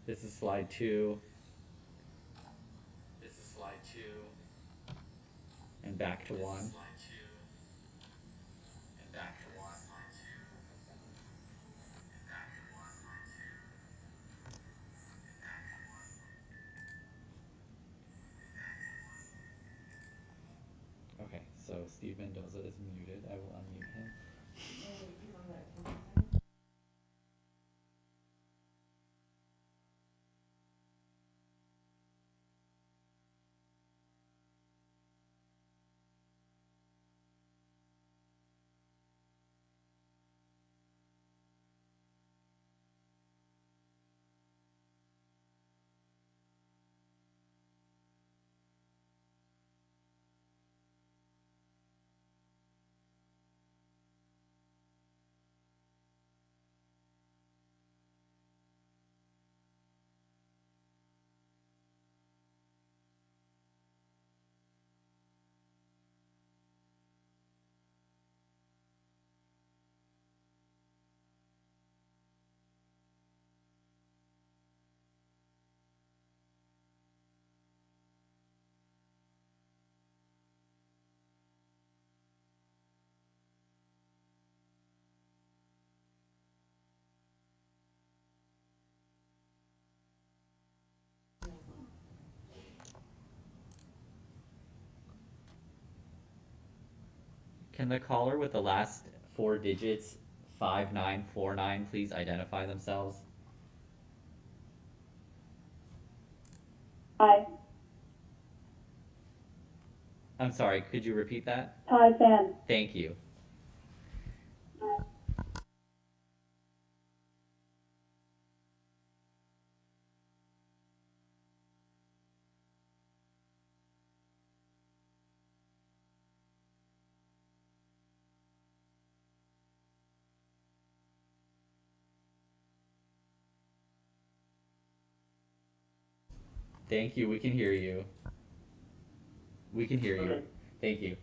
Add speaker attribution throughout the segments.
Speaker 1: This is slide 2. And back to 1. Okay, so Steve Mendoza is muted. I will unmute him. Can the caller with the last 4 digits, 5949, please identify themselves?
Speaker 2: Hi.
Speaker 1: I'm sorry, could you repeat that?
Speaker 2: Hi, Fan.
Speaker 1: Thank you. Thank you, we can hear you. We can hear you.
Speaker 2: Okay.
Speaker 1: Thank you.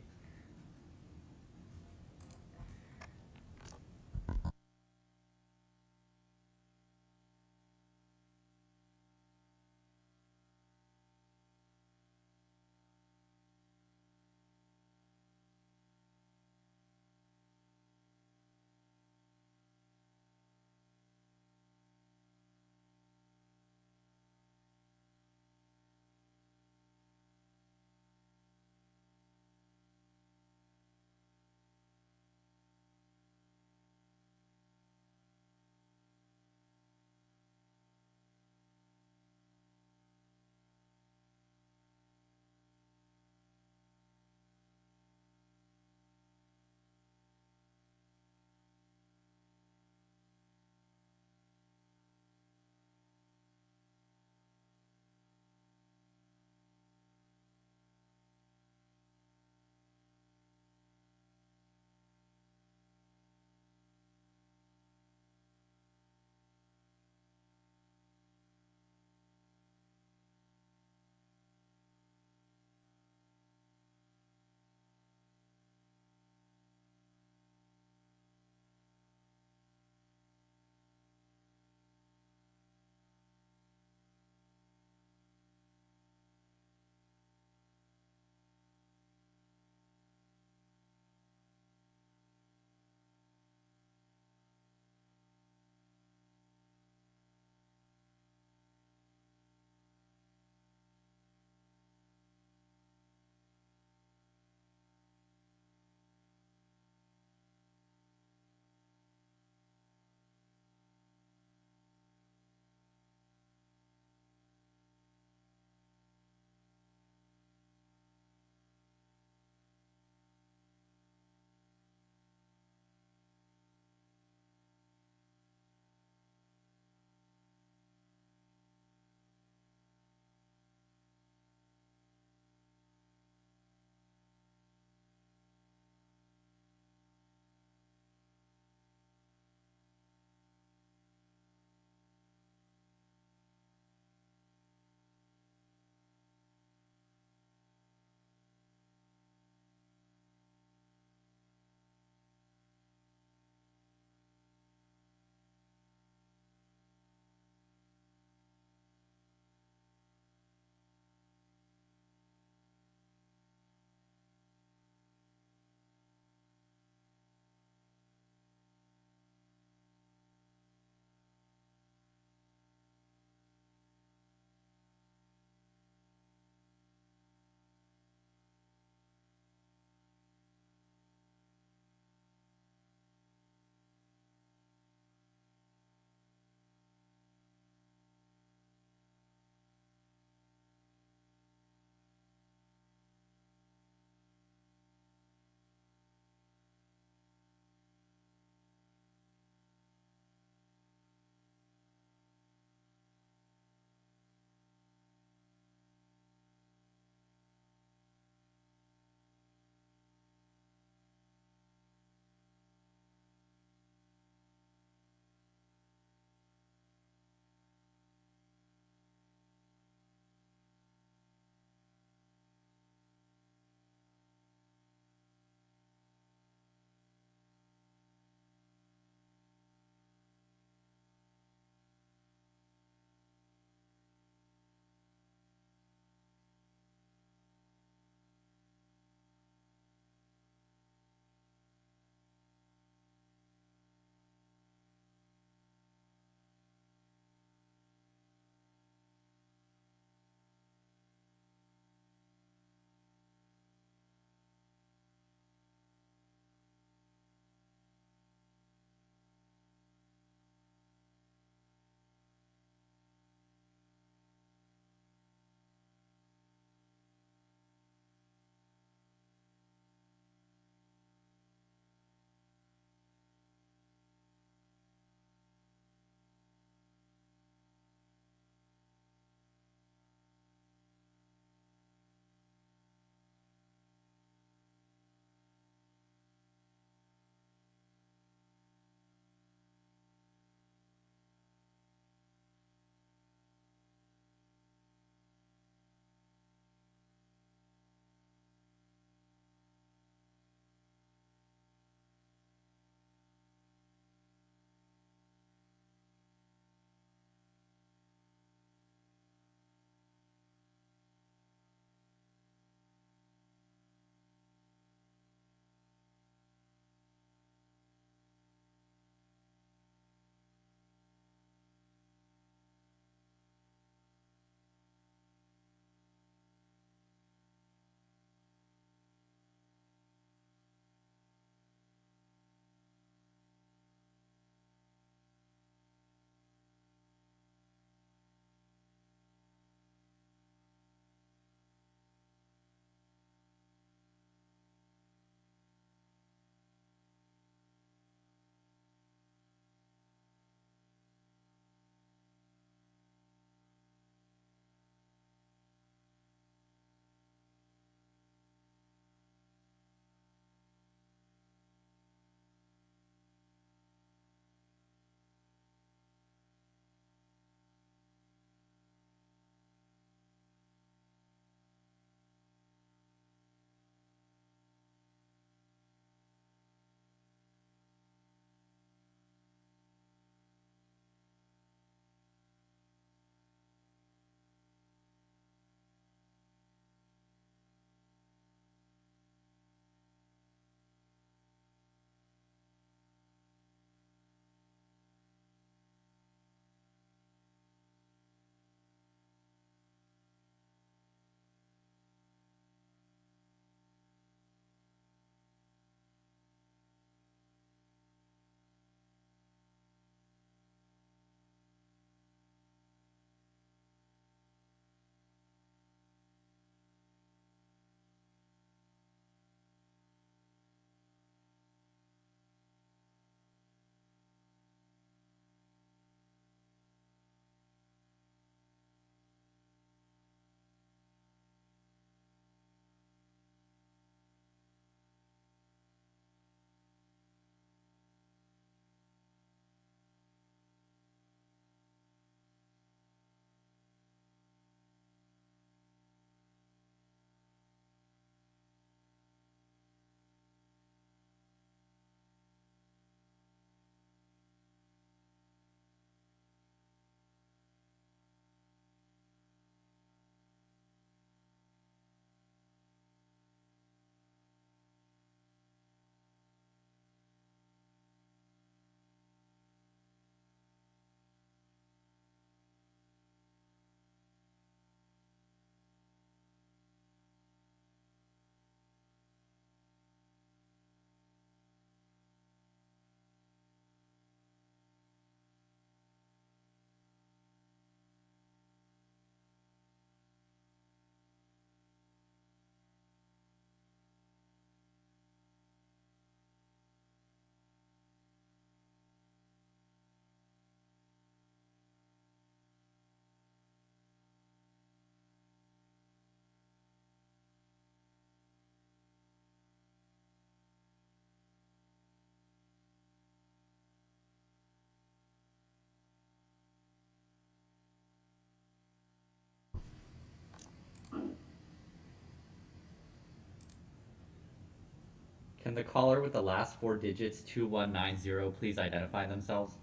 Speaker 1: Can the caller with the last four digits 2190 please identify themselves?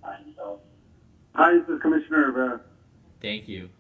Speaker 2: Hi, this is Commissioner Rivera.
Speaker 1: Thank you.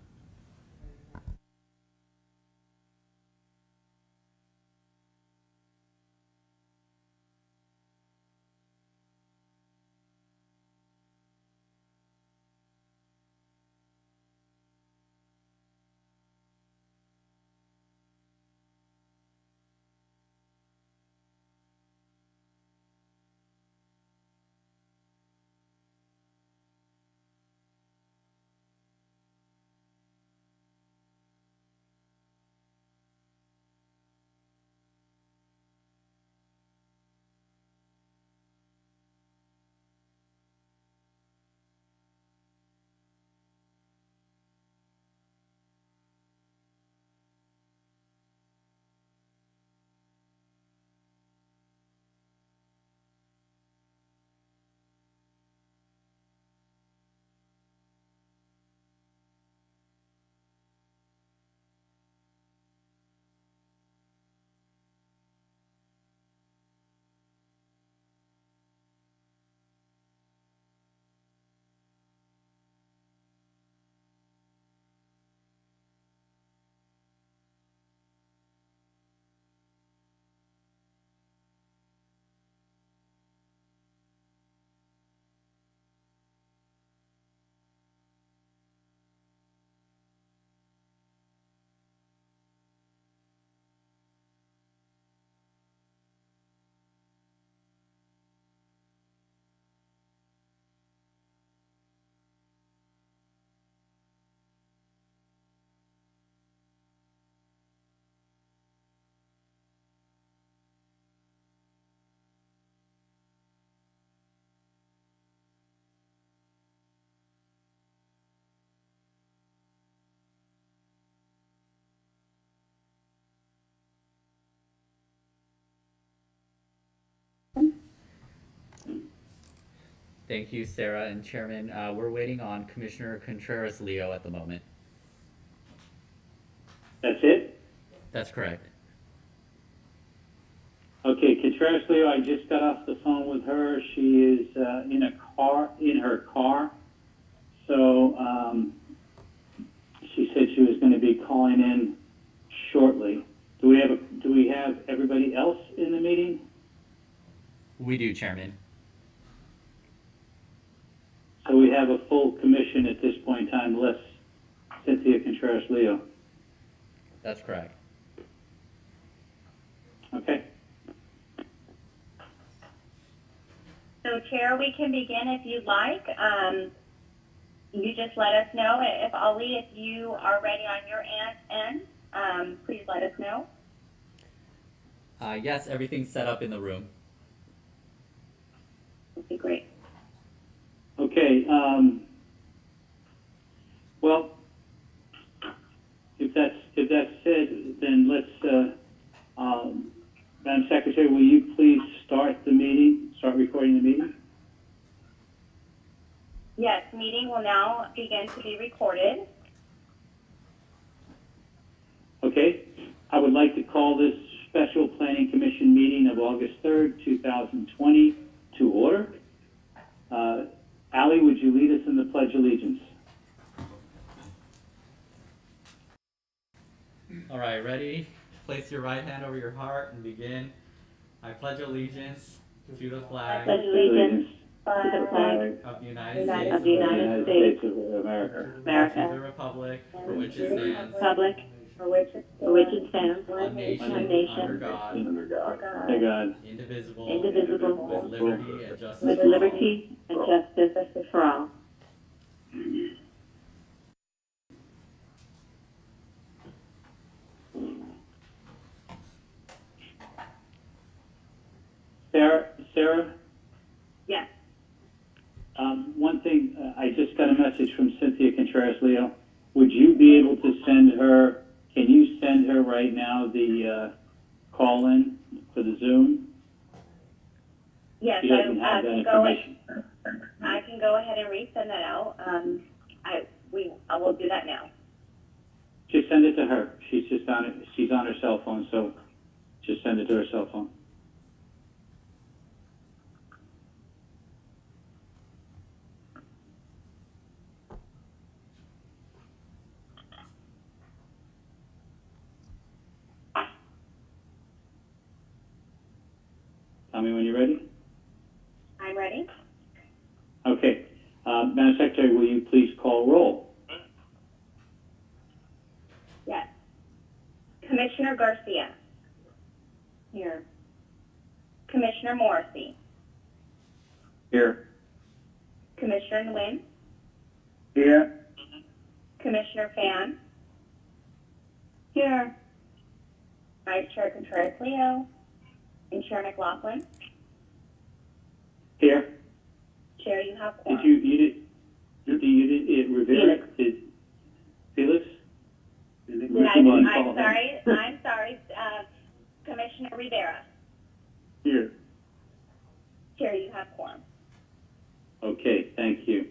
Speaker 1: Thank you, Sarah and Chairman. We're waiting on Commissioner Contreras Leo at the moment.
Speaker 2: That's it?
Speaker 1: That's correct.
Speaker 2: Okay, Contreras Leo, I just got off the phone with her. She is in her car. So she said she was going to be calling in shortly. Do we have everybody else in the meeting?
Speaker 1: We do, Chairman.
Speaker 2: So we have a full commission at this point in time, less Cynthia Contreras Leo.
Speaker 1: That's correct.
Speaker 2: Okay.
Speaker 3: So, Chair, we can begin if you'd like. You just let us know. If Ali, if you are ready on your end, please let us know.
Speaker 1: Yes, everything's set up in the room.
Speaker 3: Okay, great.
Speaker 2: Okay. Well, if that's said, then let's. Madam Secretary, will you please start recording the meeting?
Speaker 3: Yes, meeting will now begin to be recorded.
Speaker 2: Okay. I would like to call this special Planning Commission meeting of August 3rd, 2020 to order. Ali, would you lead us in the Pledge of Allegiance?
Speaker 1: All right, ready? Place your right hand over your heart and begin. I pledge allegiance to the flag
Speaker 3: Pledge allegiance to the flag
Speaker 1: of the United States
Speaker 3: of the United States
Speaker 2: of America.
Speaker 1: and to the republic for which it stands,
Speaker 3: Republic for which it stands,
Speaker 1: one nation, under God,
Speaker 2: Under God.
Speaker 1: indivisible,
Speaker 3: indivisible,
Speaker 1: with liberty and justice
Speaker 3: with
Speaker 1: for all.
Speaker 3: liberty and justice for all.
Speaker 2: Sarah,
Speaker 3: Yes.
Speaker 2: one thing, I just got a message from Cynthia Contreras Leo. Would you be able to can you send her right now the call-in for the Zoom?
Speaker 3: Yes,
Speaker 2: She doesn't have that information.
Speaker 3: I can go ahead and resend that out. I will do that now.
Speaker 2: Just send it to her. She's just on it. She's on her cell phone, so just send it to her cell phone. Tell me when you're ready.
Speaker 3: I'm ready.
Speaker 2: Okay. Madam Secretary, will you please call roll?
Speaker 3: Yes. Commissioner Garcia. Here. Commissioner Morrissey.
Speaker 2: Here.
Speaker 3: Commissioner Nguyen.
Speaker 2: Here.
Speaker 3: Commissioner Fan. Here. Vice Chair Contreras-Leo. And Chair McLaughlin.
Speaker 2: Here.
Speaker 3: Chair, you have quorum.
Speaker 2: Rivera? Did Felix?
Speaker 3: I'm sorry. Commissioner Rivera.
Speaker 2: Here.
Speaker 3: Chair, you have quorum.
Speaker 2: Okay, thank you.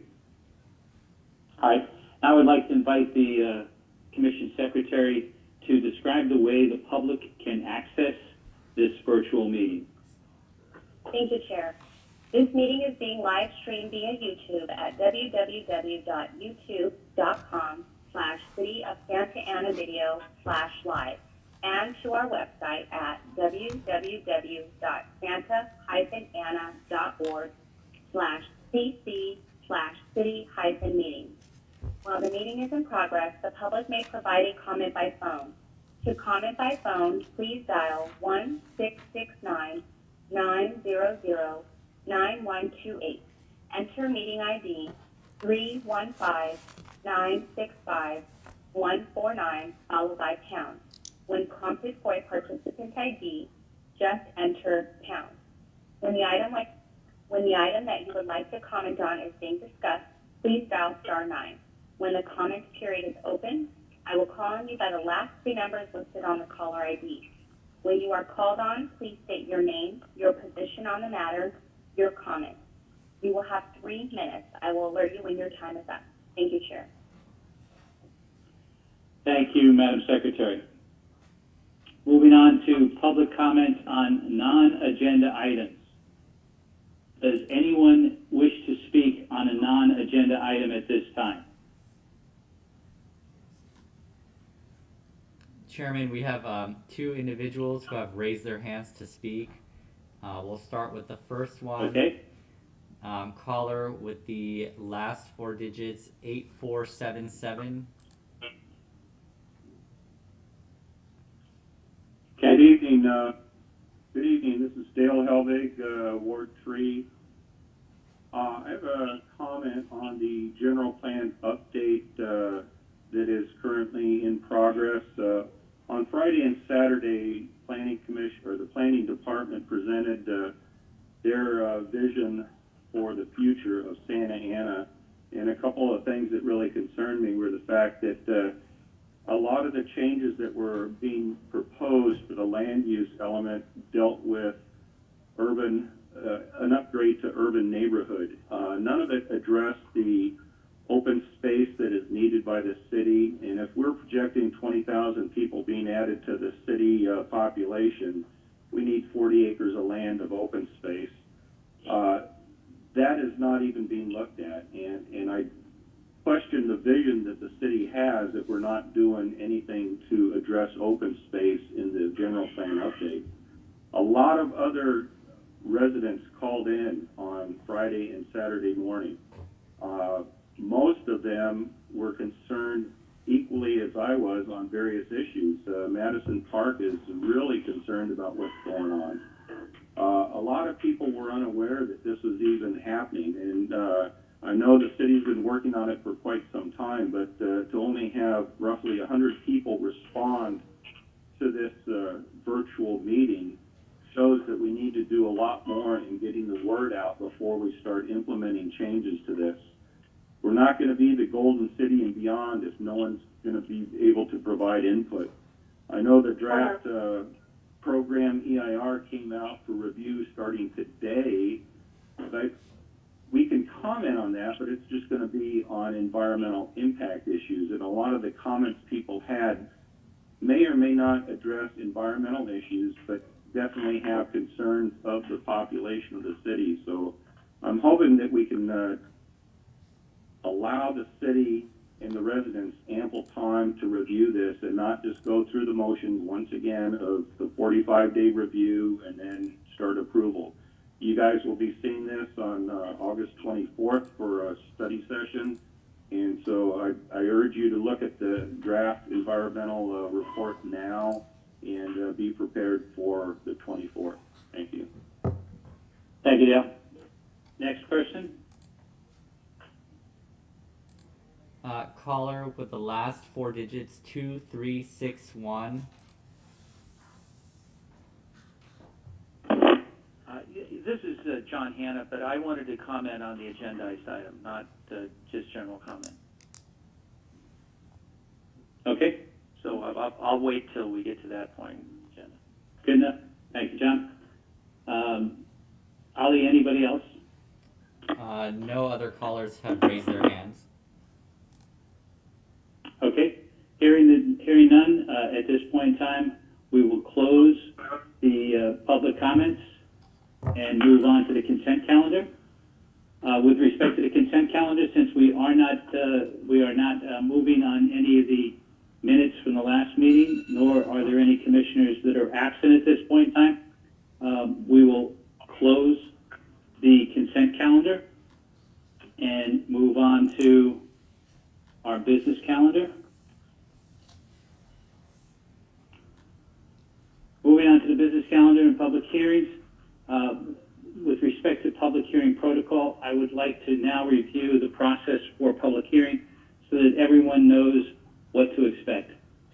Speaker 2: All right, now I would like to invite the Commission Secretary to describe the way the public can access this virtual meeting.
Speaker 3: Thank you, Chair. This meeting is being live streamed via YouTube at www.youtube.com/City of Santa Ana Video/live and to our website at www.santa-ana.org/cc/city-meetings. While the meeting is in progress, the public may provide a comment by phone. To comment by phone, please dial 1-669-900-9128. Enter meeting ID 315-965-149 followed by pound. When prompted for a participant ID, just enter pound. When the item that you would like to comment on is being discussed, please dial *9. When the comment period is open, I will call on you by the last three numbers listed on the caller ID. When you are called on, please state your name, your position on the matter, your comment. You will have 3 minutes. I will alert you when your time is up. Thank you, Chair.
Speaker 2: Thank you, Madam Secretary. Moving on to public comment on non-agenda items. Does anyone wish to speak on a non-agenda item at this time?
Speaker 1: Chairman, we have two individuals who have raised their hands to speak. We'll start with the first one.
Speaker 2: Okay.
Speaker 1: Caller with the last four digits, 8477.
Speaker 4: Good evening. Good evening. This is Dale Helvig, Ward 3. I have a comment on the general plan update that is currently in progress. On Friday and Saturday, the Planning Department presented their vision for the future of Santa Ana, and a couple of things that really concerned me were the fact that a lot of the changes that were being proposed for the land use element dealt with an upgrade to urban neighborhood. None of it addressed the open space that is needed by the city, and if we're projecting 20,000 people being added to the city population, we need 40 acres of land of open space. That is not even being looked at, and I question the vision that the city has if we're not doing anything to address open space in the general plan update. A lot of other residents called in on Friday and Saturday morning. Most of them were concerned equally as I was on various issues. Madison Park is really concerned about what's going on. A lot of people were unaware that this was even happening, and I know the city's been working on it for quite some time, but to only have roughly 100 people respond to this virtual meeting shows that we need to do a lot more in getting the word out before we start implementing changes to this. We're not going to be the Golden City and beyond if no one's going to be able to provide input. I know the draft program EIR came out for review starting today, but we can comment on that, but it's just going to be on environmental impact issues. And a lot of the comments people had may or may not address environmental issues, but definitely have concerns of the population of the city. So I'm hoping that we can allow the city and the residents ample time to review this and not just go through the motions once again of the 45-day review and then start approval. You guys will be seeing this on August 24th for a study session. And so I urge you to look at the draft environmental report now and be prepared for the 24th. Thank you.
Speaker 2: Thank you, Dale. Next person?
Speaker 1: Caller with the last 4 digits, 2361.
Speaker 5: This is John Hanna, but I wanted to comment on the agendized item, not just general comment.
Speaker 2: Okay,
Speaker 5: So I'll wait till we get to that point, Jenna.
Speaker 2: good enough. Thank you, John. Ali, anybody else?
Speaker 1: No other callers have raised their hands.
Speaker 2: Okay, hearing none, at this point in time, we will close the public comments and move on to the consent calendar. With respect to the consent calendar, since we are not moving on any of the minutes from the last meeting, nor are there any commissioners that are absent at this point in time, we will close the consent calendar and move on to our business calendar. Moving on to the business calendar and public hearings. With respect to public hearing protocol, I would like to now review the process for public hearing so that everyone knows what to expect.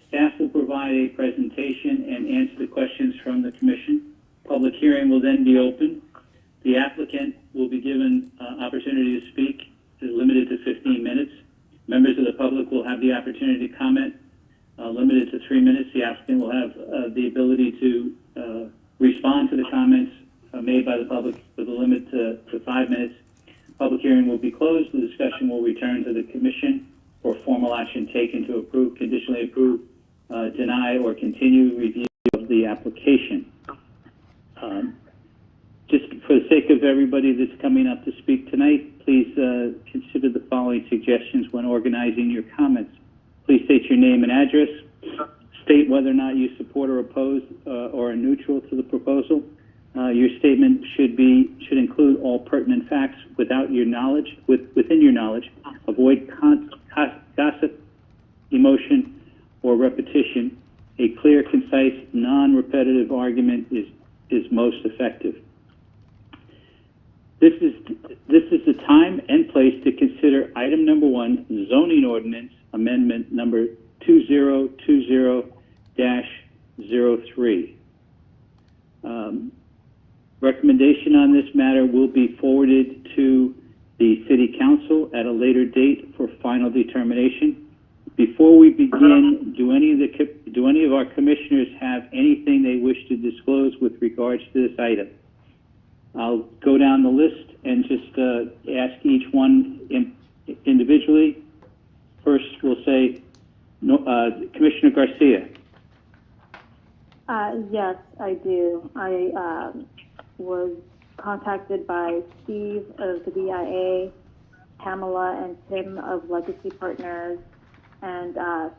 Speaker 2: Staff will provide a presentation and answer the questions from the commission. Public hearing will then be open. The applicant will be given opportunity to speak, limited to 15 minutes. Members of the public will have the opportunity to comment, limited to 3 minutes. The applicant will have the ability to respond to the comments made by the public with a limit to 5 minutes. Public hearing will be closed. The discussion will return to the commission for formal action taken to approve, conditionally approve, deny, or continue review of the application. Just for the sake of everybody that's coming up to speak tonight, please consider the following suggestions when organizing your comments. Please state your name and address. State whether or not you support or oppose or are neutral to the proposal. Your statement should include all pertinent facts within your knowledge. Avoid gossip, emotion, or repetition. A clear, concise, non-repetitive argument is most effective. This is the time and place to consider item number 1, zoning ordinance amendment number 2020-03. Recommendation on this matter will be forwarded to the City Council at a later date for final determination. Before we begin, do any of our commissioners have anything they wish to disclose with regards to this item? I'll go down the list and just ask each one individually. First, we'll say Commissioner Garcia.
Speaker 6: Yes, I do. I was contacted by Steve of the BIA, Pamela and Tim of Legacy Partners, and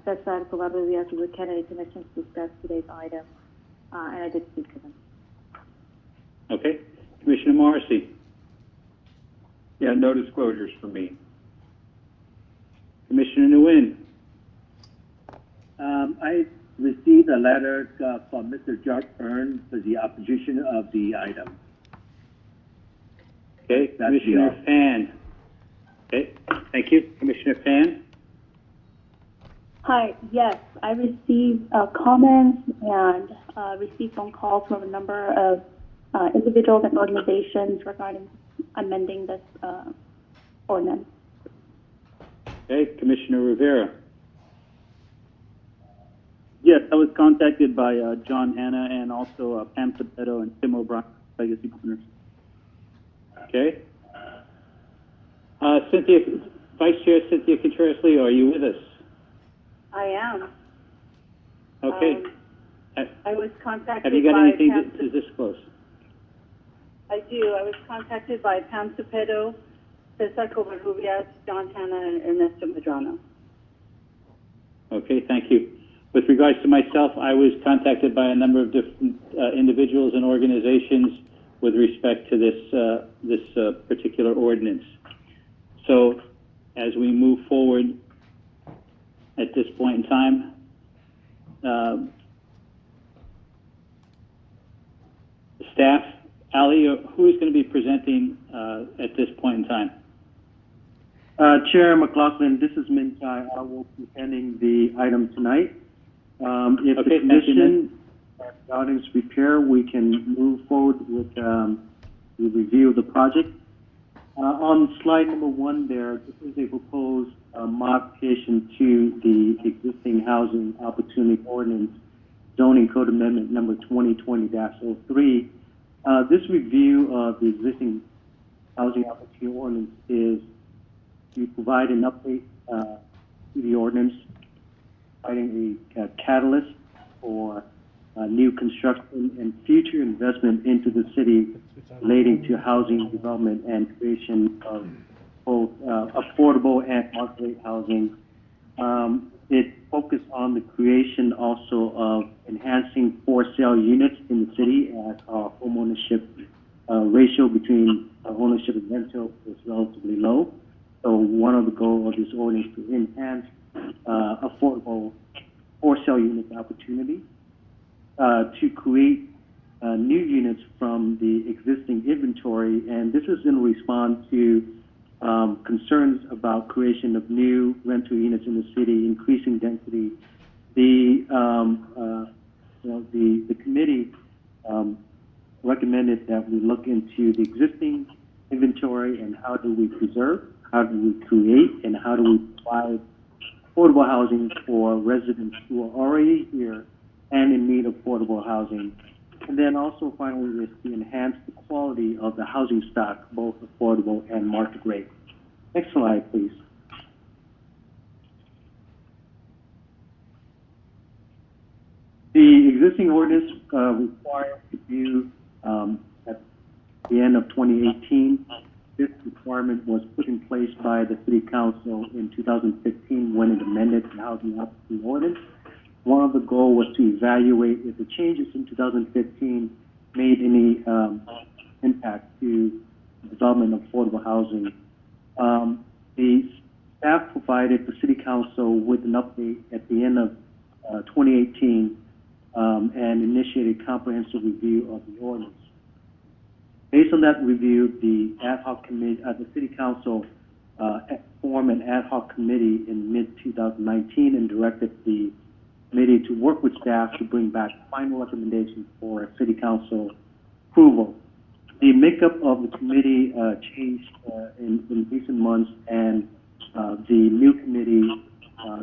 Speaker 6: Cesar Covarrubias of the Kennedy Commission to discuss today's item, and I did speak to them.
Speaker 2: Okay. Commissioner Morrissey.
Speaker 7: Yeah, no disclosures for me.
Speaker 2: Commissioner Nguyen.
Speaker 8: I received a letter from Mr. Jack Earn for the opposition of the item.
Speaker 2: Okay.
Speaker 8: That's
Speaker 2: Commissioner
Speaker 8: the
Speaker 2: Fan. Okay. Thank you. Commissioner Fan.
Speaker 6: Hi, yes, I received comments and received phone calls from a number of individuals and organizations regarding amending this ordinance.
Speaker 2: Okay. Commissioner Rivera.
Speaker 9: Yes, I was contacted by John Hanna and also Pam Cepetto and Tim O'Brien, Legacy Partners.
Speaker 2: Okay.
Speaker 9: Vice Chair Cynthia Contreras-Leo, are you with us?
Speaker 10: I am.
Speaker 9: Okay.
Speaker 10: I was contacted
Speaker 9: Have you got
Speaker 10: by
Speaker 9: anything
Speaker 10: Pam.
Speaker 9: to disclose?
Speaker 10: I do. I was contacted by Pam Cepeda, Cesar Covarrubias, John Hanna, and Ernesto Medrano.
Speaker 9: Okay, thank you. With regards to myself, I was contacted by a number of different individuals and organizations with respect to this particular ordinance. So, as we move forward at this point in time, staff, Ali, who is going to be presenting at this point in time?
Speaker 11: Chair McLaughlin, this is Min Chai. I will be presenting the item tonight. If
Speaker 9: Okay,
Speaker 11: the
Speaker 9: thank you,
Speaker 11: commission and the audience prepare, we can move forward with the review of the project. On slide number 1 there, this is a proposed modification to the existing housing opportunity ordinance zoning code amendment number 2020-03. This review of the existing housing opportunity ordinance is to provide an update to the ordinance, providing a catalyst for new construction and future investment into the city relating to housing development and creation of both affordable and market rate housing. It focused on the creation also of enhancing for sale units in the city as our home ownership ratio between ownership and rental is relatively low. So one of the goals of this ordinance is to enhance affordable for sale unit opportunity, to create new units from the existing inventory, and this is in response to concerns about creation of new rental units in the city, increasing density. The committee recommended that we look into the existing inventory and how do we preserve, how do we create, and how do we provide affordable housing for residents who are already here and in need of affordable housing. And then also finally is to enhance the quality of the housing stock, both affordable and market rate. Next slide, please. The existing ordinance required review at the end of 2018. This requirement was put in place by the City Council in 2015 when it amended the housing opportunity ordinance. One of the goals was to evaluate if the changes in 2015 made any impact to the development of affordable housing. The staff provided the City Council with an update at the end of 2018 and initiated a comprehensive review of the ordinance. Based on that review, the ad hoc committee, the City Council formed an ad hoc committee in mid-2019 and directed the committee to work with staff to bring back final recommendations for City Council approval. The makeup of the committee changed in recent months, and the new committee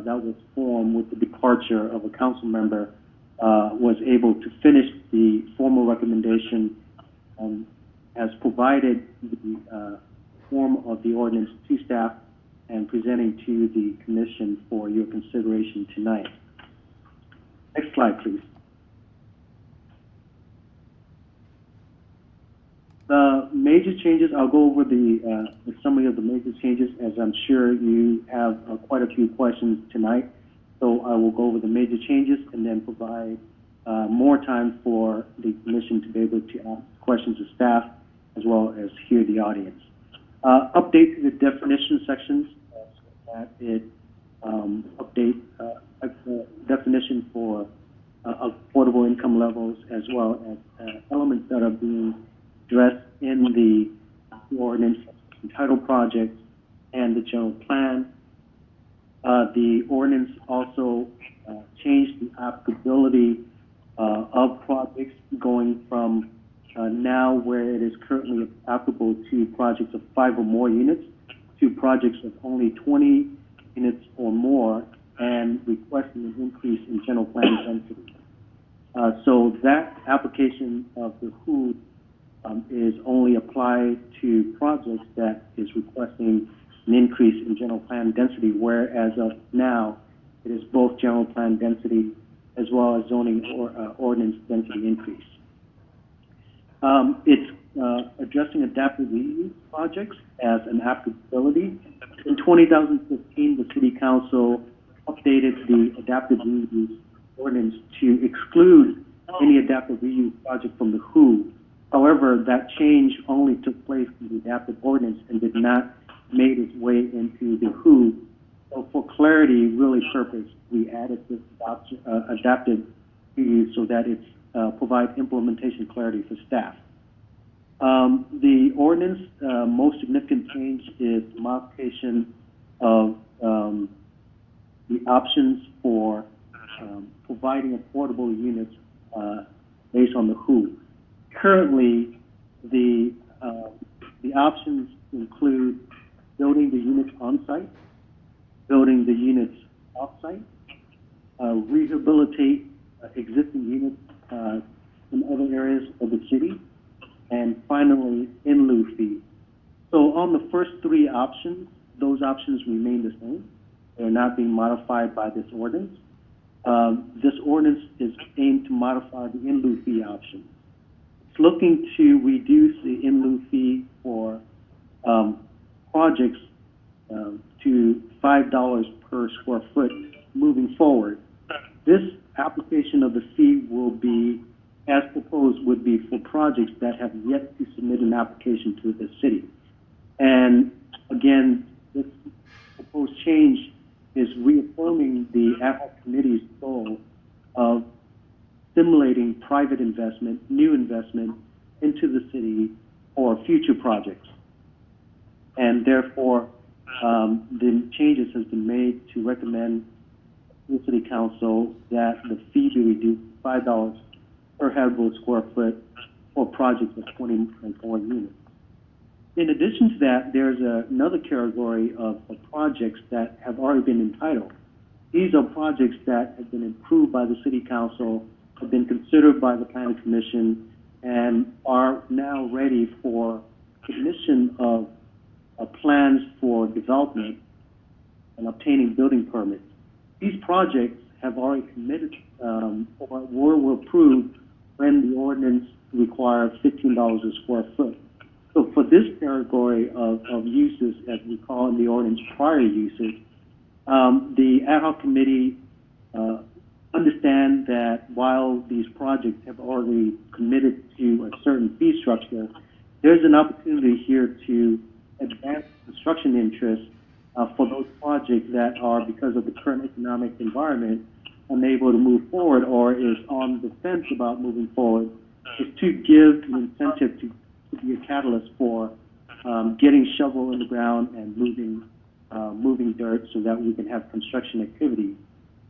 Speaker 11: that was formed with the departure of a council member was able to finish the formal recommendation, has provided the form of the ordinance to staff and presenting to the commission for your consideration tonight. Next slide, please. The major changes, I'll go over the summary of the major changes, as I'm sure you have quite a few questions tonight. So I will go over the major changes and then provide more time for the commission to be able to ask questions of staff as well as hear the audience. Update to the definition sections so that it update definition for affordable income levels as well as elements that are being addressed in the ordinance, entitled projects, and the general plan. The ordinance also changed the applicability of projects going from now where it is currently applicable to projects of 5 or more units to projects of only 20 units or more and requesting an increase in general plan density. So that application of the HOOD is only applied to projects that is requesting an increase in general plan density, where as of now, it is both general plan density as well as zoning or ordinance density increase. It's addressing adaptive reuse projects as an applicability. In 2015, the City Council updated the adaptive reuse ordinance to exclude any adaptive reuse project from the WHO. However, that change only took place in the adaptive ordinance and did not make its way into the WHO. So for clarity, really purpose, we added this adaptive reuse so that it provides implementation clarity for staff. The ordinance, most significant change is the modification of the options for providing affordable units based on the WHO. Currently, the options include building the units on-site, building the units off-site, rehabilitate existing units in other areas of the city, and finally, in lieu fee. So on the first three options, those options remain the same. They're not being modified by this ordinance. This ordinance is aimed to modify the in lieu fee option. It's looking to reduce the in lieu fee for projects to $5 per square foot moving forward. This application of the fee will be, as proposed, would be for projects that have yet to submit an application to the city. And again, this proposed change is reaffirming the ad hoc committee's goal of stimulating private investment, new investment into the city for future projects. And therefore, the changes has been made to recommend to the City Council that the fee be reduced to $5 per habitable square foot for projects of 20 and 4 units. In addition to that, there's another category of projects that have already been entitled. These are projects that have been approved by the City Council, have been considered by the Planning Commission, and are now ready for submission of plans for development and obtaining building permits. These projects have already committed or were approved when the ordinance required $15 a square foot. So for this category of uses, as we call in the ordinance prior uses, the ad hoc committee understand that while these projects have already committed to a certain fee structure, there's an opportunity here to advance construction interests for those projects that are, because of the current economic environment, unable to move forward or is on the fence about moving forward, is to give an incentive to be a catalyst for getting shovel in the ground and moving dirt so that we can have construction activity.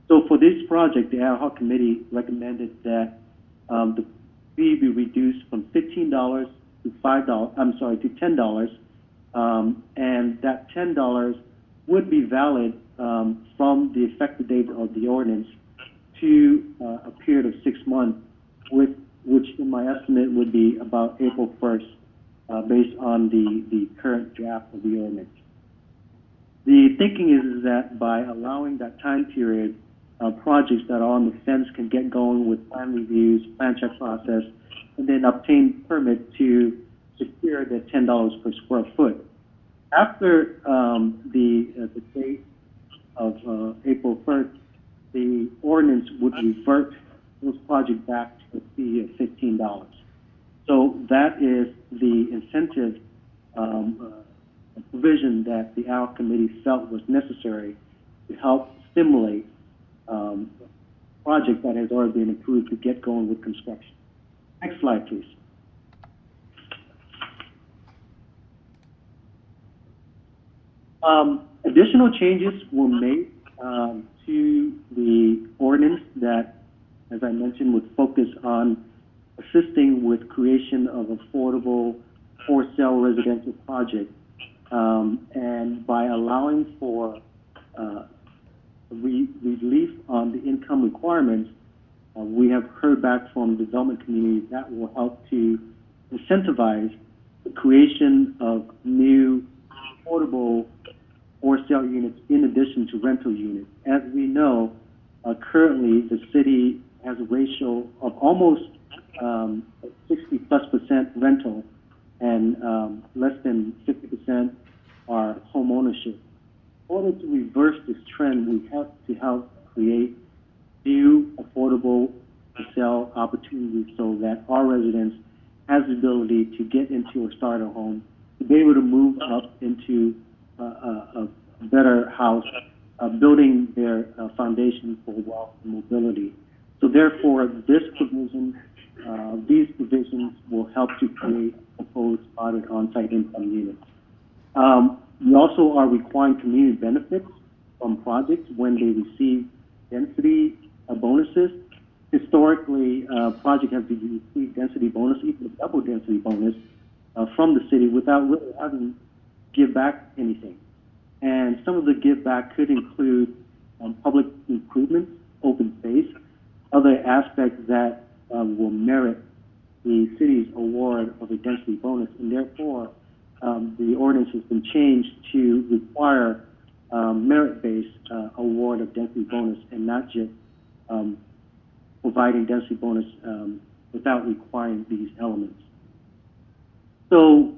Speaker 11: So for this project, the ad hoc committee recommended that the fee be reduced from $15 to $10, and that $10 would be valid from the effective date of the ordinance to a period of 6 months, which in my estimate would be about April 1st, based on the current draft of the ordinance. The thinking is that by allowing that time period, projects that are on the fence can get going with plan reviews, plan check process, and then obtain permit to secure the $10 per square foot. After the date of April 1st, the ordinance would revert those projects back to a fee of $15. So that is the incentive provision that the ad hoc committee felt was necessary to help stimulate a project that has already been approved to get going with construction. Next slide, please. Additional changes were made to the ordinance that, as I mentioned, would focus on assisting with creation of affordable for-sale residential projects, and by allowing for relief on the income requirements, we have heard back from the development community that will help to incentivize the creation of new affordable for sale units in addition to rental units. As we know, currently the city has a ratio of almost 60+% rental and less than 50% are home ownership. In order to reverse this trend, we have to help create new affordable for sale opportunities so that our residents has the ability to get into a starter home, to be able to move up into a better house, building their foundation for wealth and mobility. So therefore, this provision, these provisions will help to create proposed spotted on-site income units. We also are requiring community benefits from projects when they receive density bonuses. Historically, projects have received density bonus, even a double density bonus, from the city without really having to give back anything. And some of the give back could include public improvements, open space, other aspects that will merit the city's award of a density bonus. And therefore, the ordinance has been changed to require merit-based award of density bonus and not just providing density bonus without requiring these elements. So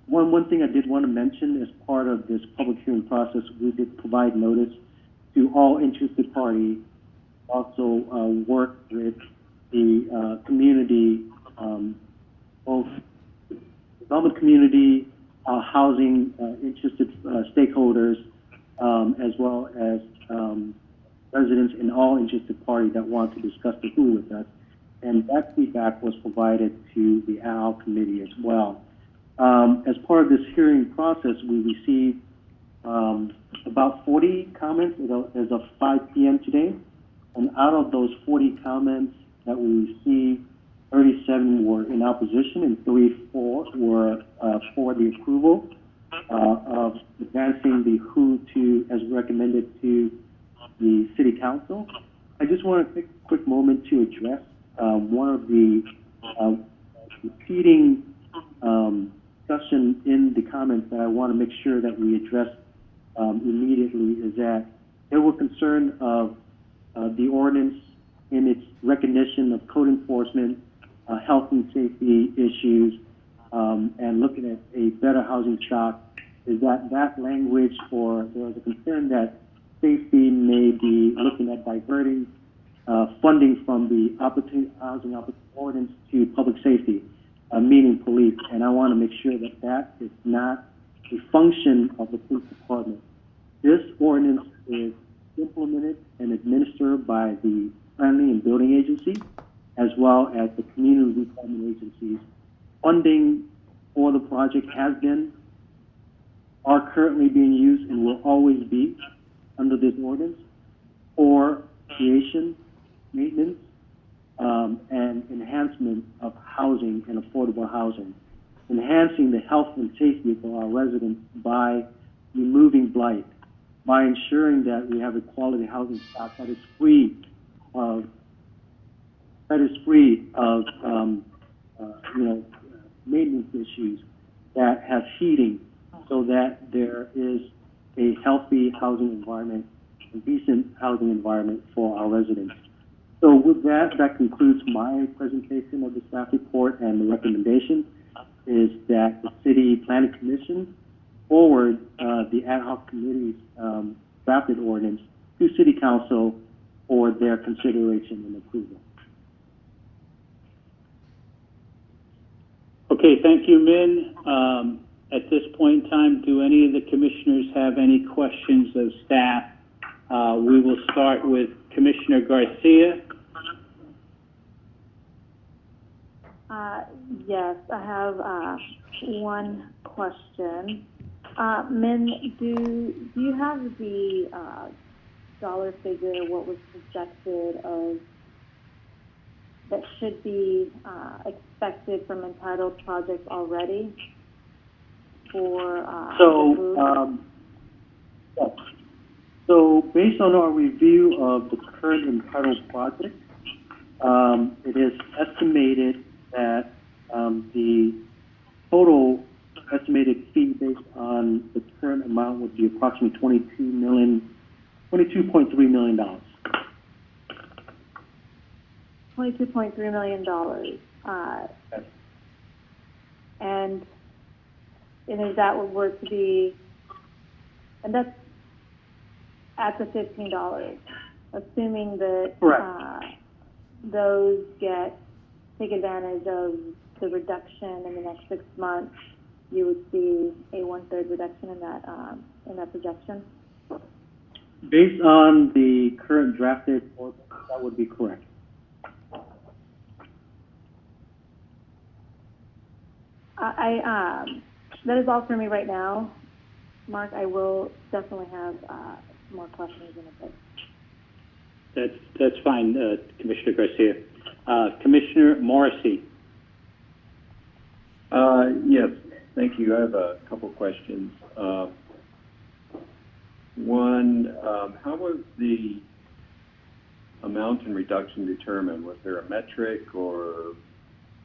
Speaker 11: one thing I did want to mention as part of this public hearing process, we did provide notice to all interested parties, also work with the community, both development community, housing interested stakeholders, as well as residents and all interested parties that want to discuss the WHO with us. And that feedback was provided to the ad hoc committee as well. As part of this hearing process, we received about 40 comments as of 5 p.m. today. And out of those 40 comments that we received, 37 were in opposition and 3 were for the approval of advancing the WHO to as recommended to the City Council. I just want to take a quick moment to address one of the repeating discussion in the comments that I want to make sure that we address immediately is that there were concern of the ordinance in its recognition of code enforcement, health and safety issues, and looking at a better housing stock, is that language, or there was a concern that safety may be looking at diverting funding from the housing ordinance to public safety, meaning police. And I want to make sure that that is not a function of the police department. This ordinance is implemented and administered by the planning and building agency, as well as the community development agencies. Funding for the project has been, are currently being used, and will always be under this ordinance for creation, maintenance, and enhancement of housing and affordable housing, enhancing the health and safety of our residents by removing blight, by ensuring that we have a quality housing stock that is free of maintenance issues, that have heating, so that there is a healthy housing environment, a decent housing environment for our residents. So with that, that concludes my presentation of the staff report, and the recommendation is that the City Planning Commission forward the ad hoc committee's drafted ordinance to City Council for their consideration and approval.
Speaker 9: Okay, thank you, Min. At this point in time, do any of the commissioners have any questions of staff? We will start with Commissioner Garcia.
Speaker 6: Yes, I have one question. Min, do you have the dollar figure, what was projected of that should be expected from entitled projects already for
Speaker 11: So based on our review of the current entitled project, it is estimated that the total estimated fee based on the current amount would be approximately $22.3 million.
Speaker 6: $22.3 million. And if that were to be, and that's at the $15, assuming that those take advantage of the reduction in the next 6 months, you would see a 1/3 reduction in that projection.
Speaker 11: Based on the current drafted ordinance, that would be correct.
Speaker 6: That is all for me right now. Mark, I will definitely have more questions in a bit.
Speaker 9: That's fine, Commissioner Garcia. Commissioner Morrissey.
Speaker 7: Yes, thank you. I have a couple questions. One, how was the amount in reduction determined? Was there a metric, or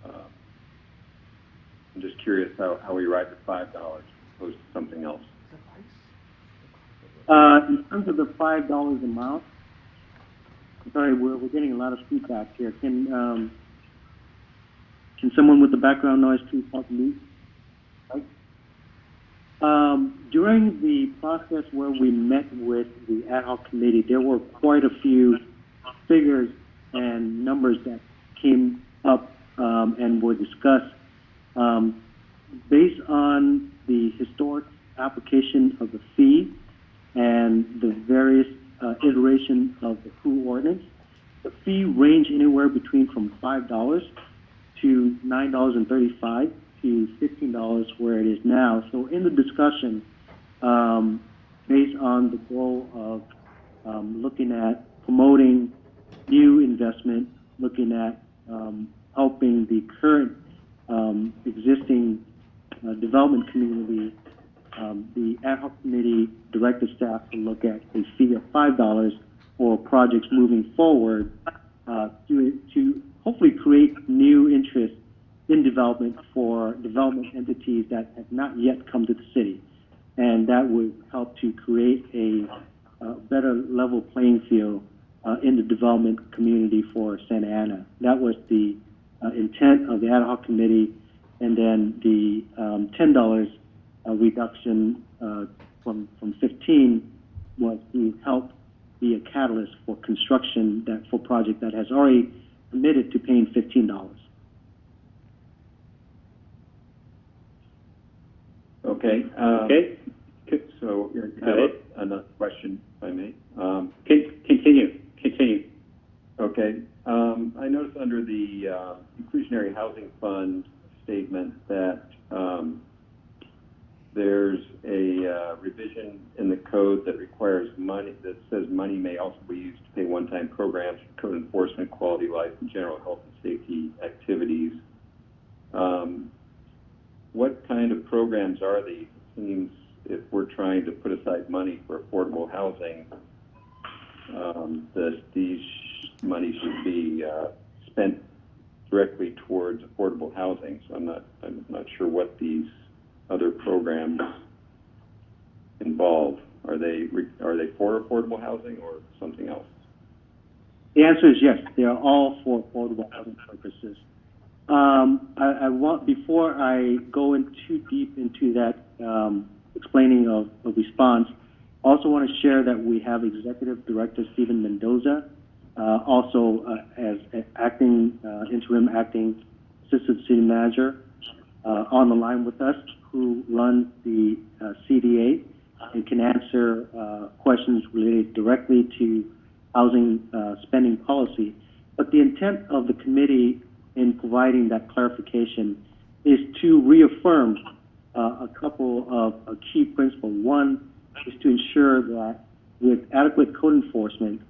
Speaker 7: I'm just curious how we arrived at $5 as opposed to something else?
Speaker 11: In terms of the $5 amount, sorry, we're getting a lot of feedback here. Can someone with the background noise please help me? Right? During the process where we met with the ad hoc committee, there were quite a few figures and numbers that came up and were discussed. Based on the historic application of the fee and the various iterations of the FOO ordinance, the fee ranged anywhere between from $5 to $9.35 to $15 where it is now. So in the discussion, based on the goal of looking at promoting new investment, looking at helping the current existing development community, the ad hoc committee directed staff to look at a fee of $5 for projects moving forward to hopefully create new interest in development for development entities that have not yet come to the city. And that would help to create a better level playing field in the development community for Santa Ana. That was the intent of the ad hoc committee. And then the $10 reduction from 15 was to help be a catalyst for construction for project that has already committed to paying $15.
Speaker 7: Okay.
Speaker 9: Okay.
Speaker 7: So I have another question, if I may.
Speaker 9: Continue.
Speaker 7: Okay. I noticed under the Inclusionary Housing Fund statement that there's a revision in the code that requires money, that says money may also be used to pay one-time programs, code enforcement, quality life, and general health and safety activities. What kind of programs are these? It seems if we're trying to put aside money for affordable housing, that these money should be spent directly towards affordable housing. So I'm not sure what these other programs involve. Are they for affordable housing or something else?
Speaker 11: The answer is yes. They are all for affordable housing purposes. I want, before I go in too deep into that explaining of response, I also want to share that we have Executive Director Stephen Mendoza, also as interim acting Assistant City Manager, on the line with us, who runs the CDA and can answer questions related directly to housing spending policy. But the intent of the committee in providing that clarification is to reaffirm a couple of key principles. One is to ensure that with adequate code enforcement,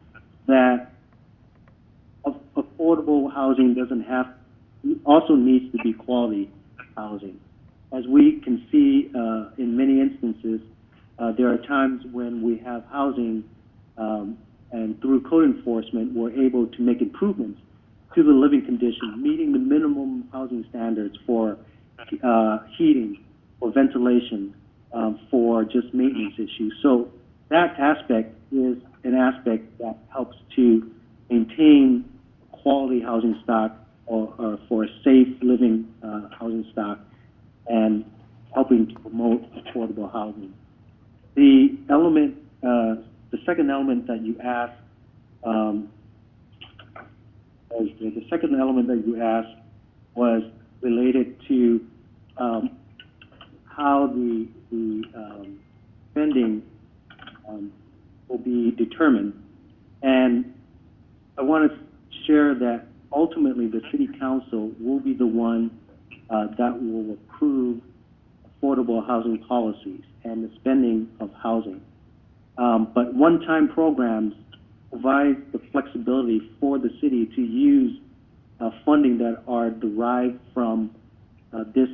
Speaker 11: that affordable housing also needs to be quality housing. As we can see in many instances, there are times when we have housing and through code enforcement, we're able to make improvements to the living conditions, meeting the minimum housing standards for heating, for ventilation, for just maintenance issues. So that aspect is an aspect that helps to maintain quality housing stock or for a safe living housing stock and helping to promote affordable housing. The element, the second element that you asked, was related to how the spending will be determined. And I want to share that ultimately the City Council will be the one that will approve affordable housing policies and the spending of housing. But one-time programs provide the flexibility for the city to use funding that are derived from this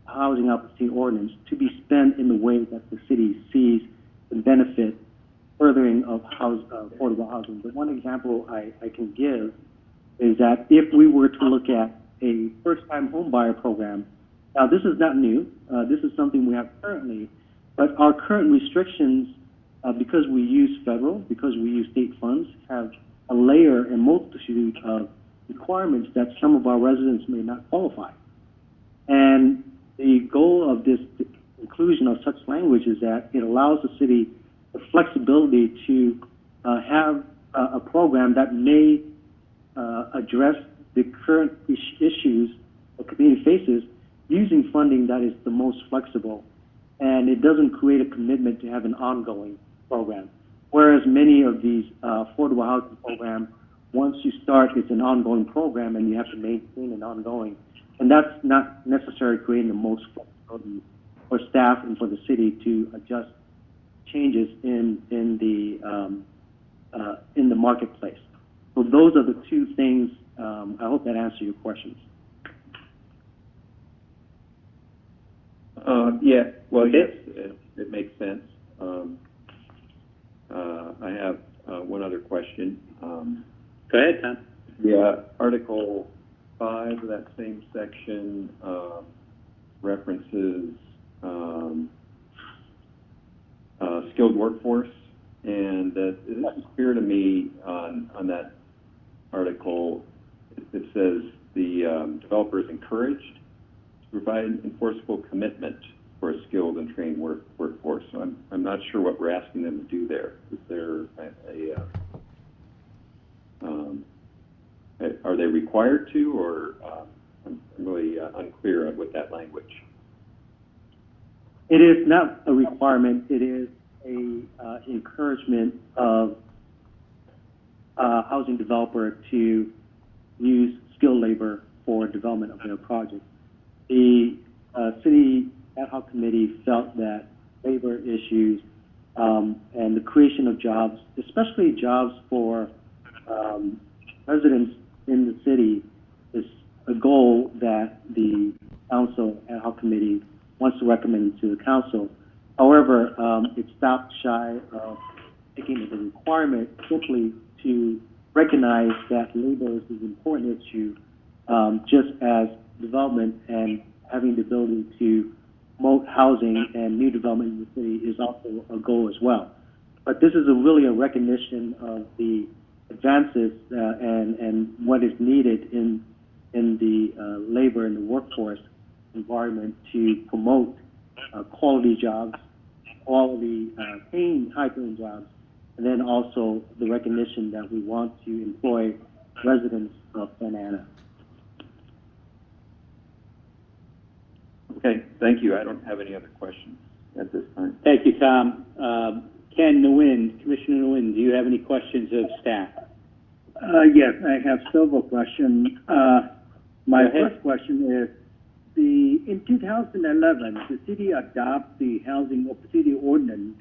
Speaker 11: housing opportunity ordinance to be spent in the way that the city sees the benefit furthering of affordable housing. But one example I can give is that if we were to look at a first-time home buyer program, now this is not new, this is something we have currently, but our current restrictions, because we use federal, because we use state funds, have a layer and multitude of requirements that some of our residents may not qualify. And the goal of this inclusion of such language is that it allows the city the flexibility to have a program that may address the current issues the community faces using funding that is the most flexible, and it doesn't create a commitment to have an ongoing program. Whereas many of these affordable housing programs, once you start, it's an ongoing program and you have to maintain an ongoing. And that's not necessarily creating the most flexibility for staff and for the city to adjust changes in the marketplace. So those are the two things. I hope that answers your questions.
Speaker 7: Yeah, well, yes, it makes sense. I have one other question.
Speaker 9: Go ahead, Tom.
Speaker 7: Yeah, Article 5 of that same section references skilled workforce, and it isn't clear to me on that article. It says the developer is encouraged to provide an enforceable commitment for a skilled and trained workforce. So I'm not sure what we're asking them to do there. Is there are they required to, or I'm really unclear with that language.
Speaker 11: It is not a requirement. It is a encouragement of housing developer to use skilled labor for development of their project. The city ad hoc committee felt that labor issues and the creation of jobs, especially jobs for residents in the city, is a goal that the council ad hoc committee wants to recommend to the council. However, it stopped shy of making it a requirement simply to recognize that labor is an important issue, just as development and having the ability to promote housing and new development in the city is also a goal as well. But this is really a recognition of the advances and what is needed in the labor and the workforce environment to promote quality jobs, quality paying, high-paying jobs, and then also the recognition that we want to employ residents of Santa Ana.
Speaker 7: Okay, thank you. I don't have any other questions at this time.
Speaker 9: Thank you, Tom. Ken Nguyen, Commissioner Nguyen, do you have any questions of staff?
Speaker 8: Yes, I have several questions. My first question is, in 2011, the city adopted the Housing Opportunity Ordinance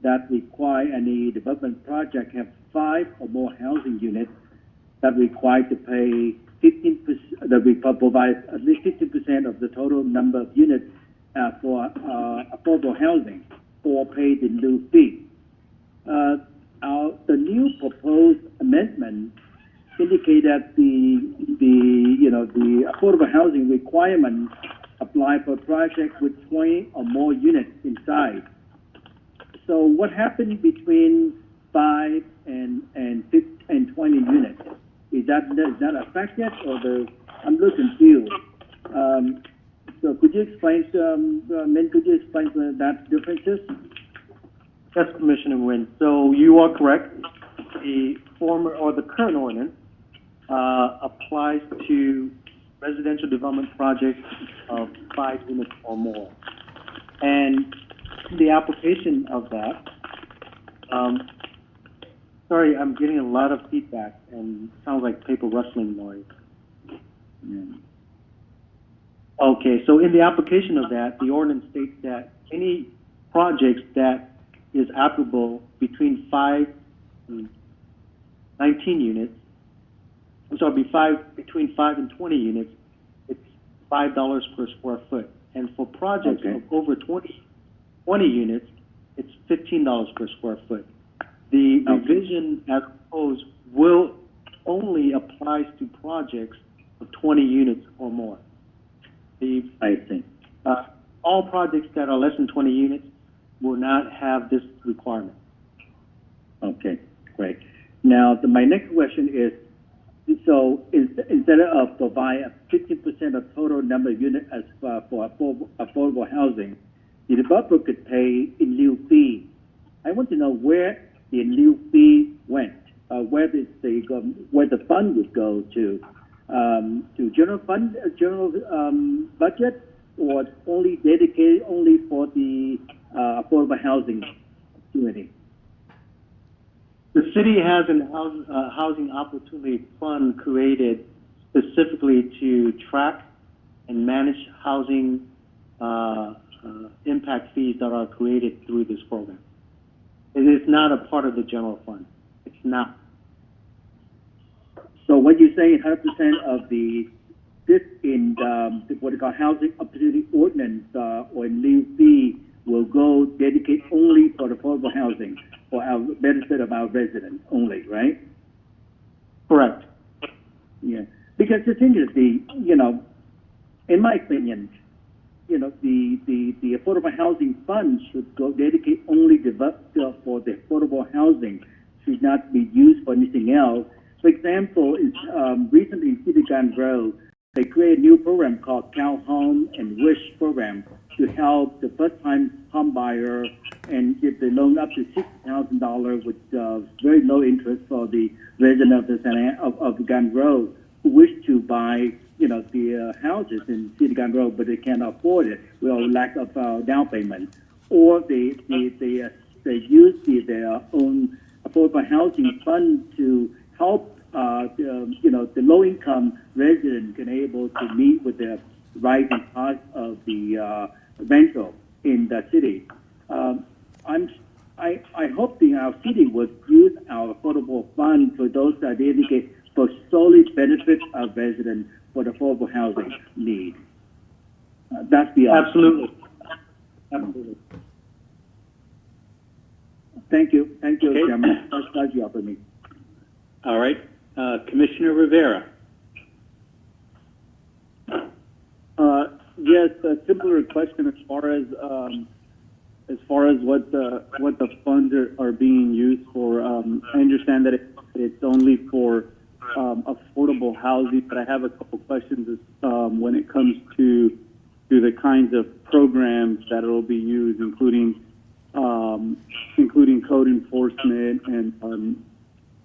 Speaker 8: that require any development project have 5 or more housing units that require to pay 15%, that we provide at least 50% of the total number of units for affordable housing, or pay the new fee. The new proposed amendment indicate that the affordable housing requirement apply for a project with 20 or more units inside. So what happened between 5 and 20 units? Is that affected, or I'm a little confused. So could you explain, Min, could you explain that differences?
Speaker 11: Yes, Commissioner Nguyen. So you are correct. The former or the current ordinance applies to residential development projects of 5 units or more. And the application of that, sorry, I'm getting a lot of feedback and sounds like paper rustling noise. Okay, so in the application of that, the ordinance states that any projects that is applicable between 5 and 19 units, between 5 and 20 units, it's $5 per square foot. And for projects of over 20 units, it's $15 per square foot. The revision as proposed will only applies to projects of 20 units or more.
Speaker 8: I see.
Speaker 11: All projects that are less than 20 units will not have this requirement.
Speaker 8: Okay, great. Now, my next question is, so instead of provide 50% of total number of units as for affordable housing, the developer could pay in lieu fee. I want to know where the in lieu fee went, where the fund would go to general fund, general budget, or only dedicated only for the affordable housing opportunity.
Speaker 11: The city has a housing opportunity fund created specifically to track and manage housing impact fees that are created through this program. It is not a part of the general fund. It's not.
Speaker 8: So when you say 100% of this in what they call housing opportunity ordinance or in lieu fee will go dedicate only for affordable housing for our benefit of our residents only, right?
Speaker 11: Correct.
Speaker 8: Yeah, because the thing is, in my opinion, the affordable housing fund should go dedicate only for the affordable housing, should not be used for anything else. For example, recently in City Garden Grove, they created a new program called Cal Home and Wish program to help the first-time home buyer and give the loan up to $6,000 with very low interest for the resident of the Garden Grove who wish to buy, the houses in City Garden Grove, but they can't afford it with lack of down payment, or they use their own affordable housing fund to help the low-income resident can able to meet with the rising cost of the rental in the city. I hope our city would use our affordable fund for those that dedicate for solely benefit of residents for the affordable housing need. That's the
Speaker 11: Absolutely.
Speaker 8: Thank you,
Speaker 9: Okay.
Speaker 8: Chairman. That's the offer me.
Speaker 9: All right. Commissioner Rivera.
Speaker 12: Yes, a similar question as far as what the funds are being used for. I understand that it's only for affordable housing, but I have a couple questions when it comes to the kinds of programs that will be used, including code enforcement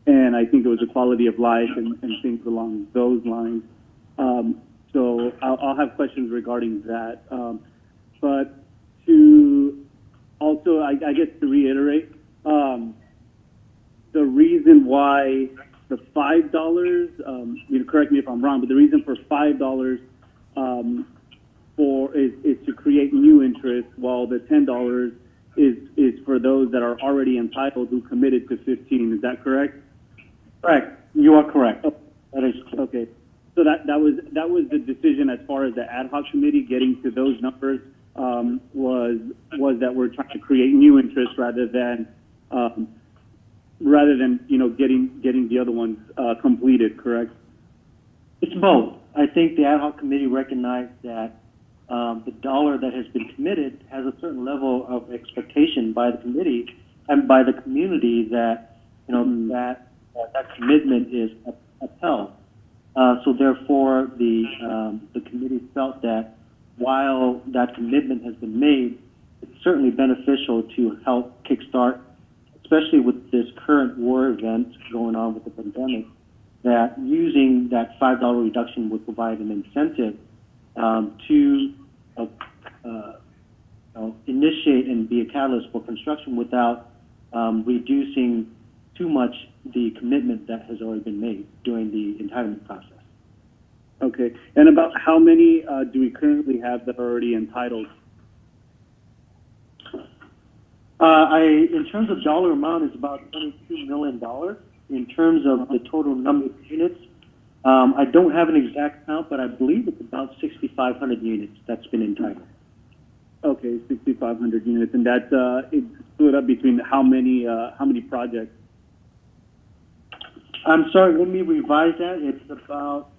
Speaker 12: and I think it was a quality of life and things along those lines. So I'll have questions regarding that. But to also, I guess to reiterate, the reason why the $5, correct me if I'm wrong, but the reason for $5 is to create new interest, while the $10 is for those that are already entitled who committed to 15. Is that correct?
Speaker 11: Correct. You are correct.
Speaker 12: That is okay. So that was the decision as far as the ad hoc committee getting to those numbers was that we're trying to create new interest rather than getting the other ones completed. Correct.
Speaker 11: It's both. I think the ad hoc committee recognized that the dollar that has been committed has a certain level of expectation by the committee and by the community that, that commitment is upheld. So therefore, the committee felt that while that commitment has been made, it's certainly beneficial to help kickstart, especially with this current war event going on with the pandemic, that using that $5 reduction would provide an incentive to initiate and be a catalyst for construction without reducing too much the commitment that has already been made during the entitlement process.
Speaker 12: Okay. And about how many do we currently have that are already entitled?
Speaker 11: In terms of dollar amount, it's about $22 million. In terms of the total number of units, I don't have an exact count, but I believe it's about 6,500 units that's been entitled.
Speaker 12: Okay, 6,500 units, and that it's split up between how many projects?
Speaker 11: I'm sorry, let me revise that. It's about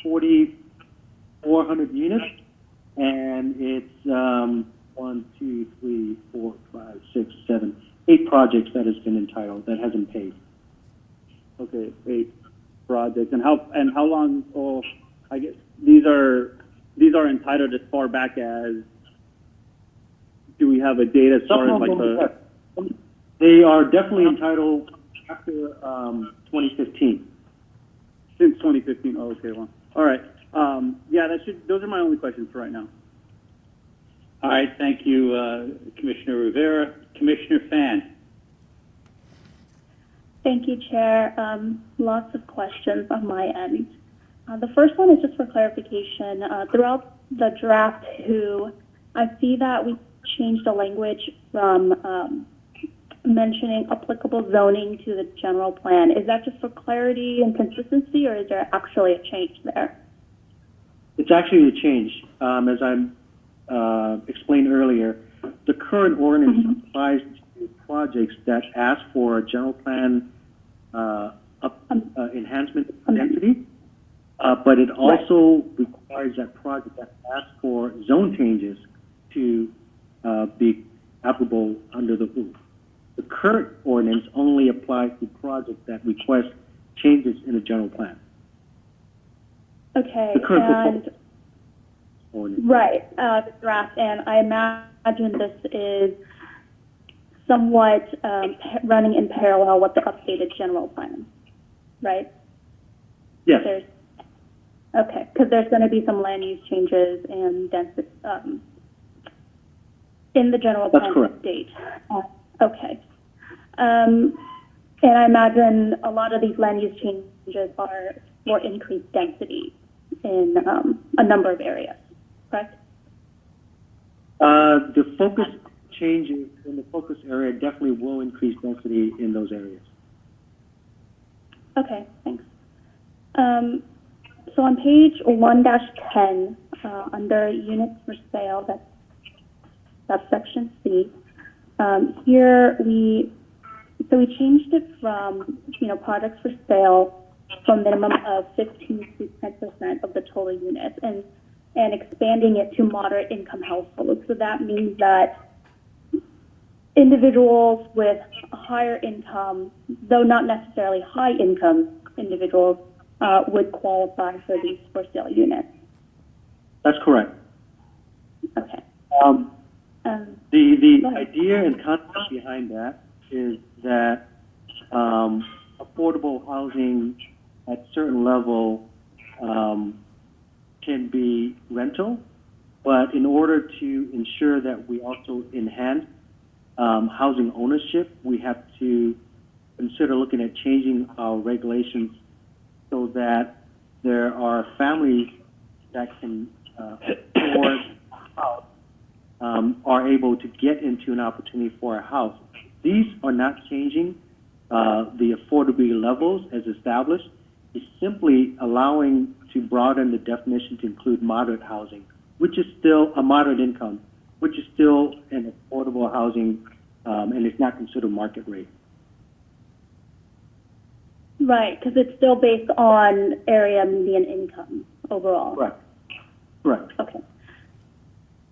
Speaker 11: 4,400 units, and it's 1, 2, 3, 4, 5, 6, 7, 8 projects that has been entitled that hasn't paid.
Speaker 12: Okay, 8 projects, and how long? Oh, I guess these are entitled as far back as. Do we have a date as far as like the?
Speaker 11: They are definitely entitled after 2015.
Speaker 12: Since 2015. Oh, okay, well, all right. Yeah, those are my only questions for right now.
Speaker 9: All right, thank you, Commissioner Rivera. Commissioner Fan.
Speaker 13: Thank you, Chair. Lots of questions on my end. The first one is just for clarification. Throughout the draft I see that we changed the language from mentioning applicable zoning to the general plan. Is that just for clarity and consistency, or is there actually a change there?
Speaker 11: It's actually a change. As I explained earlier, the current ordinance applies to projects that ask for a general plan enhancement density, but it also requires that project that asks for zone changes to be applicable under the rule. The current ordinance only applies to projects that request changes in the general plan.
Speaker 13: Okay,
Speaker 11: The current
Speaker 13: and
Speaker 11: ordinance.
Speaker 13: right, the draft, and I imagine this is somewhat running in parallel with the updated general plan, right?
Speaker 11: Yes.
Speaker 13: Okay, because there's going to be some land use changes and density in the general plan update. Okay. And I imagine a lot of these land use changes are for increased density in a number of areas, correct?
Speaker 11: The focus changes in the focus area definitely will increase density in those areas.
Speaker 13: Okay, thanks. So on page 1-10, under units for sale, that's section C. Here we changed it from products for sale from a minimum of 15 to 10% of the total units, and expanding it to moderate income households. So that means that individuals with a higher income, though not necessarily high income individuals, would qualify for these for sale units.
Speaker 11: That's correct.
Speaker 13: Okay.
Speaker 11: The idea and concept behind that is that affordable housing at certain level can be rental, but in order to ensure that we also enhance housing ownership, we have to consider looking at changing our regulations so that there are families that can afford a house are able to get into an opportunity for a house. These are not changing the affordability levels as established. It's simply allowing to broaden the definition to include moderate housing, which is still a moderate income, which is still an affordable housing, and it's not considered market rate.
Speaker 13: Right, because it's still based on area median income overall.
Speaker 11: Correct. Correct.
Speaker 13: Okay.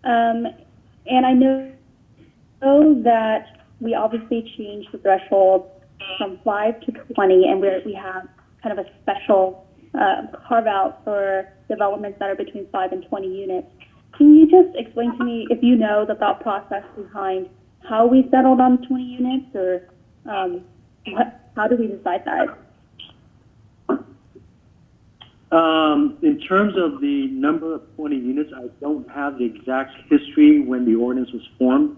Speaker 13: And I know that we obviously changed the threshold from 5 to 20, and we have kind of a special carve out for developments that are between 5 and 20 units. Can you just explain to me, if you know, the thought process behind how we settled on 20 units, or how do we decide that?
Speaker 11: In terms of the number of 20 units, I don't have the exact history when the ordinance was formed,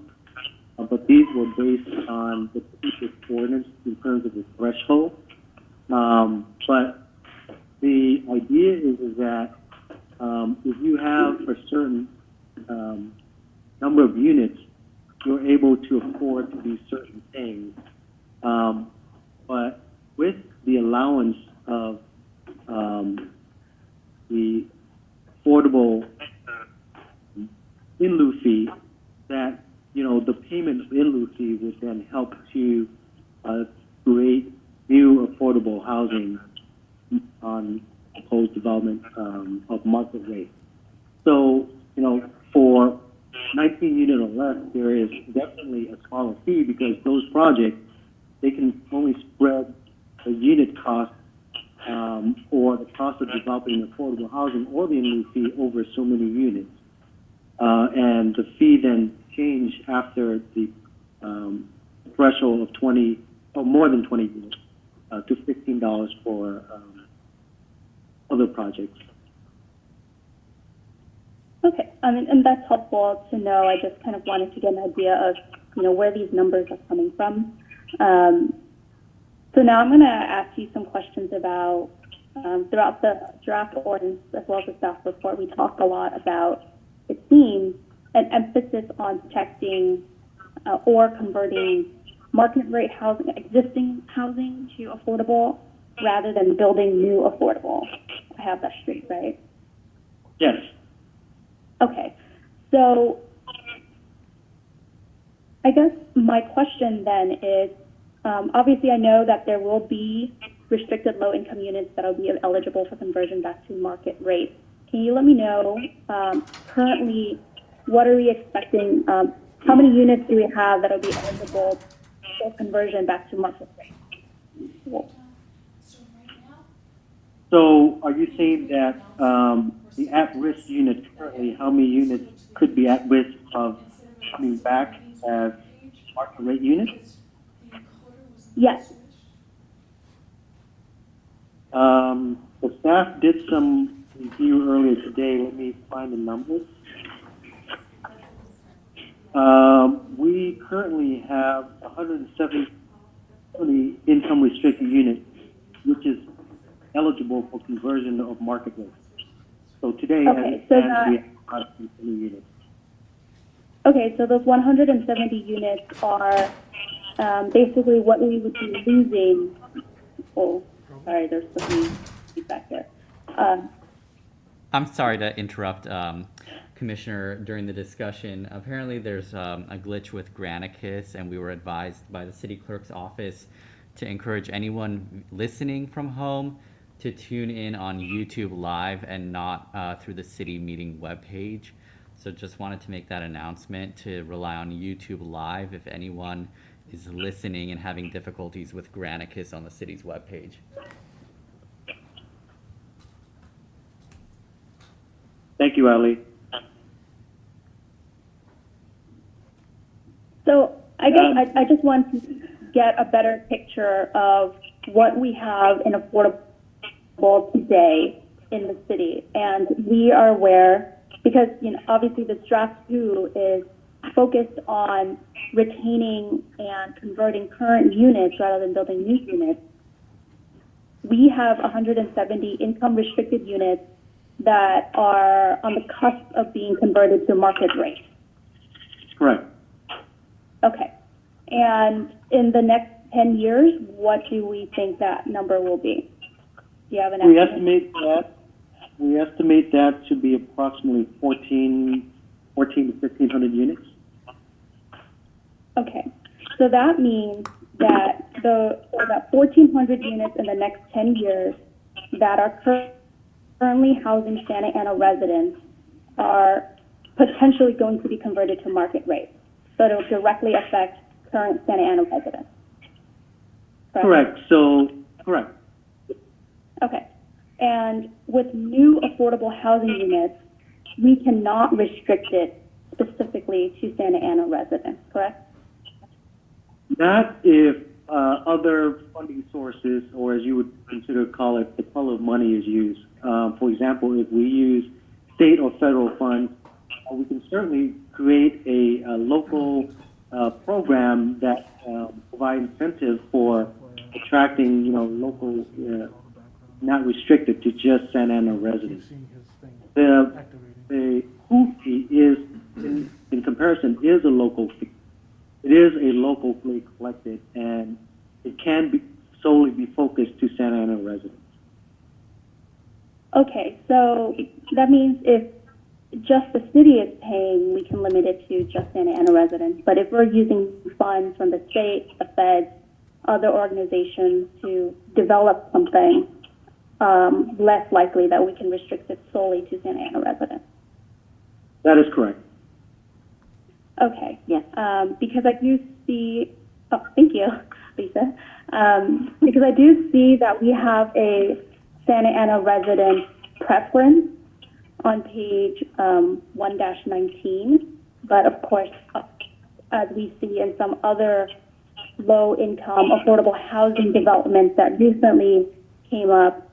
Speaker 11: but these were based on the previous ordinance in terms of the threshold. But the idea is that if you have a certain number of units, you're able to afford to do certain things. But with the allowance of the affordable in lieu fee, that, you know, the payment of in lieu fee would then help to create new affordable housing on proposed development of market rate. So, you know, for 19 unit or less, there is definitely a smaller fee because those projects, they can only spread the unit cost or the cost of developing affordable housing or the in lieu fee over so many units. And the fee then change after the threshold of 20 or more than 20 units to $15 for other projects.
Speaker 13: Okay, and that's helpful to know. I just kind of wanted to get an idea of, you know, where these numbers are coming from. So now I'm going to ask you some questions about, throughout the draft ordinance as well as the staff report, we talked a lot about, it seems, an emphasis on protecting or converting market rate housing, existing housing to affordable rather than building new affordable. I have that straight, right?
Speaker 11: Yes.
Speaker 13: Okay, so I guess my question then is, obviously I know that there will be restricted low-income units that will be eligible for conversion back to market rate. Can you let me know, currently, what are we expecting, how many units do we have that will be eligible for conversion back to market rate?
Speaker 11: So are you saying that the at-risk units currently, how many units could be at risk of coming back as market rate units?
Speaker 13: Yes.
Speaker 11: The staff did some review earlier today. Let me find the numbers. We currently have 170 income restricted units, which is eligible for conversion of market rate. So today,
Speaker 13: okay,
Speaker 11: as it stands, we have 170 units.
Speaker 13: Okay, so those 170 units are basically what we would be losing. Oh, sorry, there's some feedback there.
Speaker 1: I'm sorry to interrupt, Commissioner, during the discussion. Apparently there's a glitch with Granicus, and we were advised by the city clerk's office to encourage anyone listening from home to tune in on YouTube Live and not through the city meeting webpage. So just wanted to make that announcement to rely on YouTube Live if anyone is listening and having difficulties with Granicus on the city's webpage.
Speaker 11: Thank you, Ali.
Speaker 13: So I guess I just want to get a better picture of what we have in affordable today in the city. And we are aware, because, you know, obviously this draft 2 is focused on retaining and converting current units rather than building new units. We have 170 income restricted units that are on the cusp of being converted to market rate.
Speaker 11: Correct.
Speaker 13: Okay. And in the next 10 years, what do we think that number will be? Do you have an estimate?
Speaker 11: We estimate that to be approximately 14 to 1,500 units.
Speaker 13: Okay. So that means that that 1,400 units in the next 10 years that are currently housing Santa Ana residents are potentially going to be converted to market rate. So it'll directly affect current Santa Ana residents.
Speaker 11: Correct. So, correct.
Speaker 13: Okay. And with new affordable housing units, we cannot restrict it specifically to Santa Ana residents, correct?
Speaker 11: Not if other funding sources, or as you would consider call it, the color of money is used. For example, if we use state or federal funds, we can certainly create a local program that provide incentive for attracting, local, not restricted to just Santa Ana residents. The pool fee is, in comparison, is a local fee. It is a local fee collected, and it can be solely be focused to Santa Ana residents.
Speaker 13: Okay, so that means if just the city is paying, we can limit it to just Santa Ana residents. But if we're using funds from the state, the feds, other organizations to develop something, less likely that we can restrict it solely to Santa Ana residents.
Speaker 11: That is correct.
Speaker 13: Okay. Yes. Because I do see. Oh, thank you, Lisa. Because I do see that we have a Santa Ana resident preference on page 1-19, but of course, as we see in some other low-income affordable housing developments that recently came up,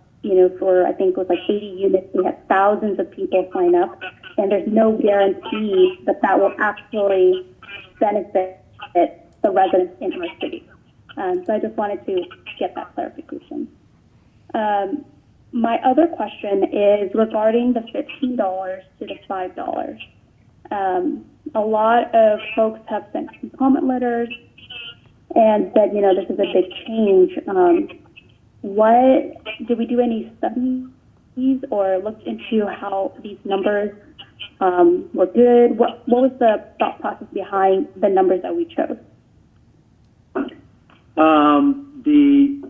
Speaker 13: for I think it was like 80 units, we had thousands of people sign up, and there's no guarantee that that will actually benefit the residents in our city. So I just wanted to get that clarification. My other question is regarding the $15 to the $5. A lot of folks have sent some comment letters and said, this is a big change. Did we do any studies or looked into how these numbers were good? What was the thought process behind the numbers that we chose?
Speaker 11: The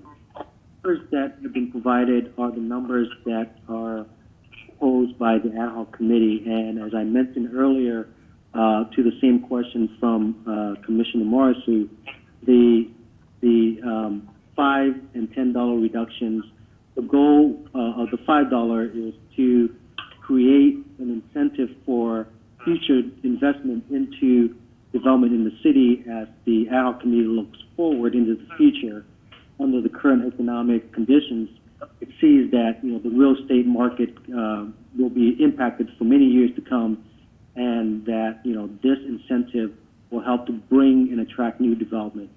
Speaker 11: numbers that have been provided are the numbers that are proposed by the ad hoc committee. And as I mentioned earlier, to the same question from Commissioner Morrissey, the $5 and $10 reductions. The goal of the $5 is to create an incentive for future investment into development in the city as the ad hoc committee looks forward into the future. Under the current economic conditions, it sees that the real estate market will be impacted for many years to come, and that this incentive will help to bring and attract new development.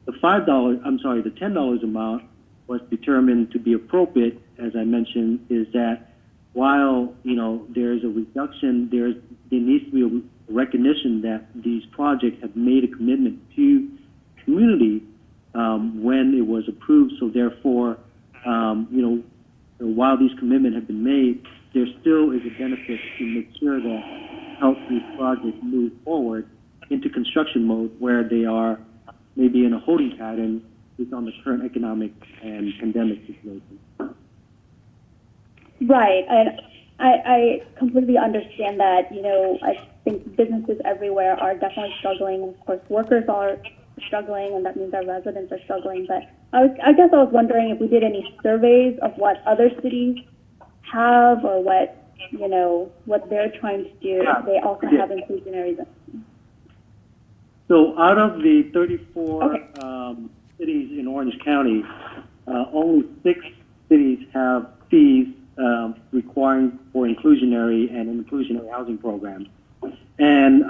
Speaker 11: The the $10 amount was determined to be appropriate, as I mentioned, is that while there is a reduction, there needs to be a recognition that these projects have made a commitment to community when it was approved. So therefore, while these commitments have been made, there still is a benefit to make sure that help these projects move forward into construction mode where they are maybe in a holding pattern based on the current economic and pandemic situation.
Speaker 13: Right, and I completely understand that. I think businesses everywhere are definitely struggling, and of course workers are struggling, and that means our residents are struggling. But I guess I was wondering if we did any surveys of what other cities have, or what they're trying to do. If they also have inclusionary zones.
Speaker 11: So out of the 34 cities in Orange County, only 6 cities have fees requiring for inclusionary and inclusionary housing programs. And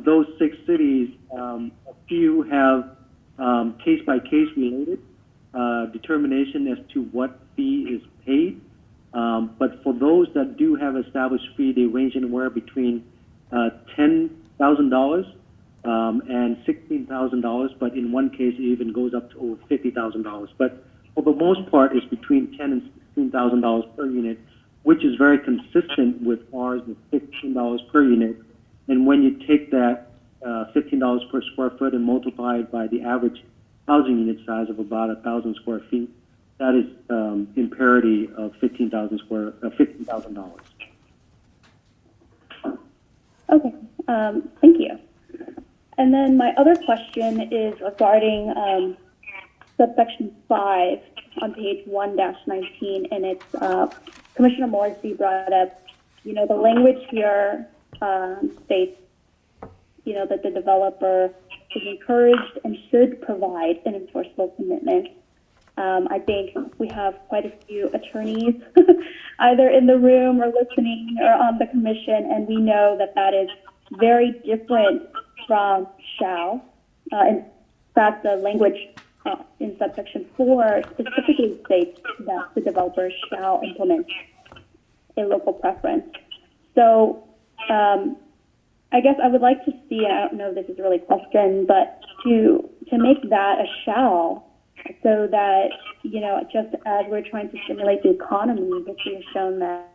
Speaker 11: those 6 cities, a few have case-by-case related determination as to what fee is paid. But for those that do have established fee, they range anywhere between $10,000 and $16,000, but in one case it even goes up to over $50,000. But for the most part, it's between $10,000 and $16,000 per unit, which is very consistent with ours of $15 per unit. And when you take that $15 per square foot and multiply it by the average housing unit size of about 1,000 square feet, that is in parity of $15,000.
Speaker 13: Okay, thank you. And then my other question is regarding subsection 5 on page 1-19, and it's Commissioner Morrissey brought up, the language here states, that the developer is encouraged and should provide an enforceable commitment. I think we have quite a few attorneys either in the room or listening or on the commission, and we know that that is very different from shall. In fact, the language in subsection 4 specifically states that the developer shall implement a local preference. So I guess I would like to see, I don't know if this is really a question, but to make that a shall, so that, just as we're trying to stimulate the economy, history has shown that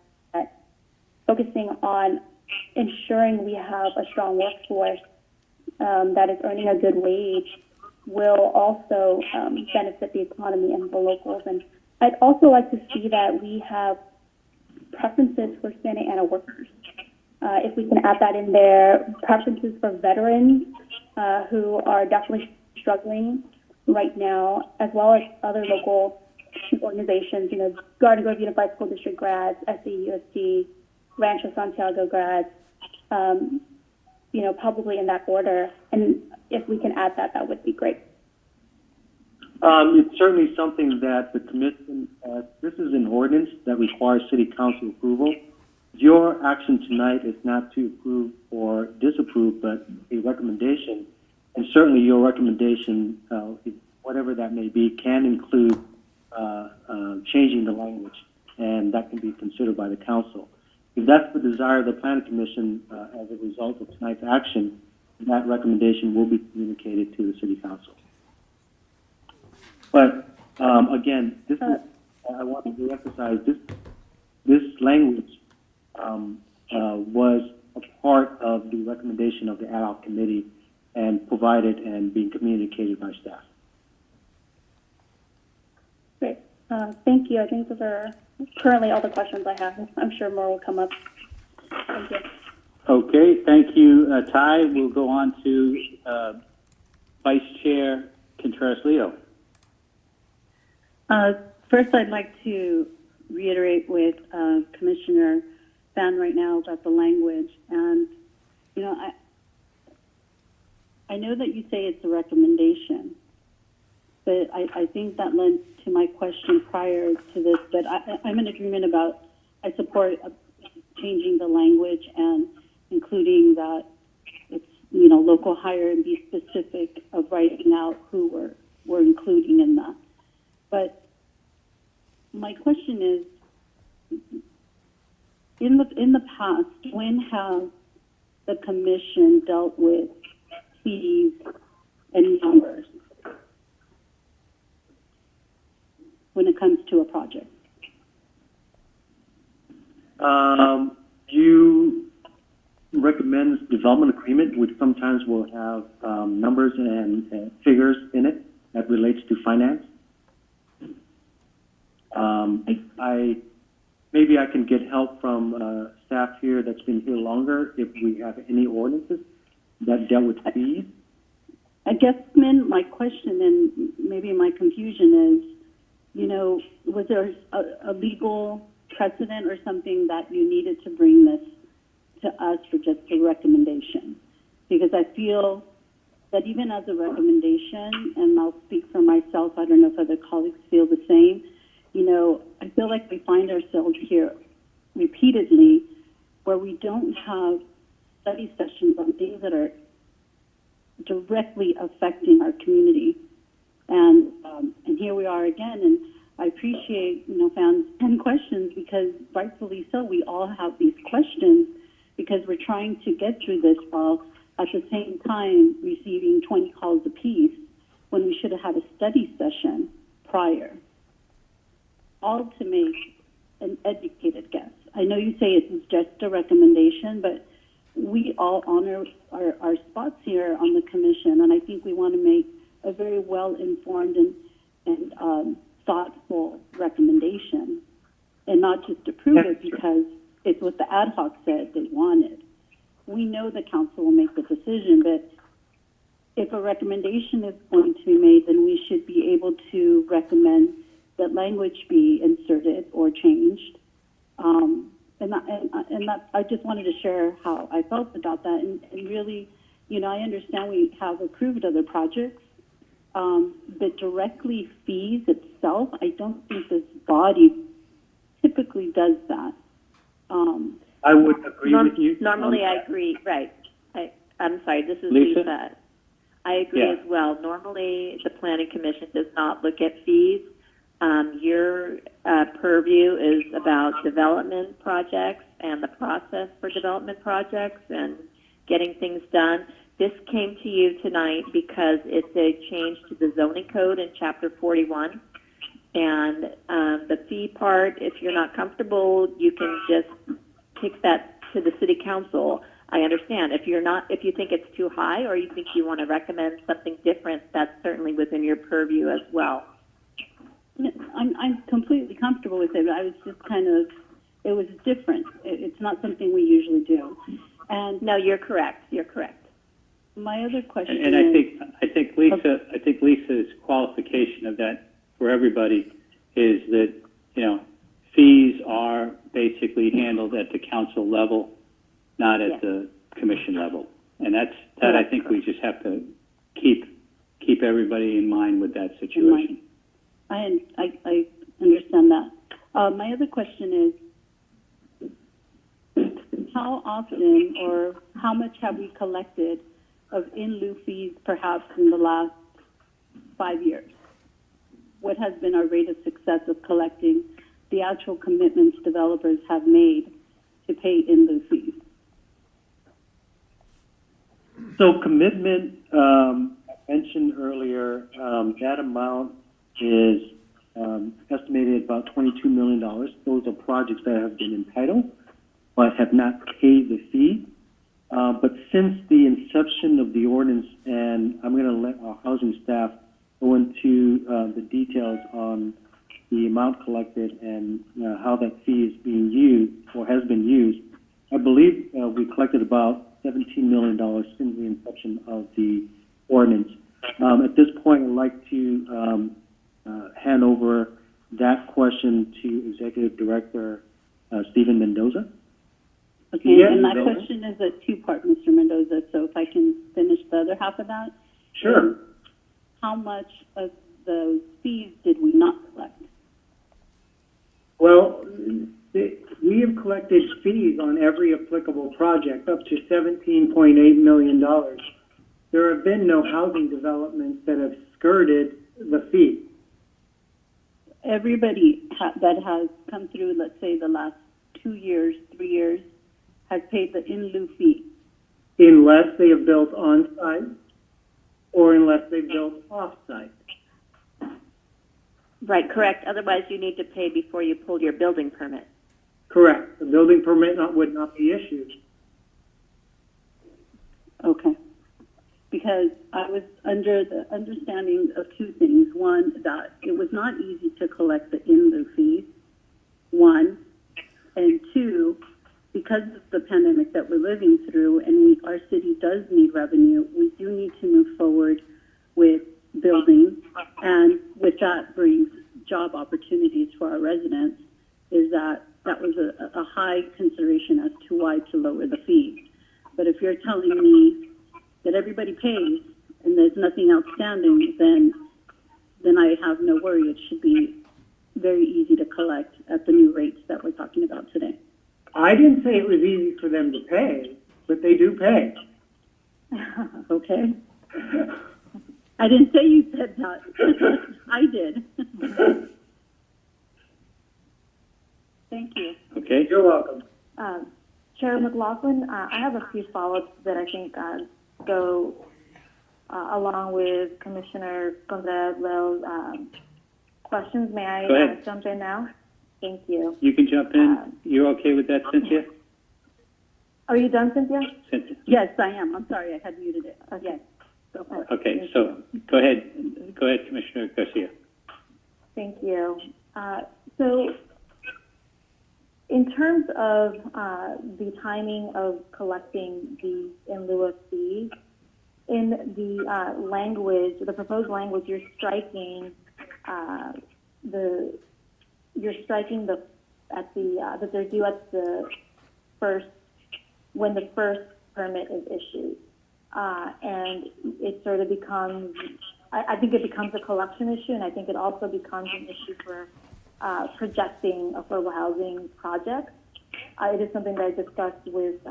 Speaker 13: focusing on ensuring we have a strong workforce that is earning a good wage will also benefit the economy and the locals. And I'd also like to see that we have preferences for Santa Ana workers. If we can add that in there, preferences for veterans who are definitely struggling right now, as well as other local organizations, Garden Grove Unified School District grads, SCUSD, Rancho Santiago grads, probably in that order. And if we can add that, that would be great.
Speaker 11: It's certainly something that the commission, this is an ordinance that requires city council approval. Your action tonight is not to approve or disapprove, but a recommendation. And certainly your recommendation, whatever that may be, can include changing the language, and that can be considered by the council. If that's the desire of the planning commission as a result of tonight's action, that recommendation will be communicated to the city council. But again, this is, I want to reemphasize this language was a part of the recommendation of the ad hoc committee and provided and being communicated by staff.
Speaker 13: Great. Thank you. I think those are currently all the questions I have. I'm sure more will come up. Thank you.
Speaker 9: Okay, thank you, Ty. We'll go on to Vice Chair Contreras-Leo.
Speaker 10: First, I'd like to reiterate with Commissioner Fan right now about the language. And, I know that you say it's a recommendation, but I think that led to my question prior to this, but I'm in agreement about, I support changing the language and including that it's, local hire and be specific of writing out who we're including in that. But my question is, in the past, when has the commission dealt with fees and numbers when it comes to a project?
Speaker 11: You recommend development agreement, which sometimes will have numbers and figures in it that relates to finance. Maybe I can get help from staff here that's been here longer if we have any ordinances that dealt with fees.
Speaker 10: I guess, Min, my question and maybe my confusion is, was there a legal precedent or something that you needed to bring this to us for just a recommendation? Because I feel that even as a recommendation, and I'll speak for myself, I don't know if other colleagues feel the same, I feel like we find ourselves here repeatedly where we don't have study sessions on things that are directly affecting our community. And here we are again, and I appreciate, fans and questions, because rightfully so, we all have these questions because we're trying to get through this while at the same time receiving 20 calls apiece when we should have had a study session prior, all to make an educated guess. I know you say it's just a recommendation, but we all honor our spots here on the commission, and I think we want to make a very well-informed and thoughtful recommendation, and not just approve it because it's what the ad hoc said they wanted. we know the council will make the decision, but if a recommendation is going to be made, then we should be able to recommend that language be inserted or changed. I just wanted to share how I felt about that. And really, you know, I understand we have approved other projects, but directly fees itself, I don't think this body typically does that.
Speaker 11: I would agree with you.
Speaker 14: Normally, I agree, right. I'm sorry, this is
Speaker 9: Lisa?
Speaker 14: Lisa. I agree
Speaker 9: Yeah.
Speaker 14: as well. Normally, the Planning Commission does not look at fees. Your purview is about development projects and the process for development projects and getting things done. This came to you tonight because it's a change to the zoning code in Chapter 41. And the fee part, if you're not comfortable, you can just take that to the City Council. I understand. If you think it's too high or you think you want to recommend something different, that's certainly within your purview as well.
Speaker 10: I'm completely comfortable with it, but I was just it was different. It's not something we usually do. And
Speaker 14: no, you're correct. You're correct.
Speaker 10: My other question
Speaker 9: And I think Lisa's qualification of that for everybody is that, you know, fees are basically handled at the council level, not at the commission level. And that I think we just have to keep everybody in mind with that situation.
Speaker 10: I understand that. My other question is, how often or how much have we collected of in lieu fees perhaps in the last 5 years? What has been our rate of success of collecting the actual commitments developers have made to pay in lieu fees?
Speaker 11: So commitment, I mentioned earlier, that amount is estimated about $22 million. Those are projects that have been entitled but have not paid the fee. But since the inception of the ordinance, and I'm going to let our housing staff go into the details on the amount collected and how that fee is being used or has been used, I believe we collected about $17 million since the inception of the ordinance. At this point, I'd like to hand over that question to Executive Director Stephen Mendoza.
Speaker 10: Okay,
Speaker 11: Yes,
Speaker 10: and my
Speaker 11: Mendoza.
Speaker 10: question is a two-part, Mr. Mendoza, so if I can finish the other half of that.
Speaker 11: Sure.
Speaker 10: How much of those fees did we not collect?
Speaker 15: Well, we have collected fees on every applicable project, up to $17.8 million. There have been no housing developments that have skirted the fee.
Speaker 10: Everybody that has come through, let's say, the last 2 years, 3 years, has paid the in lieu fee.
Speaker 15: Unless they have built on-site or unless they built off-site.
Speaker 14: Right, correct. Otherwise, you need to pay before you pull your building permit.
Speaker 15: Correct. The building permit would not be issued.
Speaker 10: Okay. Because I was under the understanding of two things. One, that it was not easy to collect the in lieu fees, one. And two, because of the pandemic that we're living through and our city does need revenue, we do need to move forward with building. And with that brings job opportunities for our residents, is that was a high consideration as to why to lower the fees. But if you're telling me that everybody pays and there's nothing outstanding, then I have no worry. It should be very easy to collect at the new rates that we're talking about today.
Speaker 15: I didn't say it was easy for them to pay, but they do pay.
Speaker 10: Okay. I didn't say you said that. I did. Thank you.
Speaker 9: Okay.
Speaker 15: You're welcome.
Speaker 16: Chair McLaughlin, I have a few follow-ups that I think go along with Commissioner Contreras-Leo's questions. May I
Speaker 9: Go ahead.
Speaker 16: jump in now? Thank you.
Speaker 9: You can jump in. You're okay with that, Cynthia?
Speaker 16: Are you done, Cynthia?
Speaker 9: Cynthia?
Speaker 10: Yes, I am. I'm sorry, I had muted it. Yes. Go for it.
Speaker 9: Okay, so go ahead. Go ahead, Commissioner Garcia.
Speaker 16: Thank you. So In terms of the timing of collecting these in lieu of fees, in the language, the proposed language, you're striking that they're due at the first, when the first permit is issued. And it sort of becomes, I think it becomes a collection issue, and I think it also becomes an issue for projecting affordable housing projects. It is something that I discussed with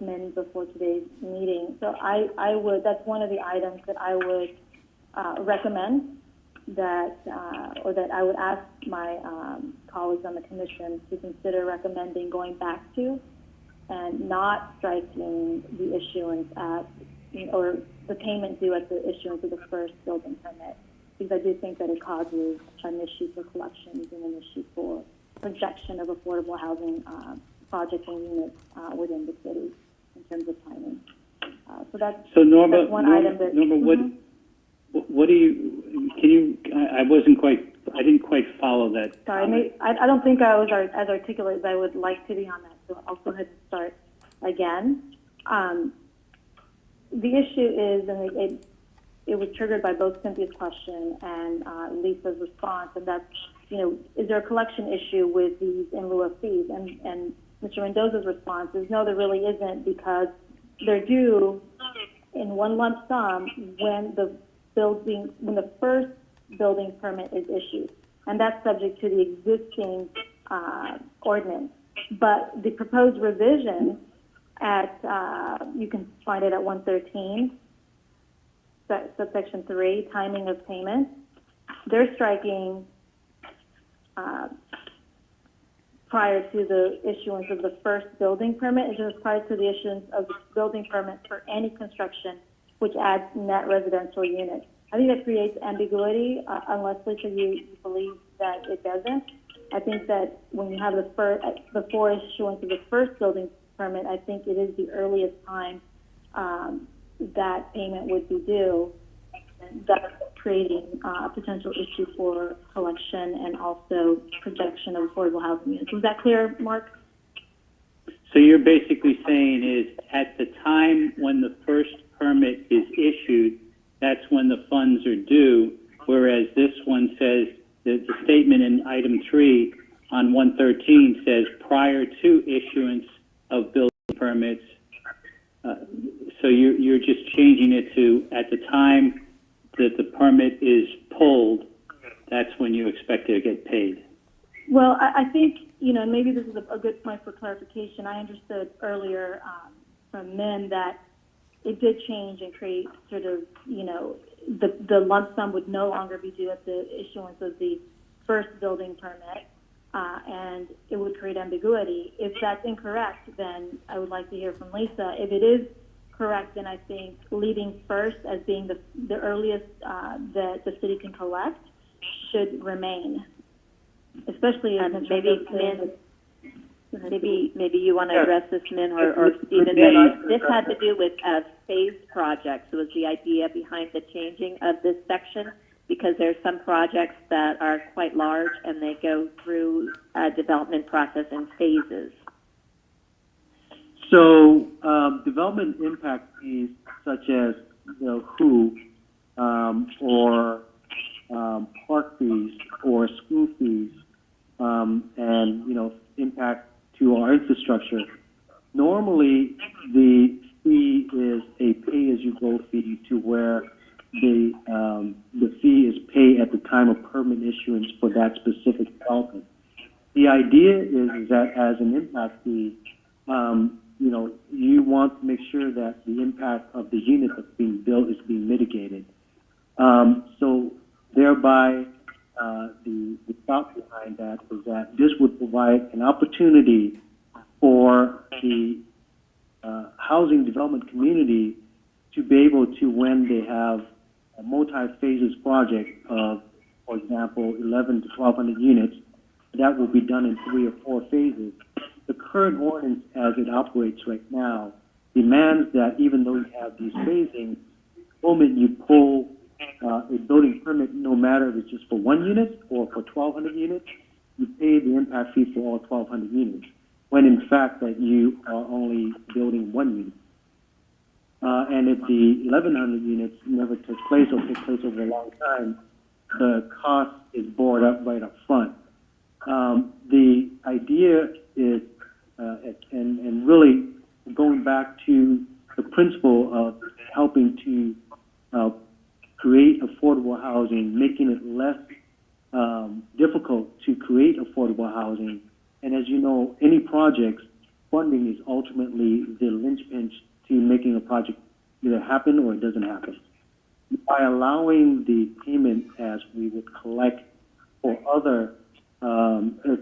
Speaker 16: Min before today's meeting. So I would, that's one of the items that I would recommend that, or that I would ask my colleagues on the commission to consider recommending going back to, and not striking the issuance at, or the payment due at the issuance of the first building permit, because I do think that it causes an issue for collections and an issue for projection of affordable housing projects and units within the city in terms of timing. So that's
Speaker 9: Norma,
Speaker 16: that's one item that.
Speaker 9: Norma, what do you? Can you? I didn't quite follow that.
Speaker 16: Sorry, I don't think I was as articulate as I would like to be on that. So I'll go ahead and start again. The issue is, and it was triggered by both Cynthia's question and Lisa's response, and that's, is there a collection issue with these in lieu of fees? And Mr. Mendoza's response is, no, there really isn't, because they're due in one lump sum when the first building permit is issued, and that's subject to the existing ordinance. But the proposed revision at, you can find it at 113, subsection 3, timing of payment, they're striking prior to the issuance of the first building permit, and just prior to the issuance of the building permit for any construction which adds net residential units. I think that creates ambiguity, unless, Lisa, you believe that it doesn't. I think that when you have before issuance of the first building permit, I think it is the earliest time that payment would be due, and that's creating a potential issue for collection and also projection of affordable housing units. Was that clear, Mark?
Speaker 9: So you're basically saying is at the time when the first permit is issued, that's when the funds are due, whereas this one says, the statement in item 3 on 113 says prior to issuance of building permits. So you're just changing it to at the time that the permit is pulled, that's when you expect to get paid.
Speaker 16: Well, I think, and maybe this is a good point for clarification. I understood earlier from Min that it did change and create sort of, the lump sum would no longer be due at the issuance of the first building permit, and it would create ambiguity. If that's incorrect, then I would like to hear from Lisa. If it is correct, then I think leaving first as being the earliest that the city can collect should remain, especially
Speaker 14: maybe you want to address this, Min, or Stephen. This had to do with phased projects. It was the idea behind the changing of this section, because there's some projects that are quite large and they go through a development process in phases.
Speaker 11: So development impact fees such as or park fees or school fees and impact to our infrastructure. Normally, the fee is a pay-as-you-go fee to where the fee is paid at the time of permit issuance for that specific development. The idea is that as an impact fee, you want to make sure that the impact of the unit that's being built is being mitigated. So thereby, the thought behind that is that this would provide an opportunity for the housing development community to be able to, when they have a multi-phases project of, for example, 11 to 1,200 units, that will be done in 3 or 4 phases. The current ordinance as it operates right now demands that even though you have these phasing, the moment you pull a building permit, no matter if it's just for 1 unit or for 1,200 units, you pay the impact fee for all 1,200 units, when in fact that you are only building one unit. And if the 1,100 units never took place or took place over a long time, the cost is borne up right up front. The idea is, and really going back to the principle of helping to create affordable housing, making it less difficult to create affordable housing. And as you know, any projects, funding is ultimately the linchpin to making a project either happen or it doesn't happen. By allowing the payment as we would collect for other,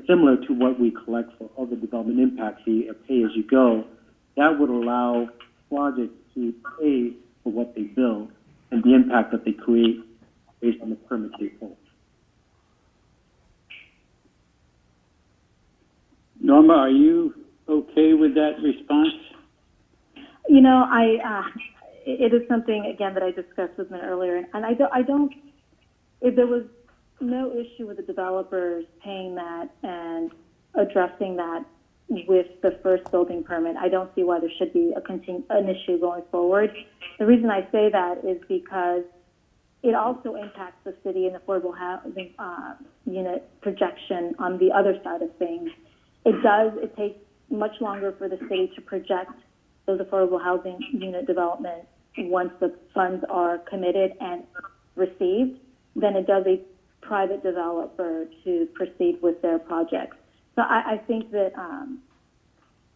Speaker 11: similar to what we collect for other development impact fee or pay as you go, that would allow projects to pay for what they build and the impact that they create based on the permit they hold.
Speaker 9: Norma, are you okay with that response?
Speaker 16: You know, it is something, again, that I discussed with Min earlier, and I don't, if there was no issue with the developers paying that and addressing that with the first building permit, I don't see why there should be an issue going forward. The reason I say that is because it also impacts the city and affordable housing unit projection on the other side of things. It takes much longer for the city to project those affordable housing unit developments once the funds are committed and received than it does a private developer to proceed with their projects. So I think that,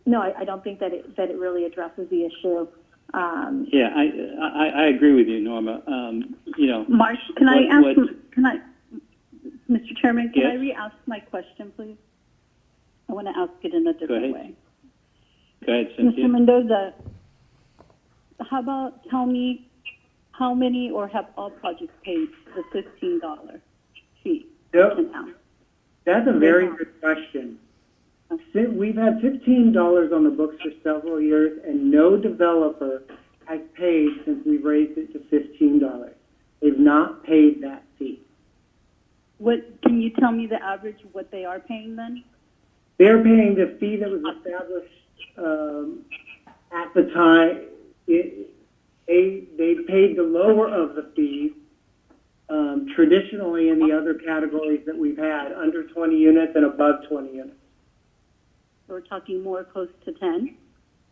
Speaker 16: no, I don't think that it really addresses the issue.
Speaker 9: Yeah, I agree with you, Norma. You know,
Speaker 10: Marsh, Mr. Chairman, can I re-ask my question, please? I want to ask it in a different way.
Speaker 9: Go ahead, Cynthia.
Speaker 10: Mr. Mendoza, how about tell me how many or have all projects paid the $15 fee?
Speaker 15: Yep. That's a very good question. We've had $15 on the books for several years, and no developer has paid since we raised it to $15. They've not paid that fee.
Speaker 10: Can you tell me the average of what they are paying then?
Speaker 15: They're paying the fee that was established at the time. They paid the lower of the fees. Traditionally, in the other categories that we've had, under 20 units and above 20 units.
Speaker 10: We're talking more close to 10.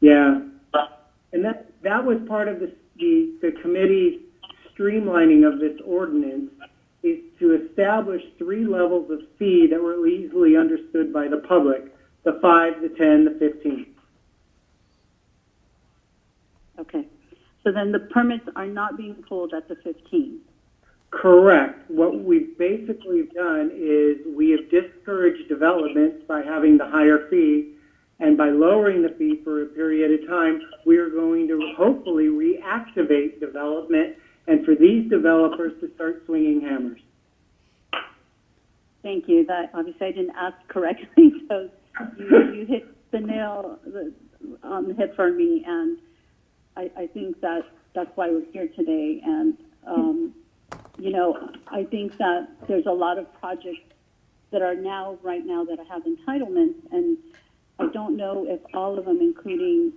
Speaker 15: Yeah, and that was part of the committee's streamlining of this ordinance, is to establish 3 levels of fee that were easily understood by the public: the 5, the 10, the 15.
Speaker 10: Okay, so then the permits are not being pulled at the 15.
Speaker 15: Correct. What we've basically done is we have discouraged development by having the higher fee, and by lowering the fee for a period of time, we are going to hopefully reactivate development and for these developers to start swinging hammers.
Speaker 10: Thank you. That obviously I didn't ask correctly, so you hit the nail on the head for me, and I think that's why we're here today. And you know, I think that there's a lot of projects that are right now that have entitlements, and I don't know if all of them, including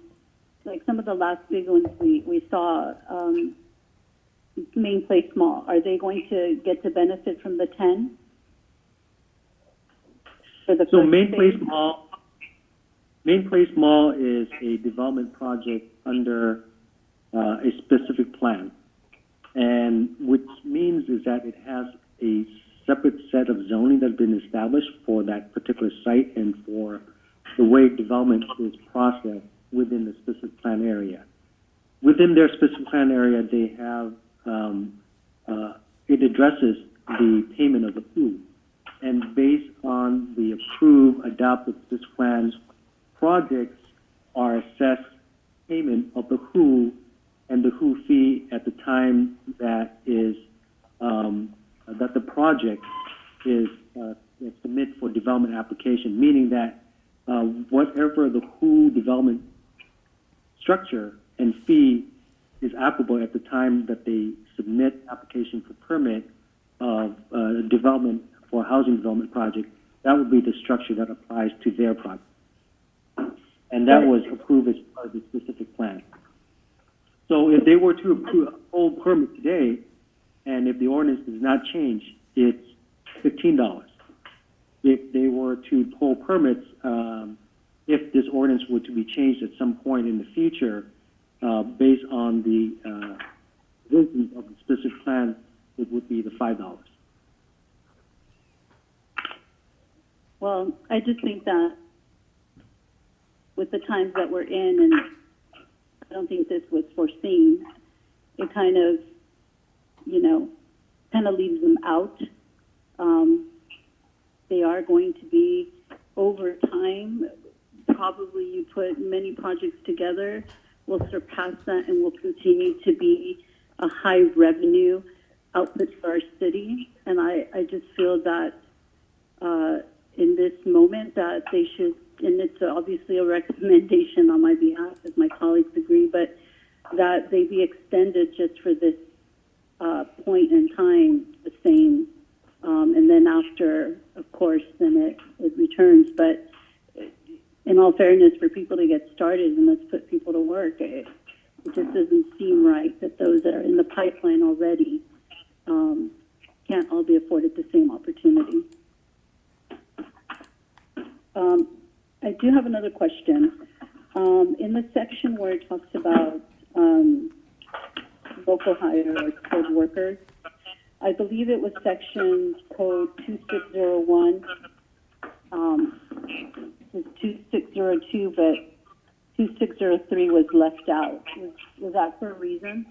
Speaker 10: like some of the last big ones we saw, Main Place Mall, are they going to get to benefit from the 10?
Speaker 11: So Main Place Mall is a development project under a specific plan, and which means is that it has a separate set of zoning that's been established for that particular site and for the way development is processed within the specific plan area. Within their specific plan area, they have, it addresses the payment of the fee. And based on the approved, adopted specific plans, projects are assessed payment of the WHO and the WHO fee at the time that is, that the project is submit for development application, meaning that whatever the WHO development structure and fee is applicable at the time that they submit application for permit of development for a housing development project, that would be the structure that applies to their project. And that was approved as part of the specific plan. So if they were to hold permit today, and if the ordinance does not change, it's $15. If they were to pull permits, if this ordinance were to be changed at some point in the future, based on the provisions of the specific plan, it would be the $5.
Speaker 10: Well, I just think that with the times that we're in, and I don't think this was foreseen, it kind of, leaves them out. They are going to be, over time, probably you put many projects together, will surpass that and will continue to be a high revenue output for our city. And I just feel that in this moment that they should, and it's obviously a recommendation on my behalf, as my colleagues agree, but that they be extended just for this point in time, the same. And then after, of course, then it returns. But in all fairness, for people to get started and let's put people to work, it just doesn't seem right that those that are in the pipeline already can't all be afforded the same opportunity. I do have another question. In the section where it talks about local hire or skilled workers, I believe it was section code 2601. It was 2602, but 2603 was left out. Was that for a reason?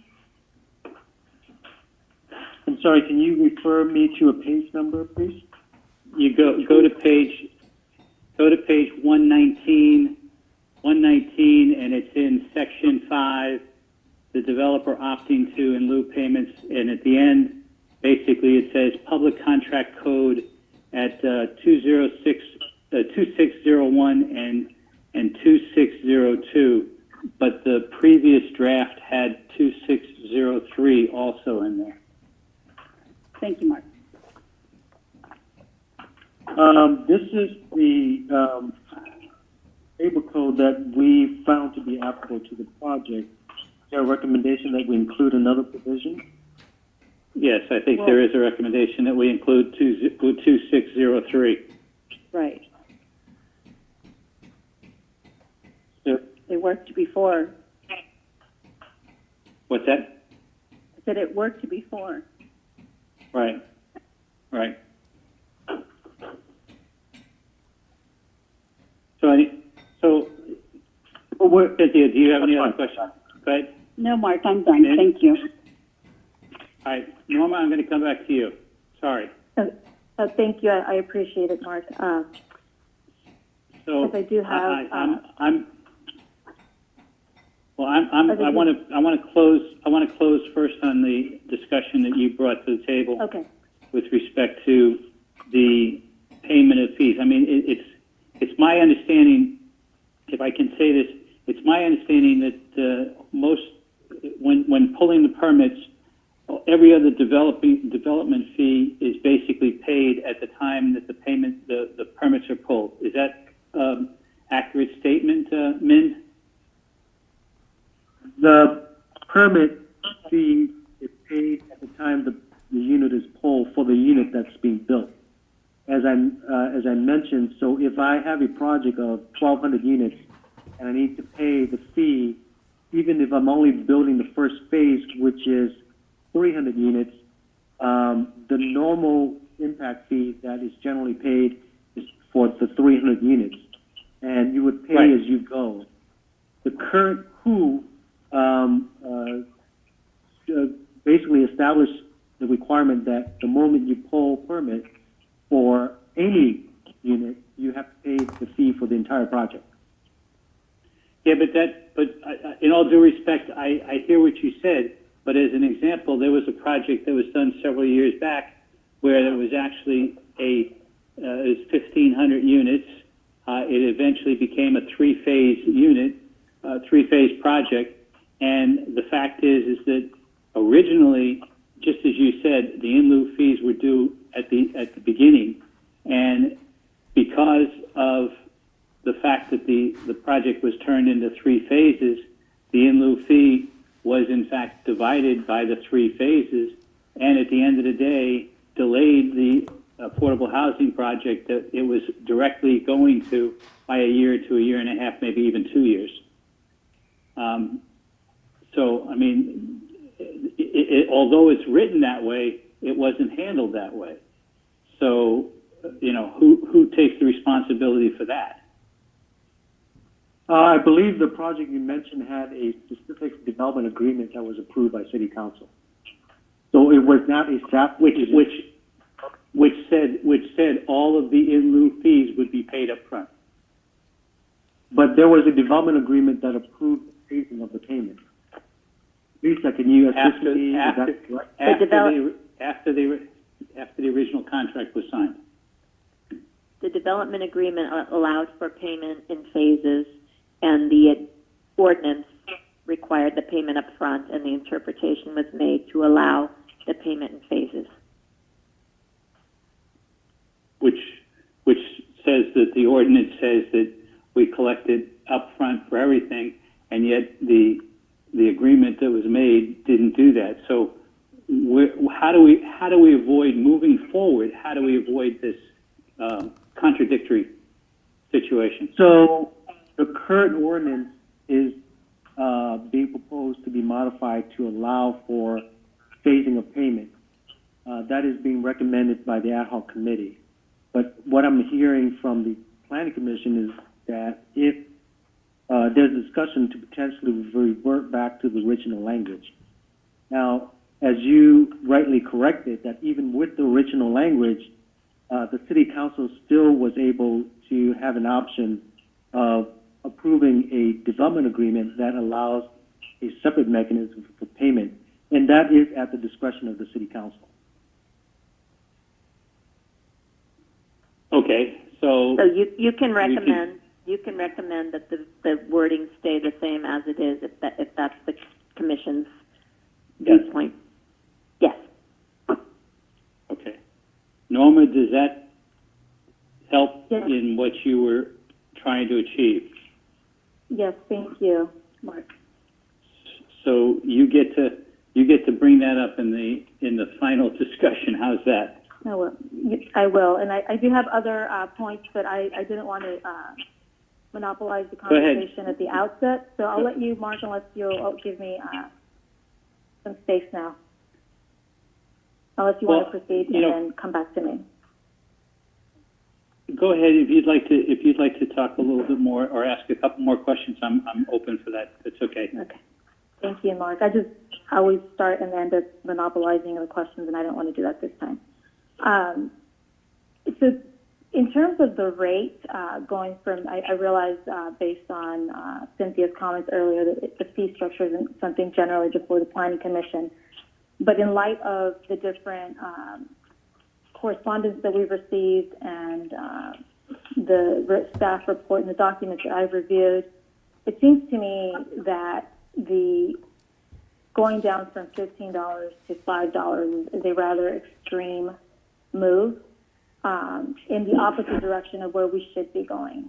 Speaker 11: I'm sorry, can you refer me to a page number, please?
Speaker 9: You go to page 119, and it's in section 5, the developer opting to in lieu payments, and at the end, basically it says public contract code at 2601 and 2602, but the previous draft had 2603 also in there.
Speaker 10: Thank you, Mark.
Speaker 11: This is the labor code that we found to be applicable to the project. Is there a recommendation that we include another provision?
Speaker 9: Yes, I think there is a recommendation that we include 2603.
Speaker 10: Right.
Speaker 11: It
Speaker 10: worked before.
Speaker 9: What's that?
Speaker 10: I said it worked before.
Speaker 9: Right. Right. Cynthia, do you have any other questions? Go ahead.
Speaker 10: No, Mark, I'm done. Thank you.
Speaker 9: All right, Norma, I'm going to come back to you. Sorry.
Speaker 16: Thank you. I appreciate it, Mark.
Speaker 9: So
Speaker 16: I do have.
Speaker 9: I want to close first on the discussion that you brought to the table.
Speaker 16: Okay.
Speaker 9: With respect to the payment of fees. I mean, it's my understanding, if I can say this, it's my understanding that when pulling the permits, every other development fee is basically paid at the time that the permits are pulled. Is that accurate statement, Min?
Speaker 11: The permit fee is paid at the time the unit is pulled for the unit that's being built. As I mentioned, so if I have a project of 1,200 units and I need to pay the fee, even if I'm only building the first phase, which is 300 units, the normal impact fee that is generally paid is for the 300 units, and you would pay as you go. The current WHO basically established the requirement that the moment you pull permit for any unit, you have to pay the fee for the entire project.
Speaker 9: Yeah, but in all due respect, I hear what you said. But as an example, there was a project that was done several years back where there was actually it was 1,500 units. It eventually became a three-phase project. And the fact is that originally, just as you said, the in lieu fees were due at the beginning, and project was turned into 3 phases, the in lieu fee was in fact divided by the 3 phases, and at the end of the day, delayed the affordable housing project that it was directly going to by a year to a year and a half, maybe even 2 years. So, I mean, although it's written that way, it wasn't handled that way. So, you know, who takes the responsibility for that?
Speaker 11: I believe the project you mentioned had a specific development agreement that was approved by City Council. So it was not a staff decision.
Speaker 9: Which said all of the in lieu fees would be paid up front.
Speaker 11: But there was a development agreement that approved the phasing of the payment. Lisa, can you assist me? Is that correct?
Speaker 9: After the original contract was signed.
Speaker 14: The development agreement allowed for payment in phases, and the ordinance required the payment up front, and the interpretation was made to allow the payment in phases.
Speaker 9: Which says that the ordinance says that we collected up front for everything, and yet the agreement that was made didn't do that. So how do we avoid moving forward? How do we avoid this contradictory situation?
Speaker 11: So the current ordinance is being proposed to be modified to allow for phasing of payment. That is being recommended by the ad hoc committee. But what I'm hearing from the planning commission is that if there's discussion to potentially revert back to the original language. Now, as you rightly corrected, that even with the original language, the city council still was able to have an option of approving a development agreement that allows a separate mechanism for payment, and that is at the discretion of the city council.
Speaker 9: Okay, so
Speaker 14: you can recommend that the wording stay the same as it is if that's the commission's viewpoint. Yes.
Speaker 9: Okay. Norma, does that help in what you were trying to achieve?
Speaker 16: Yes, thank you, Mark.
Speaker 9: So you get to bring that up in the final discussion. How's that?
Speaker 16: I will, and I do have other points, but I didn't want to monopolize the conversation at the outset. So I'll let you, Mark, unless you'll give me some space now. Unless you want to proceed and then come back to me.
Speaker 9: Go ahead if you'd like to talk a little bit more or ask a couple more questions. I'm open for that. It's okay.
Speaker 16: Okay. Thank you, Mark. I always start and end up monopolizing the questions, and I don't want to do that this time. So in terms of the rate, going from, I realize based on Cynthia's comments earlier that the fee structure isn't something generally before the Planning Commission. But in light of the different correspondence that we've received and the staff report and the documents that I've reviewed, it seems to me that the going down from $15 to $5 is a rather extreme move in the opposite direction of where we should be going.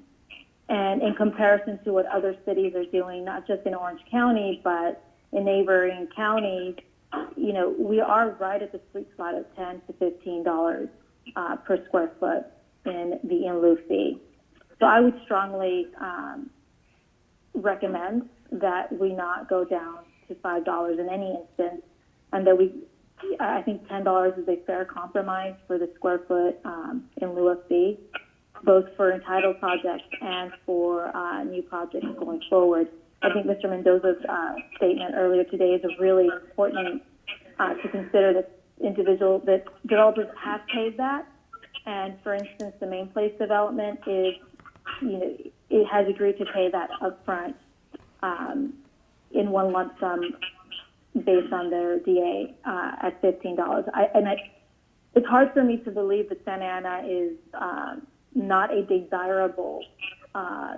Speaker 16: And in comparison to what other cities are doing, not just in Orange County, but in neighboring counties, you know, we are right at the sweet spot of $10 to $15 per square foot in the in lieu fee. So I would strongly recommend that we not go down to $5 in any instance, and that I think $10 is a fair compromise for the square foot in lieu of fee, both for entitled projects and for new projects going forward. I think Mr. Mendoza's statement earlier today is a really important to consider that that developers have paid that. And for instance, the Main Place development is, you know, it has agreed to pay that upfront in one lump sum based on their DA at $15. It's hard for me to believe that Santa Ana is not a desirable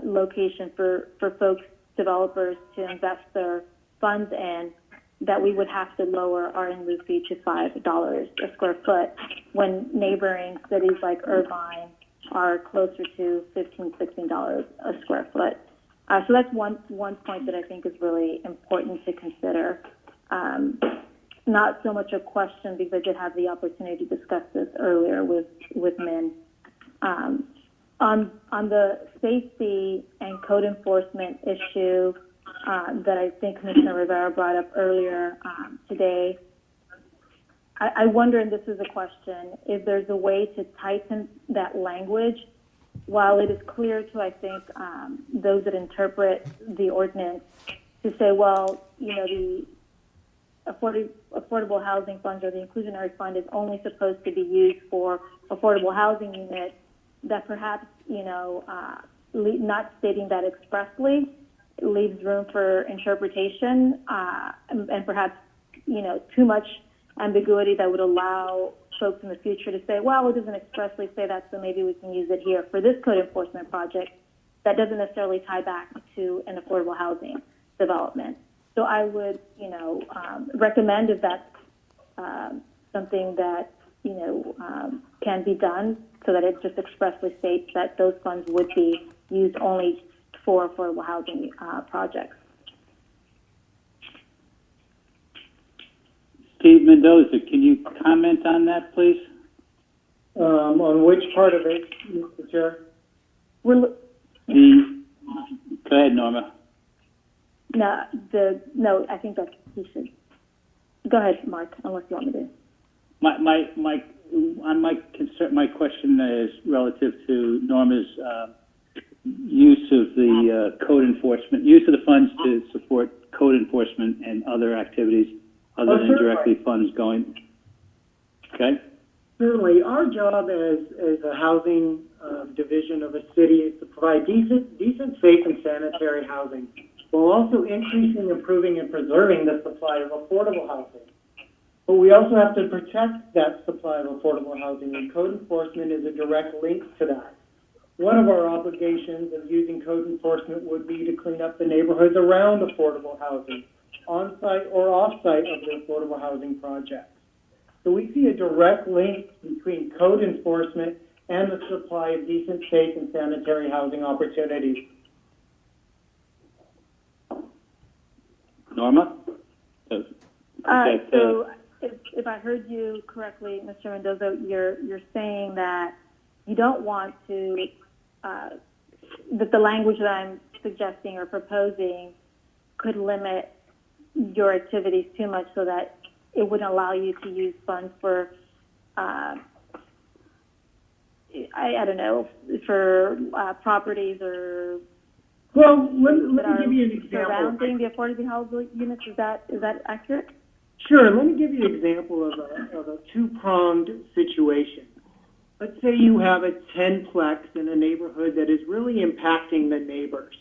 Speaker 16: location for folks, developers, to invest their funds in, that we would have to lower our in lieu fee to $5 a square foot when neighboring cities like Irvine are closer to $15, $16 a square foot. So that's one point that I think is really important to consider. Not so much a question, because I did have the opportunity to discuss this earlier with Min. On the safety and code enforcement issue that I think Commissioner Rivera brought up earlier today, I wonder, and this is a question, if there's a way to tighten that language. While it is clear to, I think, those that interpret the ordinance to say, well, you know, the affordable housing funds or the inclusionary fund is only supposed to be used for affordable housing units, that perhaps, you know, not stating that expressly leaves room for interpretation and perhaps, you know, too much ambiguity that would allow folks in the future to say, well, it doesn't expressly say that, so maybe we can use it here for this code enforcement project that doesn't necessarily tie back to an affordable housing development. So I would, you know, recommend if that's something that, you know, can be done, so that it just expressly states that those funds would be used only for affordable housing projects.
Speaker 9: Steve Mendoza, can you comment on that, please?
Speaker 15: On which part of it, Mr. Chair?
Speaker 9: Go ahead, Norma.
Speaker 16: No, I think that he should. Go ahead, Mark, unless you want me to.
Speaker 9: My question is relative to Norma's use of the code enforcement, use of the funds to support code enforcement and other activities other than directly funds going. Okay.
Speaker 15: Certainly, our job as a housing division of a city is to provide decent, safe, and sanitary housing, while also increasing, improving, and preserving the supply of affordable housing. But we also have to protect that supply of affordable housing, and code enforcement is a direct link to that. One of our obligations of using code enforcement would be to clean up the neighborhoods around affordable housing, on-site or off-site of the affordable housing project. So we see a direct link between code enforcement and the supply of decent, safe, and sanitary housing opportunities.
Speaker 9: Norma?
Speaker 16: So if I heard you correctly, Mr. Mendoza, you're saying that you don't want to, that the language that I'm suggesting or proposing could limit your activities too much, so that it wouldn't allow you to use funds for, I don't know, for properties or.
Speaker 15: Well, let me give you an example.
Speaker 16: Surrounding the affordable housing units, is that accurate?
Speaker 15: Sure. Let me give you an example of a two-pronged situation. Let's say you have a 10-plex in a neighborhood that is really impacting the neighbors.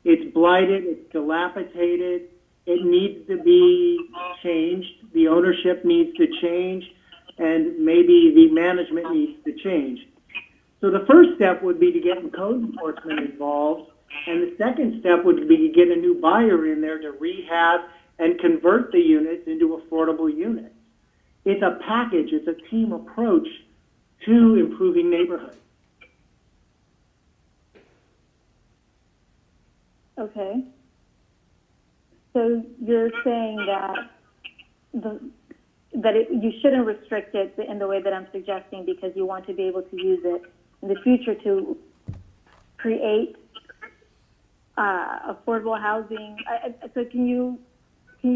Speaker 15: It's blighted, it's dilapidated, it needs to be changed, the ownership needs to change, and maybe the management needs to change. So the first step would be to get code enforcement involved, and the second step would be to get a new buyer in there to rehab and convert the units into affordable units. It's a package, it's a team approach to improving neighborhoods.
Speaker 16: Okay. So you're saying that you shouldn't restrict it in the way that I'm suggesting, because you want to be able to use it in the future to create affordable housing. So can you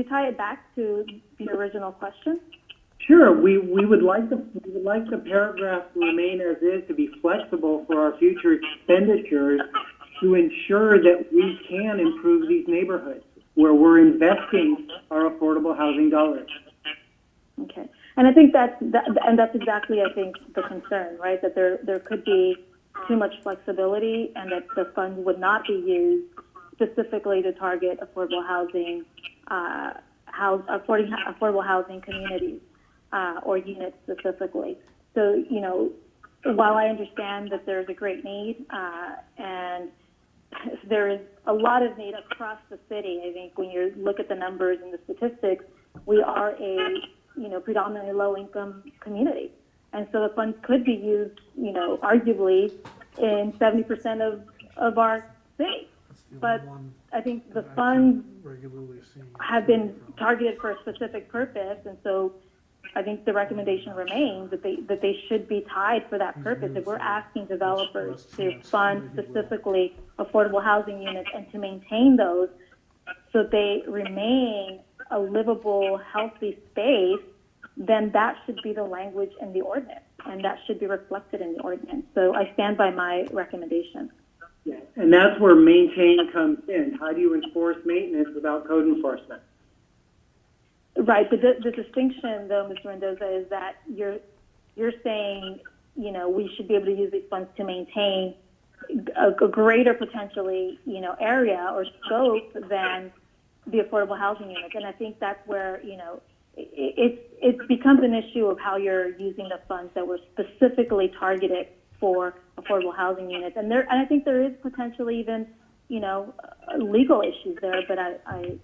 Speaker 16: tie it back to the original question?
Speaker 15: Sure. We would like the paragraph to remain as is, to be flexible for our future expenditures, to ensure that we can improve these neighborhoods where we're investing our affordable housing dollars.
Speaker 16: Okay. And I think that's exactly, I think, the concern, right? That there could be too much flexibility, and that the funds would not be used specifically to target affordable housing, affordable housing communities or units specifically. So, you know, while I understand that there's a great need and there is a lot of need across the city, I think when you look at the numbers and the statistics, we are a, you know, predominantly low-income community. And so the funds could be used, you know, arguably in 70% of our city.
Speaker 6: but I think the funds have been targeted for a specific purpose, and so I think the recommendation remains that they should be tied for that purpose. If we're asking developers to fund specifically affordable housing units and to maintain those so they remain a livable, healthy space, then that should be the language in the ordinance, and that should be reflected in the ordinance. So I stand by my recommendation.
Speaker 15: Yeah, and that's where maintain comes in. How do you enforce maintenance without code enforcement?
Speaker 6: Right, but the distinction, though, Mr. Mendoza, is that you're saying, you know, we should be able to use these funds to maintain a greater potentially, you know, area or scope than the affordable housing units. And I think that's where, you know, it becomes an issue of how you're using the funds that were specifically targeted for affordable housing units. And I think there is potentially even, you know, legal issues there, but I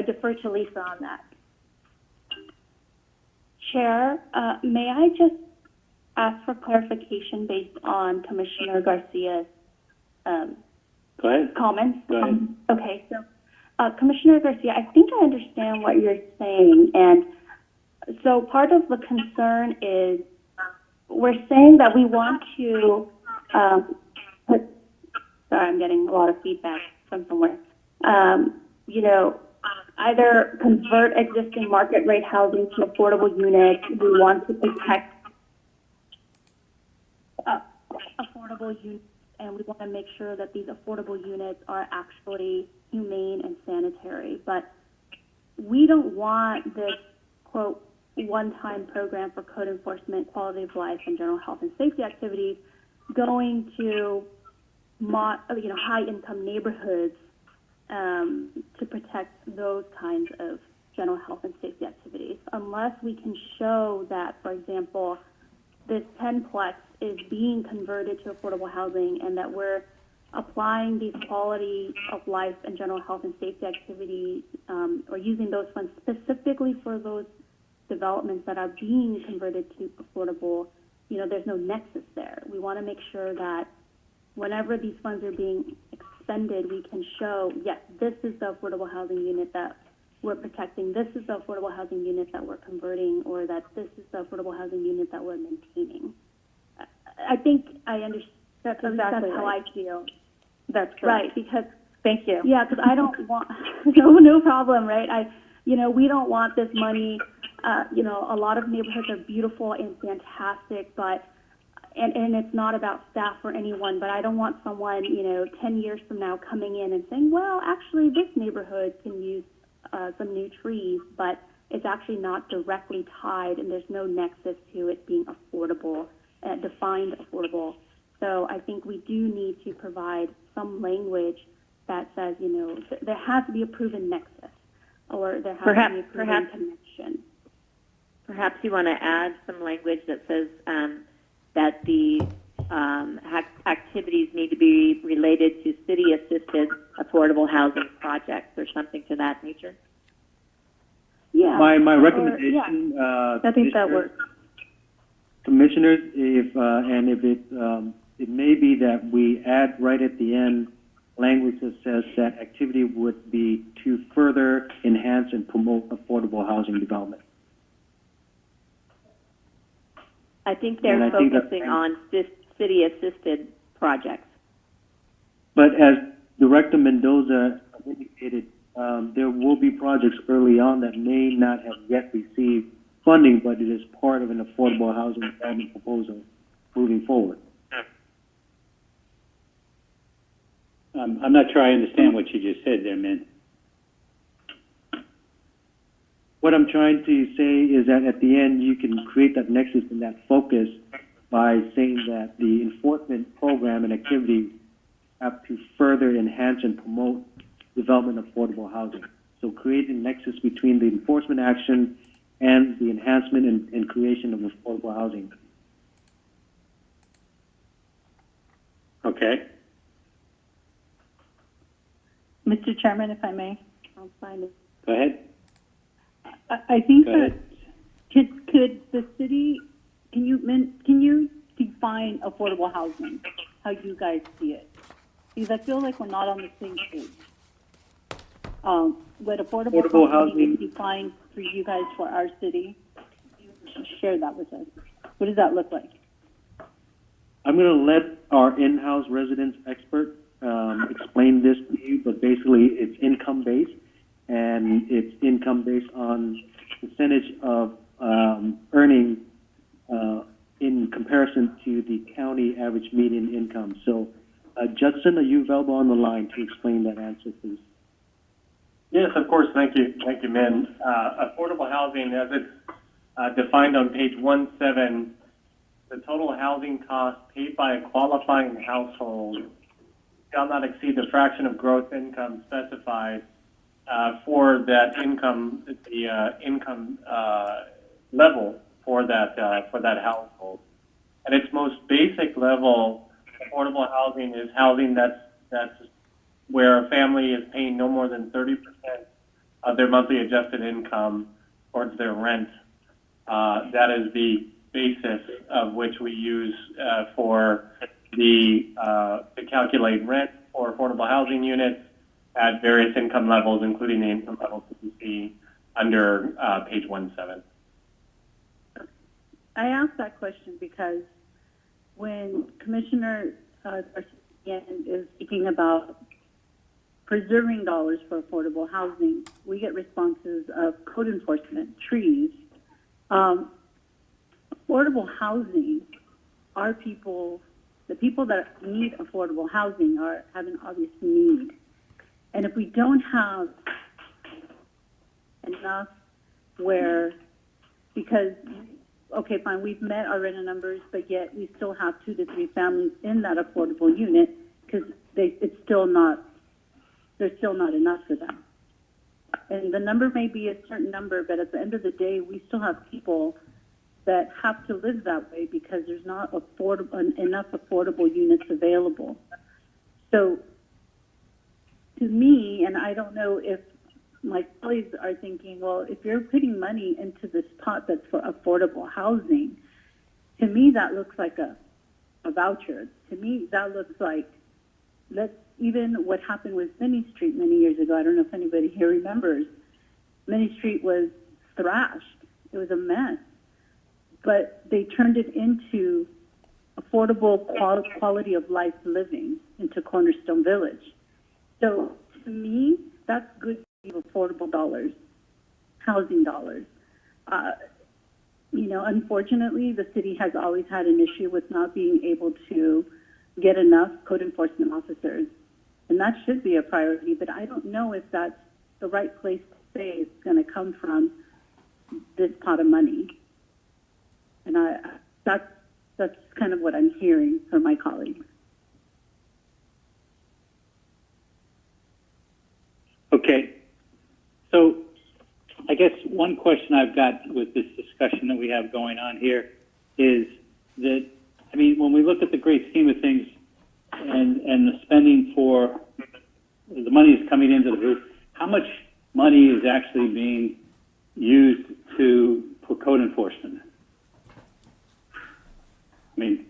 Speaker 6: defer to Lisa on that.
Speaker 13: Chair, may I just ask for clarification based on Commissioner Garcia's
Speaker 9: Go ahead.
Speaker 13: comments?
Speaker 9: Go ahead.
Speaker 13: Okay, so Commissioner Garcia, I think I understand what you're saying, and so part of the concern is we're saying that we want to sorry, I'm getting a lot of feedback from somewhere. You know, either convert existing market rate housing to affordable units. We want to protect affordable units, and we want to make sure that these affordable units are actually humane and sanitary. But we don't want this, quote, one-time program for code enforcement, quality of life, and general health and safety activities going to high-income neighborhoods to protect those kinds of general health and safety activities, unless we can show that, for example, this 10-plex is being converted to affordable housing and that we're applying these quality of life and general health and safety activities or using those funds specifically for those developments that are being converted to affordable, you know, there's no nexus there. We want to make sure that whenever these funds are being expended, we can show, yes, this is the affordable housing unit that we're protecting, this is the affordable housing unit that we're converting, or that this is the affordable housing unit that we're maintaining. I think I understand.
Speaker 6: That's exactly
Speaker 13: how
Speaker 6: right.
Speaker 13: I feel.
Speaker 6: That's correct.
Speaker 13: Right, because
Speaker 6: Thank you.
Speaker 13: yeah, because I don't want no problem, right? We don't want this money. A lot of neighborhoods are beautiful and fantastic, but and it's not about staff or anyone, but I don't want someone 10 years from now coming in and saying, well, actually this neighborhood can use some new trees, but it's actually not directly tied, and there's no nexus to it being affordable, defined affordable. So I think we do need to provide some language that says, there has to be a proven nexus, or there has to be a proven connection.
Speaker 14: Perhaps you want to add some language that says that the activities need to be related to city-assisted affordable housing projects or something to that nature.
Speaker 13: Yeah.
Speaker 11: My recommendation,
Speaker 6: I think that works.
Speaker 11: Commissioners, if it may be that we add right at the end language that says that activity would be to further enhance and promote affordable housing development.
Speaker 14: I think they're focusing on city-assisted projects.
Speaker 11: But as Director Mendoza indicated, there will be projects early on that may not have yet received funding, but it is part of an affordable housing development proposal moving forward.
Speaker 9: I'm not sure I understand what you just said there, Min.
Speaker 11: What I'm trying to say is that at the end, you can create that nexus and that focus by saying that the enforcement program and activities have to further enhance and promote development of affordable housing. So creating a nexus between the enforcement action and the enhancement and creation of affordable housing.
Speaker 9: Okay.
Speaker 10: Mr. Chairman, if I may, I'll sign it.
Speaker 9: Go ahead.
Speaker 10: I think
Speaker 9: Go
Speaker 10: that
Speaker 9: ahead.
Speaker 10: could the city, can you define affordable housing, how you guys see it? Because I feel like we're not on the same page. What affordable
Speaker 12: Affordable
Speaker 10: housing is
Speaker 12: housing.
Speaker 10: defined for you guys for our city, share that with us. What does that look like?
Speaker 11: I'm going to let our in-house residence expert explain this to you, but basically it's income-based, and it's income-based on percentage of earning in comparison to the county average median income. So, Judson, are you available on the line to explain that answer, please?
Speaker 17: Yes, of course. Thank you, Min. Affordable housing, as it's defined on page 17, the total housing cost paid by a qualifying household shall not exceed the fraction of gross income specified for that income, the income level for that household. At its most basic level, affordable housing is housing that's where a family is paying no more than 30% of their monthly adjusted income towards their rent. That is the basis of which we use for to calculate rent for affordable housing units at various income levels, including the income levels that you see under page 17.
Speaker 10: I asked that question because when Commissioner Garcia is speaking about preserving dollars for affordable housing, we get responses of code enforcement, trees. Affordable housing, our people, the people that need affordable housing have an obvious need. And if we don't have enough where, because, okay, fine, we've met our rental numbers, but yet we still have 2 to 3 families in that affordable unit because there's still not enough for them. And the number may be a certain number, but at the end of the day, we still have people that have to live that way because there's not enough affordable units available. So to me, and I don't know if my colleagues are thinking, well, if you're putting money into this pot that's for affordable housing, to me that looks like a voucher. To me that looks like, even what happened with Minnie Street many years ago, I don't know if anybody here remembers, Minnie Street was thrashed. It was a mess. But they turned it into affordable quality of life living into Cornerstone Village. So to me, that's good affordable dollars, housing dollars. Unfortunately, the city has always had an issue with not being able to get enough code enforcement officers. And that should be a priority, but I don't know if that's the right place to say it's going to come from this pot of money. And that's kind of what I'm hearing from my colleagues.
Speaker 9: Okay. So I guess one question I've got with this discussion that we have going on here is that, I mean, when we look at the great scheme of things and the spending for the money is coming into the roof, how much money is actually being used for code enforcement? I mean,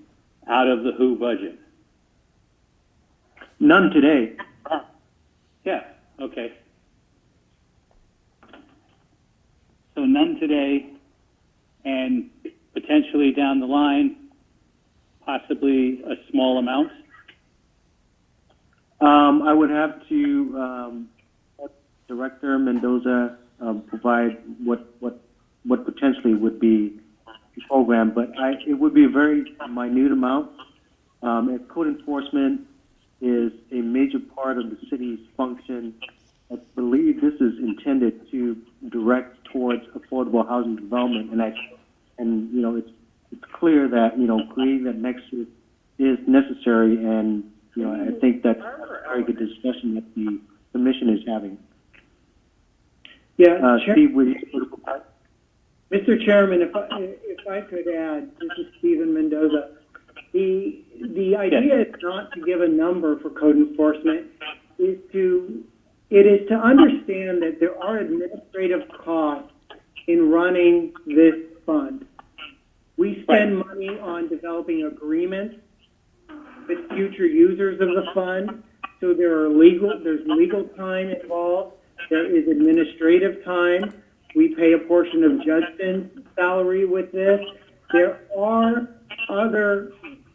Speaker 9: out of the WHO budget?
Speaker 11: None today.
Speaker 9: Yeah, okay. So none today, and potentially down the line, possibly a small amount?
Speaker 11: I would have to let Director Mendoza provide what potentially would be the program, but it would be a very minute amount. As code enforcement is a major part of the city's function, I believe this is intended to direct towards affordable housing development, it's clear that creating that nexus is necessary, and I think that's a very good discussion that the commission is having.
Speaker 15: Yeah,
Speaker 11: Steve, will you?
Speaker 15: Mr. Chairman, if I could add, this is Stephen Mendoza. The idea is not to give a number for code enforcement. It is to understand that there are administrative costs in running this fund. We spend money on developing agreements with future users of the fund. So there's legal time involved. There is administrative time. We pay a portion of Justin's salary with this. There are other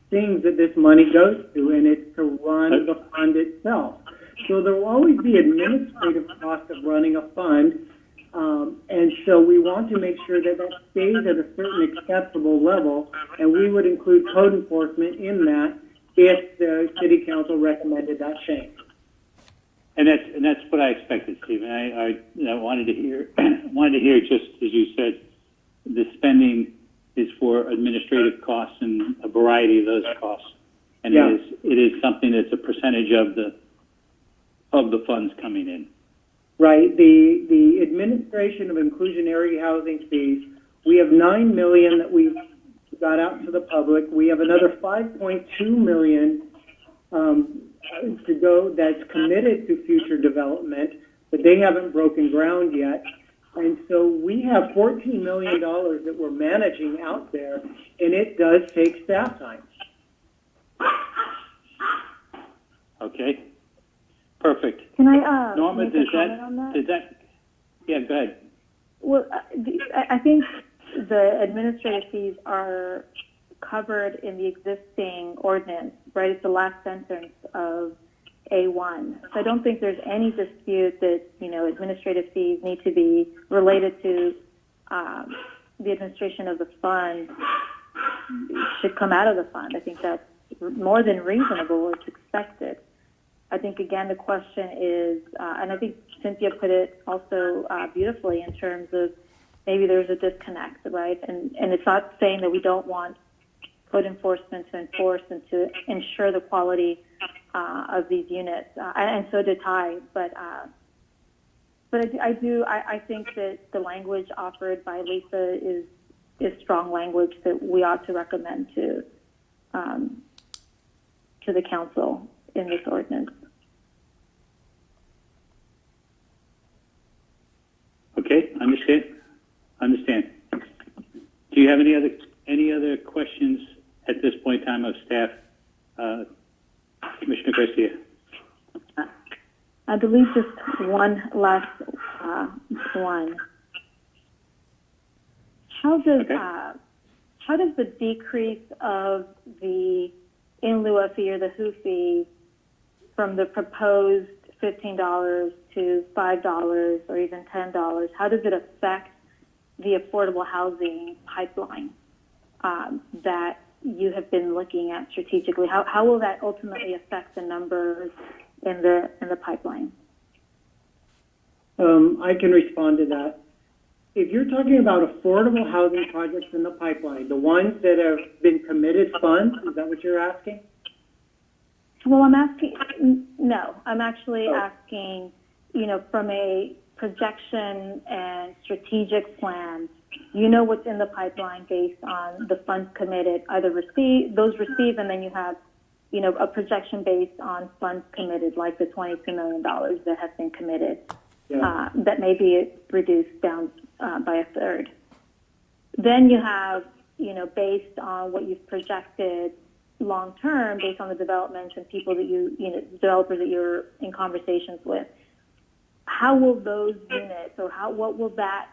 Speaker 15: things that this money goes to, and it's to run the fund itself. So there will always be administrative cost of running a fund, and so we want to make sure that that stays at a certain acceptable level, and we would include code enforcement in that if the city council recommended that change.
Speaker 9: And that's what I expected, Stephen. I wanted to hear just as you said, the spending is for administrative costs and a variety of those costs, and
Speaker 15: Yeah.
Speaker 9: it is something that's a percentage of the funds coming in.
Speaker 15: Right. The administration of inclusionary housing fees, we have $9 million that we got out to the public. We have another $5.2 million to go that's committed to future development, but they haven't broken ground yet. And so we have $14 million that we're managing out there, and it does take staff time.
Speaker 9: Okay. Perfect.
Speaker 16: Can I
Speaker 9: Norma,
Speaker 16: make a comment on that?
Speaker 9: Yeah, go ahead.
Speaker 16: Well, I think the administrative fees are covered in the existing ordinance, right? It's the last sentence of A1. So I don't think there's any dispute that, administrative fees need to be related to the administration of the fund, should come out of the fund. I think that's more than reasonable. It's expected. I think, again, the question is, and I think Cynthia put it also beautifully in terms of maybe there's a disconnect, right? And it's not saying that we don't want code enforcement to enforce and to ensure the quality of these units, and so did Ty. But I think that the language offered by Lisa is strong language that we ought to recommend to the council in this ordinance.
Speaker 9: Okay, understand. Do you have any other questions at this point in time of staff, Commissioner Garcia?
Speaker 16: I believe just one last one. How does the decrease of the in lieu of fee or the WHO fee from the proposed $15 to $5 or even $10, how does it affect the affordable housing pipeline that you have been looking at strategically? How will that ultimately affect the numbers in the pipeline?
Speaker 15: I can respond to that. If you're talking about affordable housing projects in the pipeline, the ones that have been committed funds, is that what you're asking?
Speaker 16: Well, I'm actually asking, from a projection and strategic plan, what's in the pipeline based on the funds committed, either those received, and then you have, a projection based on funds committed, like the $22 million that have been committed, that may be reduced down by a third. Then you have, based on what you've projected long term, based on the developments and people that developers that you're in conversations with, how will those units, or what will that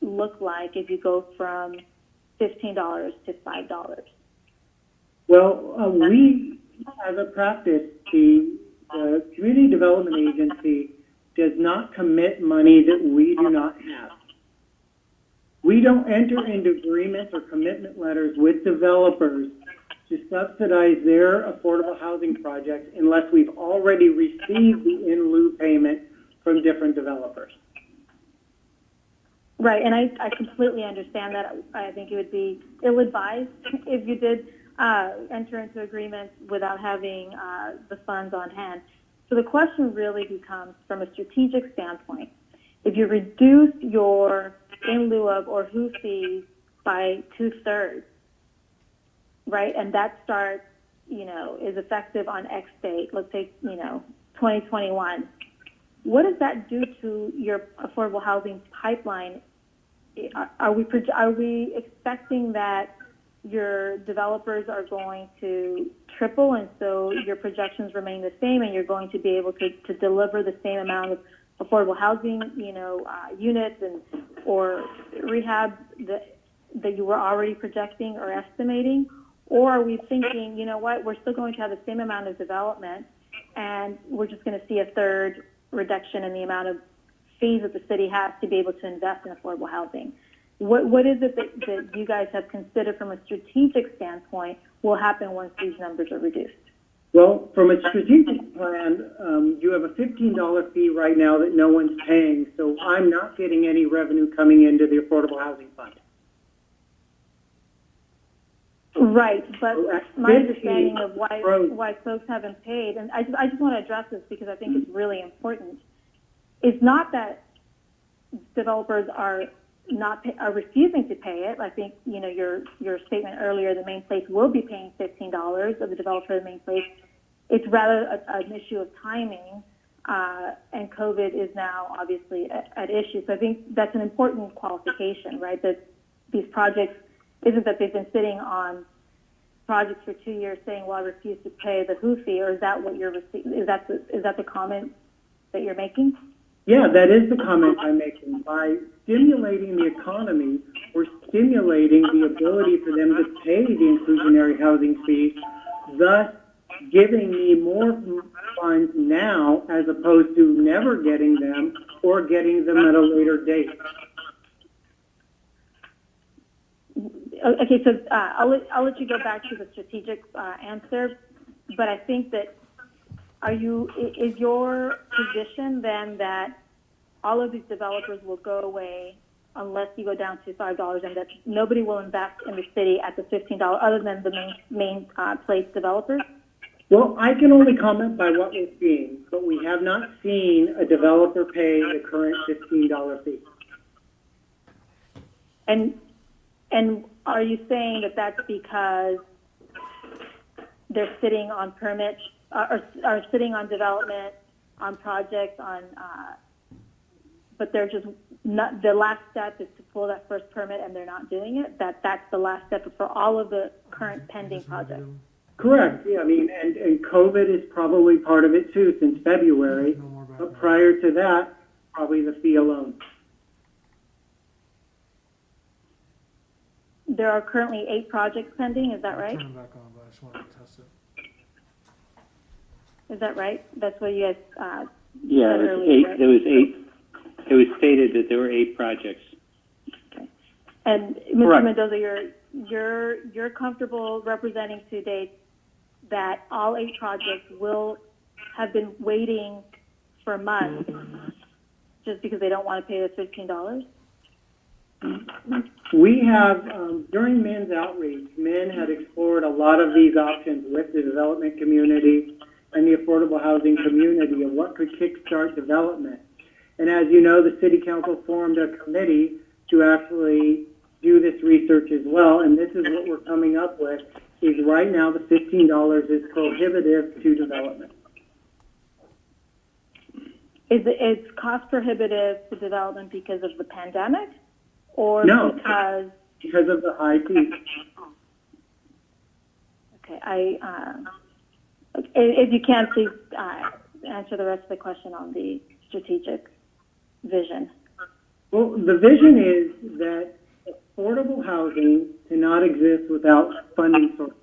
Speaker 16: look like if you go from $15 to $5?
Speaker 15: Well, we, as a practice, the Community Development Agency does not commit money that we do not have. We don't enter into agreements or commitment letters with developers to subsidize their affordable housing projects unless we've already received the in lieu payment from different developers.
Speaker 16: Right, and I completely understand that. I think it would be ill-advised if you did enter into agreements without having the funds on hand. So the question really becomes, from a strategic standpoint, if you reduce your in lieu of or WHO fees by 2/3, right, and that starts, is effective on X date, let's say, 2021, what does that do to your affordable housing pipeline? Are we expecting that your developers are going to triple, and so your projections remain the same, and you're going to be able to deliver the same amount of affordable housing, units or rehab that you were already projecting or estimating? Or are we thinking, you know what, we're still going to have the same amount of development, and we're just going to see a third reduction in the amount of fees that the city has to be able to invest in affordable housing? What is it that you guys have considered from a strategic standpoint will happen once these numbers are reduced?
Speaker 15: Well, from a strategic plan, you have a $15 fee right now that no one's paying, so I'm not getting any revenue coming into the Affordable Housing Fund.
Speaker 16: Right, but my
Speaker 15: 15
Speaker 16: understanding of why folks haven't paid, and I just want to address this because I think it's really important, is not that developers are refusing to pay it. I think, your statement earlier, the Main Place will be paying $15 of the developer of the Main Place. It's rather an issue of timing, and COVID is now obviously at issue. So I think that's an important qualification, right? That these projects, isn't that they've been sitting on projects for 2 years saying, well, I refuse to pay the WHO fee, or is that what you're, is that the comment that you're making?
Speaker 15: Yeah, that is the comment I'm making. By stimulating the economy, we're stimulating the ability for them to pay the inclusionary housing fee, thus giving me more funds now as opposed to never getting them or getting them at a later date.
Speaker 16: Okay, so I'll let you go back to the strategic answer, but I think that is your position then that all of these developers will go away unless you go down to $5, and that nobody will invest in the city at the $15 other than the main place developers?
Speaker 15: Well, I can only comment by what we're seeing, but we have not seen a developer pay the current $15 fee.
Speaker 16: And are you saying that that's because they're sitting on permits, or sitting on development, on projects, but they're just not, the last step is to pull that first permit and they're not doing it? That's the last step for all of the current pending projects?
Speaker 15: Correct. Yeah, I mean, and COVID is probably part of it too since February, but prior to that, probably the fee alone.
Speaker 16: There are currently 8 projects pending, is that right?
Speaker 18: Turn them back on, but I just wanted to test it.
Speaker 16: Is that right? That's what you guys
Speaker 9: Yeah,
Speaker 16: said
Speaker 9: it was
Speaker 16: earlier,
Speaker 9: 8.
Speaker 16: right?
Speaker 9: There was 8. It was stated that there were 8 projects.
Speaker 16: Okay. And Mr.
Speaker 9: Correct.
Speaker 16: Mendoza, you're comfortable representing to date that all 8 projects will have been waiting for months just because they don't want to pay the $15?
Speaker 15: We have, during MIN's outreach, MIN had explored a lot of these options with the development community and the affordable housing community of what could kickstart development. And as you know, the City Council formed a committee to actually do this research as well, and this is what we're coming up with, is right now the $15 is prohibitive to development.
Speaker 16: It's cost prohibitive to development because of the pandemic? Or
Speaker 15: No,
Speaker 16: because
Speaker 15: of the high fee.
Speaker 16: Okay, if you can, please answer the rest of the question on the strategic vision.
Speaker 15: Well, the vision is that affordable housing cannot exist without funding sources.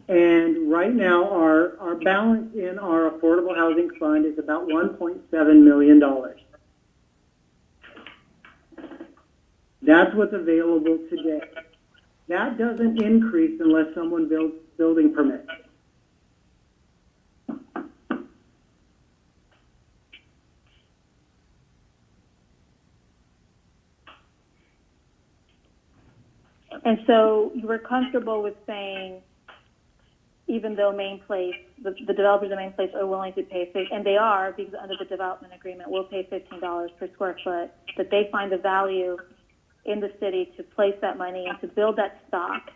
Speaker 15: And right now, our balance in our affordable housing fund is about $1.7 million. That's what's available today. That doesn't increase unless someone builds building permits.
Speaker 16: And so you were comfortable with saying, even though Main Place, the developers of Main Place are willing to pay, and they are, because under the development agreement, will pay $15 per square foot, that they find the value in the city to place that money and to build that stock,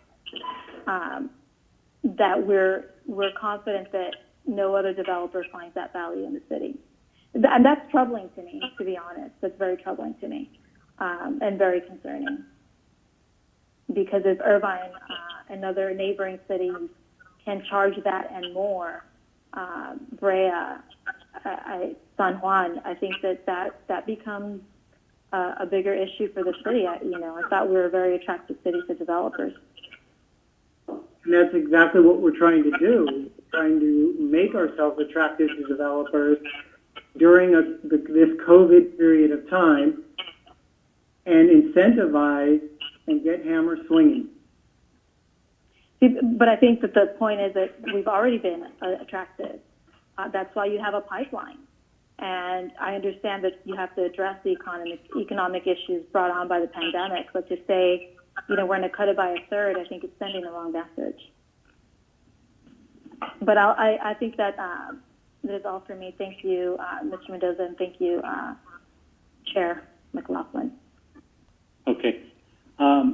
Speaker 16: that we're confident that no other developer finds that value in the city. And that's troubling to me, to be honest. That's very troubling to me, and very concerning. because if Irvine and other neighboring cities can charge that and more, Brea, San Juan, I think that becomes a bigger issue for the city. I thought we were a very attractive city to developers.
Speaker 15: And that's exactly what we're trying to do, trying to make ourselves attractive to developers during this COVID period of time and incentivize and get hammer swinging.
Speaker 16: But I think that the point is that we've already been attractive. That's why you have a pipeline. And I understand that you have to address the economic issues brought on by the pandemic, but to say, we're going to cut it by a third, I think it's sending the wrong message. But I think that is all for me. Thank you, Mr. Mendoza, and thank you, Chair McLaughlin.
Speaker 9: Okay. For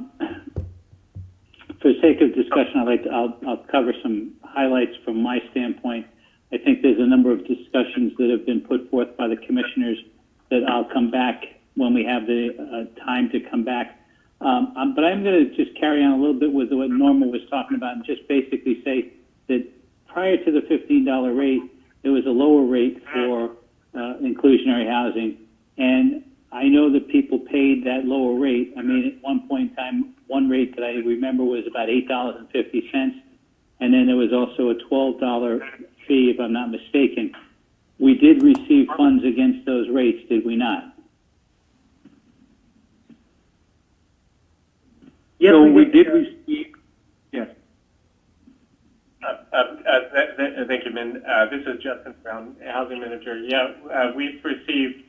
Speaker 9: the sake of discussion, I'll cover some highlights from my standpoint. I think there's a number of discussions that have been put forth by the commissioners that I'll come back when we have the time to come back. But I'm going to just carry on a little bit with what Norma was talking about and just basically say that prior to the $15 rate, there was a lower rate for inclusionary housing. And I know that people paid that lower rate. I mean, at one point in time, one rate that I remember was about $8.50. And then there was also a $12 fee, if I'm not mistaken. We did receive funds against those rates, did we not?
Speaker 17: Yes, so we did receive. Yes. Thank you, Min. This is Justin Brown, Housing Manager. Yeah, we've received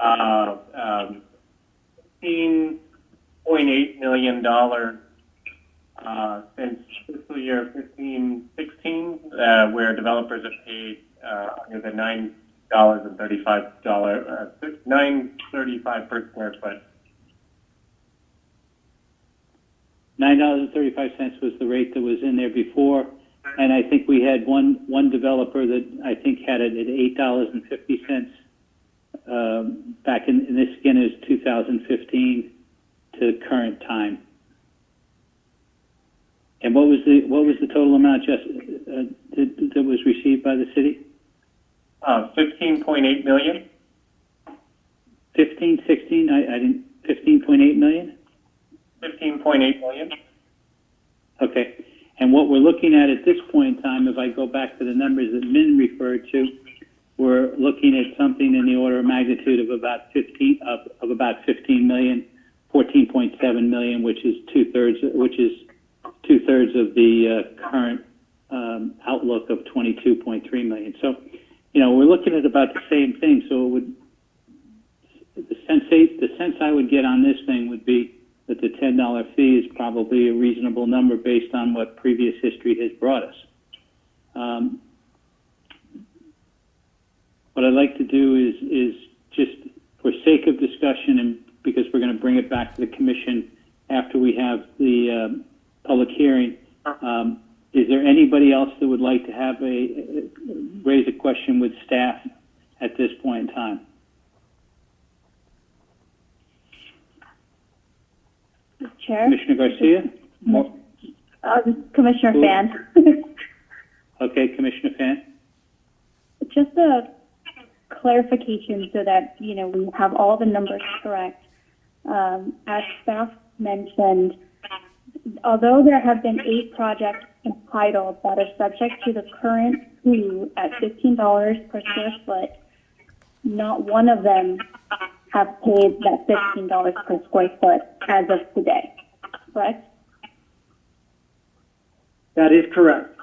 Speaker 17: $15.8 million since fiscal year 15-16, where developers have paid under the $9.35 per square foot.
Speaker 9: $9.35 was the rate that was in there before, and I think we had one developer that I think had it at $8.50 back in this again is 2015 to current time. And what was the total amount that was received by the city?
Speaker 17: $15.8 million.
Speaker 9: 15, 16. I didn't. 15.8 million.
Speaker 17: 15.8 million.
Speaker 9: Okay. And what we're looking at this point in time, if I go back to the numbers that Min referred to, we're looking at something in the order of magnitude of about 15 million, 14.7 million, which is two thirds of the current outlook of 22.3 million. So, we're looking at about the same thing. So it would the sense I would get on this thing would be that the $10 fee is probably a reasonable number based on what previous history has brought us. What I'd like to do is just for sake of discussion and because we're going to bring it back to the commission after we have the public hearing, is there anybody else that would like to have raise a question with staff at this point in time?
Speaker 16: Chair?
Speaker 9: Commissioner Garcia?
Speaker 16: Commissioner Fan.
Speaker 9: Okay, Commissioner Fan.
Speaker 13: Just a clarification so that, we have all the numbers correct. As staff mentioned, although there have been 8 projects entitled that are subject to the current fee at $15 per square foot, not one of them have paid that $15 per square foot as of today, correct?
Speaker 15: That is correct.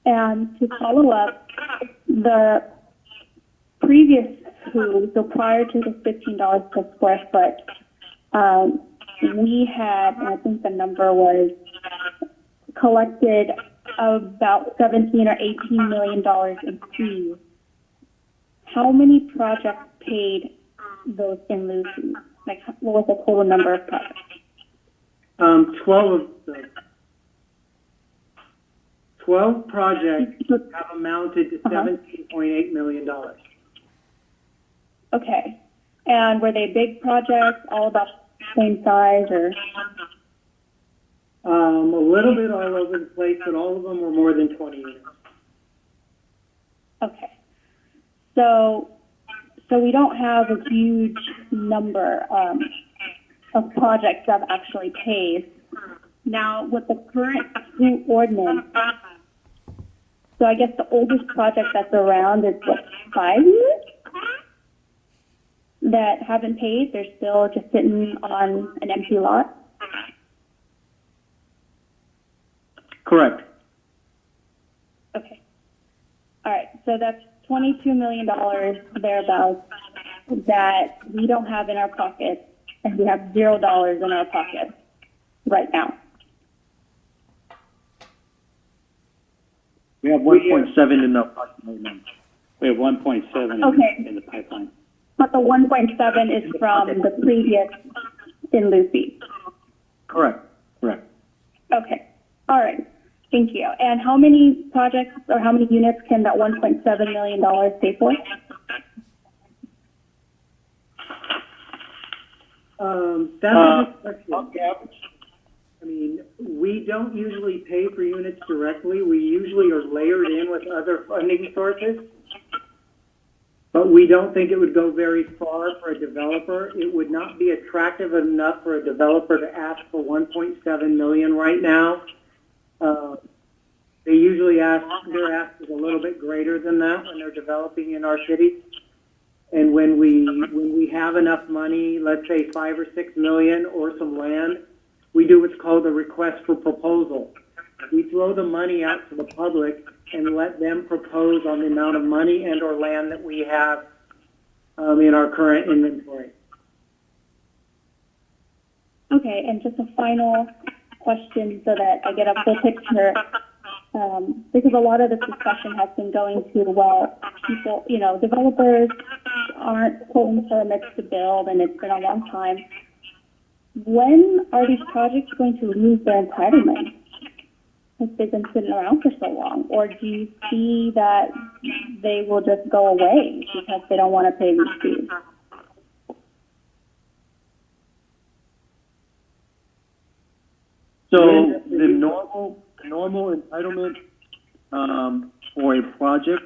Speaker 13: And to follow up, the previous fee, so prior to the $15 per square foot, we had, and I think the number was collected about $17 or $18 million in fees. How many projects paid those in lieu fees? Like, what was the total number of projects?
Speaker 15: 12 projects have amounted to $17.8 million.
Speaker 13: Okay. And were they big projects, all about the same size, or?
Speaker 15: A little bit all over the place, but all of them were more than 20 units.
Speaker 13: Okay. So we don't have a huge number of projects that have actually paid. Now, with the current new ordinance, so I guess the oldest project that's around is what, 5 years that haven't paid? They're still just sitting on an empty lot?
Speaker 12: Correct.
Speaker 13: Okay. All right. So that's $22 million thereabouts that we don't have in our pockets, and we have $0 in our pockets right now.
Speaker 12: We have 1.7 in the pocket right now.
Speaker 9: We have 1.7
Speaker 13: Okay.
Speaker 9: in the pipeline.
Speaker 13: But the 1.7 is from the previous in Lucy.
Speaker 12: Correct. Correct.
Speaker 13: Okay. All right. Thank you. And how many projects or how many units can that $1.7 million pay for?
Speaker 15: That's a good question. I mean, we don't usually pay for units directly. We usually are layered in with other funding sources. But we don't think it would go very far for a developer. It would not be attractive enough for a developer to ask for 1.7 million right now. They usually their ask is a little bit greater than that when they're developing in our city. And when we have enough money, let's say 5 or 6 million or some land, we do what's called a request for proposal. We throw the money out to the public and let them propose on the amount of money and or land that we have in our current inventory.
Speaker 13: Okay, and just a final question so that I get a full picture. Because a lot of this discussion has been going to, well, people, developers aren't pulling permits to build, and it's been a long time. When are these projects going to lose their entitlement? If they've been sitting around for so long, or do you see that they will just go away because they don't want to pay these fees?
Speaker 12: So the normal entitlement for a project,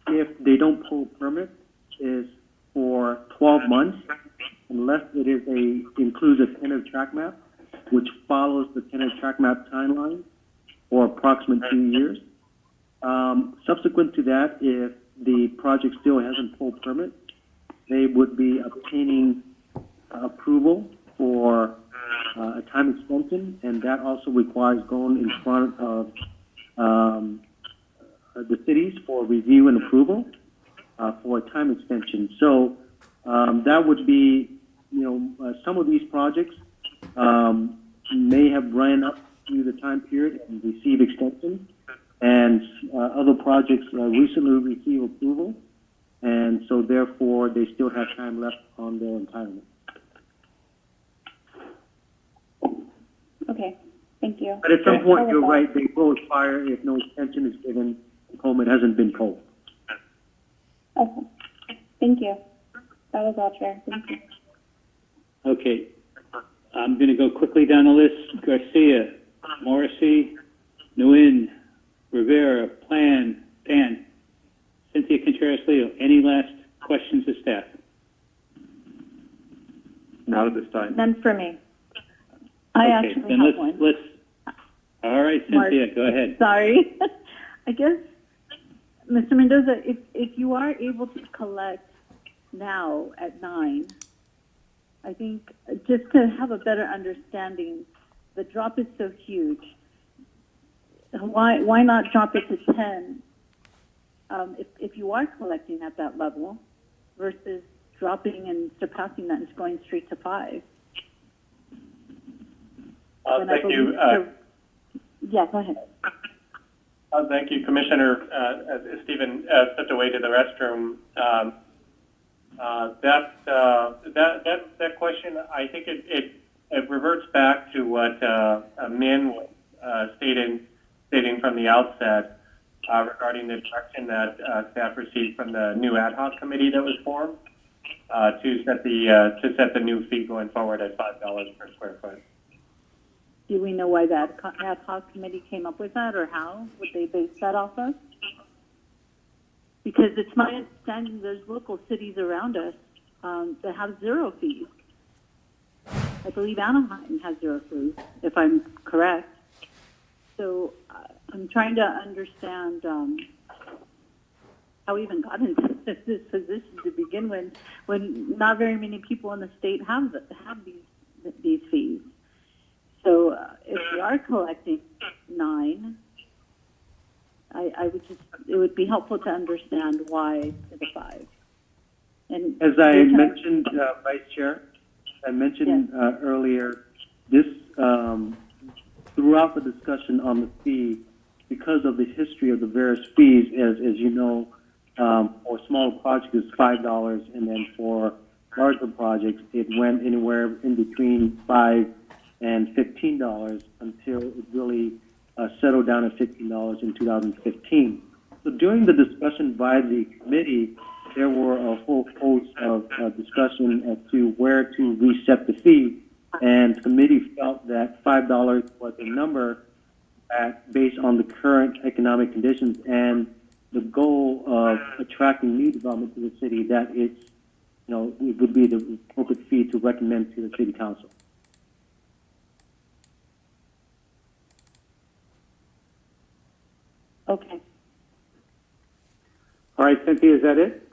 Speaker 12: if they don't pull permits, is for 12 months, unless it is includes a tentative track map, which follows the tentative track map timeline for approximately 2 years. Subsequent to that, if the project still hasn't pulled permit, they would be obtaining approval for a time extension, and that also requires going in front of the cities for review and approval for a time extension. So that would be, some of these projects may have ran up to the time period and receive extension, and other projects recently received approval, and so therefore they still have time left on their entitlement.
Speaker 13: Okay, thank you.
Speaker 12: But at some point, you're right, they will expire if no extension is given, the permit hasn't been pulled.
Speaker 13: Okay, thank you. That was all, Chair. Thank you.
Speaker 9: Okay. I'm going to go quickly down the list. Garcia, Morrissey, Nguyen, Rivera, Plan, Dan, Cynthia Contreras-Leo. Any last questions of staff?
Speaker 7: Not at this time.
Speaker 16: None for me.
Speaker 13: I
Speaker 9: Okay,
Speaker 13: actually
Speaker 9: then
Speaker 13: have one.
Speaker 9: All right, Cynthia, go ahead.
Speaker 16: Sorry. I guess, Mr. Mendoza, if you are able to collect now at 9, I think just to have a better understanding, the drop is so huge. Why not drop it to 10 if you are collecting at that level versus dropping and surpassing that and going straight to 5?
Speaker 17: Thank you.
Speaker 16: Yeah, go ahead.
Speaker 17: Thank you, Commissioner. As Stephen stepped away to the restroom, that question, I think it reverts back to what Min was stating from the outset regarding the direction that staff received from the new ad hoc committee that was formed to set the new fee going forward at $5 per square foot.
Speaker 10: Do we know why that ad hoc committee came up with that, or how would they base that off of? Because it's my understanding there's local cities around us that have zero fees. I believe Anaheim has zero fees, if I'm correct. So I'm trying to understand how we even got into this position to begin with, when not very many people in the state have these fees. So if we are collecting 9, I would just, it would be helpful to understand why for the 5. And
Speaker 11: as I mentioned, Vice Chair, I mentioned earlier, this throughout the discussion on the fee, because of the history of the various fees, as you know, for smaller projects it's $5, and then for larger projects it went anywhere in between $5 and $15 until it really settled down at $15 in 2015. So during the discussion by the committee, there were a whole host of discussion as to where to reset the fee, and the committee felt that $5 was a number based on the current economic conditions and the goal of attracting new development to the city, that it's, it would be the appropriate fee to recommend to the city council.
Speaker 10: Okay.
Speaker 9: All right, Cynthia, is that it?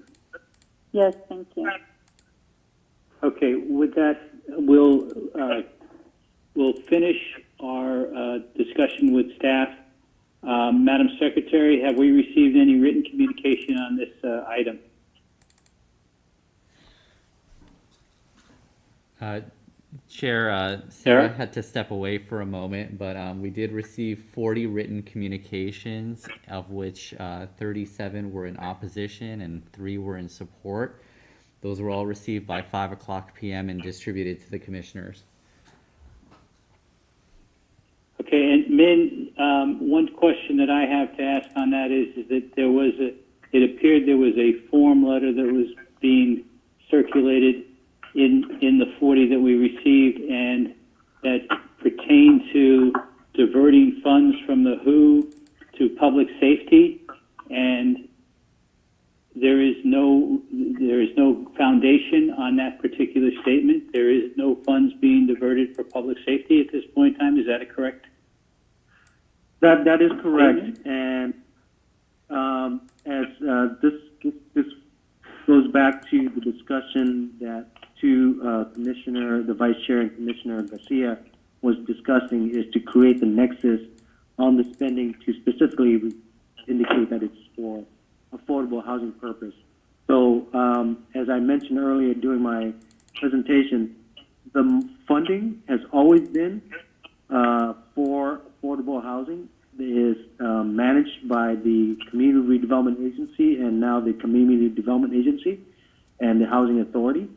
Speaker 10: Yes, thank you.
Speaker 9: Okay, with that, we'll finish our discussion with staff. Madam Secretary, have we received any written communication on this item?
Speaker 1: Chair, Sarah had to step away for a moment, but we did receive 40 written communications, of which 37 were in opposition and 3 were in support. Those were all received by 5:00 p.m. and distributed to the commissioners.
Speaker 9: Okay, and Min, one question that I have to ask on that is that it appeared there was a form letter that was being circulated in the 40 that we received, and that pertained to diverting funds from the WHO to public safety, and there is no foundation on that particular statement. There is no funds being diverted for public safety at this point in time. Is that correct?
Speaker 11: That is correct, and as this goes back to the discussion that the Vice Chair and Commissioner Garcia was discussing, is to create the nexus on the spending to specifically indicate that it's for affordable housing purpose. So as I mentioned earlier during my presentation, the funding has always been for affordable housing. It is managed by the Community Redevelopment Agency and now the Community Development Agency and the Housing Authority,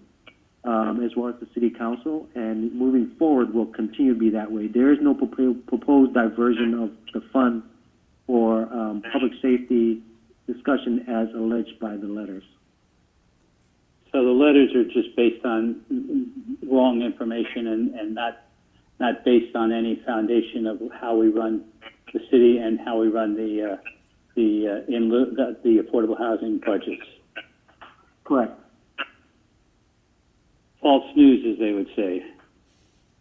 Speaker 11: as well as the City Council, and moving forward will continue to be that way. There is no proposed diversion of the fund for public safety discussion as alleged by the letters.
Speaker 9: So the letters are just based on wrong information and not based on any foundation of how we run the city and how we run the affordable housing budgets.
Speaker 11: Correct.
Speaker 9: False news, as they would say.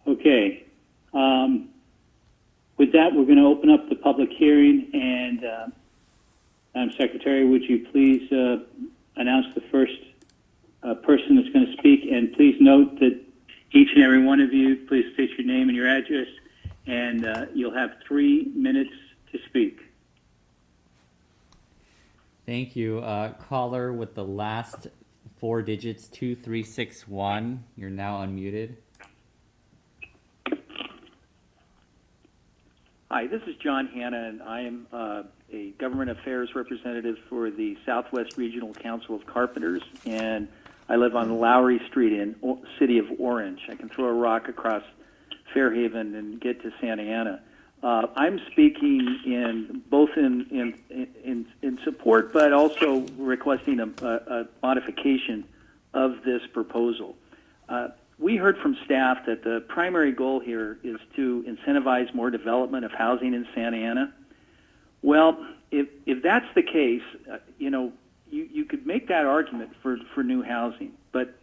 Speaker 9: Okay. With that, we're going to open up the public hearing, and Madam Secretary, would you please announce the first person that's going to speak, and please note that each and every one of you, please state your name and your address, and you'll have 3 minutes to speak.
Speaker 1: Thank you. Caller with the last 4 digits, 2361. You're now unmuted.
Speaker 5: Hi, this is John Hanna, and I am a government affairs representative for the Southwest Regional Council of Carpenters, and I live on Lowry Street in City of Orange. I can throw a rock across Fairhaven and get to Santa Ana. I'm speaking in support, but also requesting a modification of this proposal. we heard from staff that the primary goal here is to incentivize more development of housing in Santa Ana. Well, if that's the case, you could make that argument for new housing, but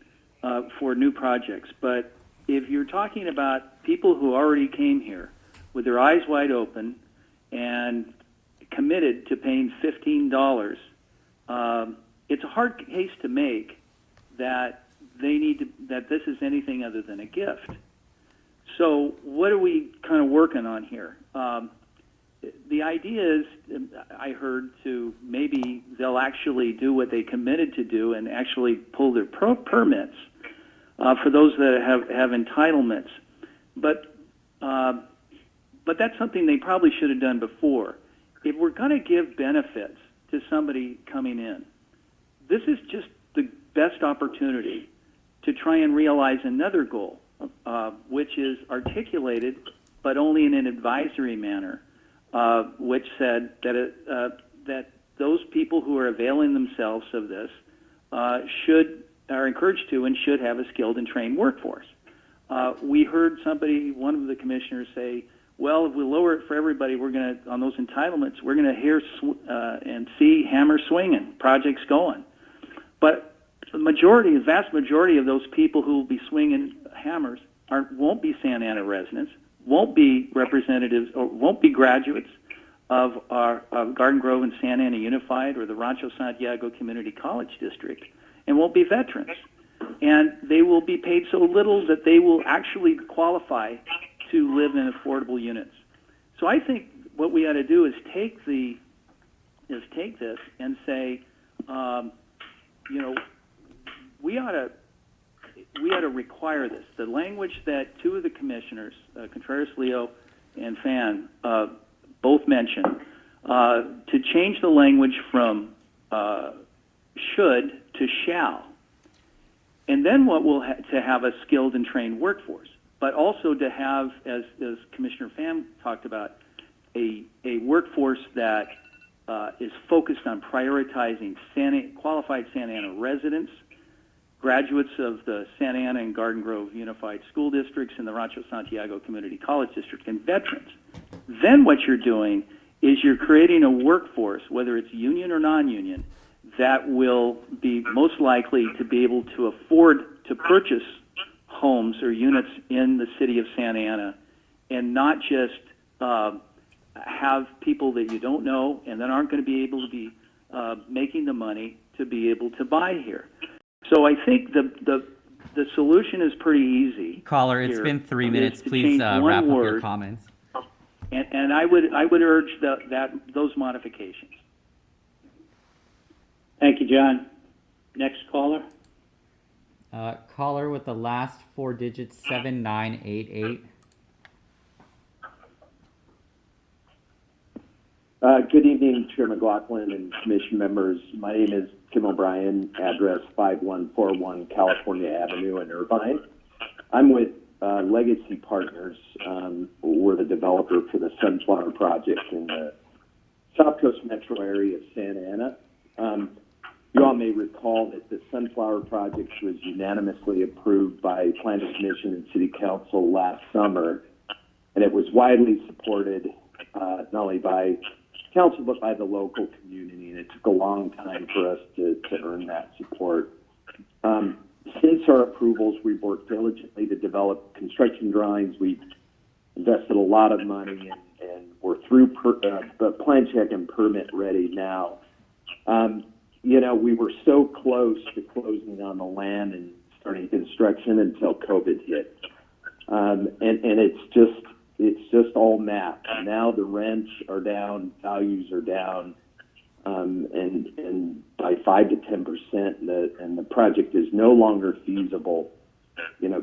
Speaker 5: for new projects. But if you're talking about people who already came here with their eyes wide open and committed to paying $15, it's a hard case to make that that this is anything other than a gift. So what are we kind of working on here? The idea is, I heard, to maybe they'll actually do what they committed to do and actually pull their permits for those that have entitlements. But that's something they probably should have done before. If we're going to give benefits to somebody coming in, this is just the best opportunity to try and realize another goal, which is articulated, but only in an advisory manner, which said that those people who are availing themselves of this are encouraged to and should have a skilled and trained workforce. We heard one of the commissioners say, well, if we lower it for everybody, we're going to, on those entitlements, we're going to hear and see hammers swinging, projects going. But the vast majority of those people who will be swinging hammers won't be Santa Ana residents, won't be representatives, or won't be graduates of our Garden Grove and Santa Ana Unified or the Rancho Santiago Community College District, and won't be veterans. And they will be paid so little that they will actually qualify to live in affordable units. So I think what we ought to do is take this and say, we ought to require this. The language that two of the commissioners, Contreras-Leo and Fan, both mentioned, to change the language from should to shall. And then what we'll to have a skilled and trained workforce, but also to have, as Commissioner Pham talked about, a workforce that is focused on prioritizing qualified Santa Ana residents, graduates of the Santa Ana and Garden Grove Unified School Districts and the Rancho Santiago Community College District, and veterans. Then what you're doing is you're creating a workforce, whether it's union or non-union, that will be most likely to be able to afford to purchase homes or units in the city of Santa Ana, and not just have people that you don't know and that aren't going to be able to be making the money to be able to buy here. So I think the solution is pretty easy.
Speaker 1: Caller, it's been 3 minutes. Please wrap up your comments.
Speaker 5: And I would urge those modifications.
Speaker 9: Thank you, John. Next caller.
Speaker 1: Caller with the last four digits, 7988.
Speaker 19: Good evening, Chair McLaughlin and Commission members. My name is Tim O'Brien, address 5141 California Avenue in Irvine. I'm with Legacy Partners. We're the developer for the Sunflower Project in the South Coast metro area of Santa Ana. You all may recall that the Sunflower Project was unanimously approved by Planning Commission and City Council last summer, and it was widely supported not only by Council but by the local community, and it took a long time for us to earn that support. Since our approvals, we've worked diligently to develop construction drawings. We've invested a lot of money, and we're through the plan check and permit ready now. We were so close to closing on the land and starting construction until COVID hit. And it's just all math. Now the rents are down, values are down, and by 5 to 10%, and the project is no longer feasible,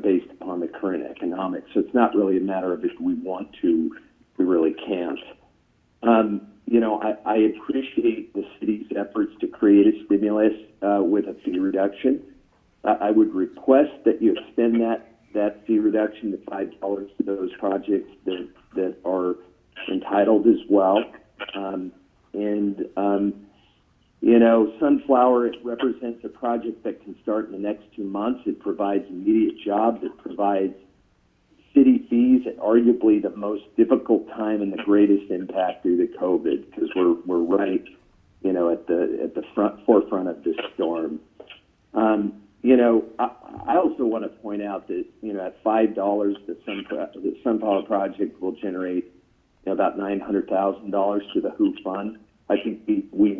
Speaker 19: based upon the current economics. So it's not really a matter of if we want to, we really can't. I appreciate the city's efforts to create a stimulus with a fee reduction. I would request that you extend that fee reduction to $5 to those projects that are entitled as well. Sunflower, it represents a project that can start in the next 2 months. It provides immediate jobs. It provides city fees at arguably the most difficult time and the greatest impact due to COVID, because we're right, at the forefront of this storm. I also want to point out that, at $5, the Sunflower project will generate about $900,000 to the WHO fund. I think we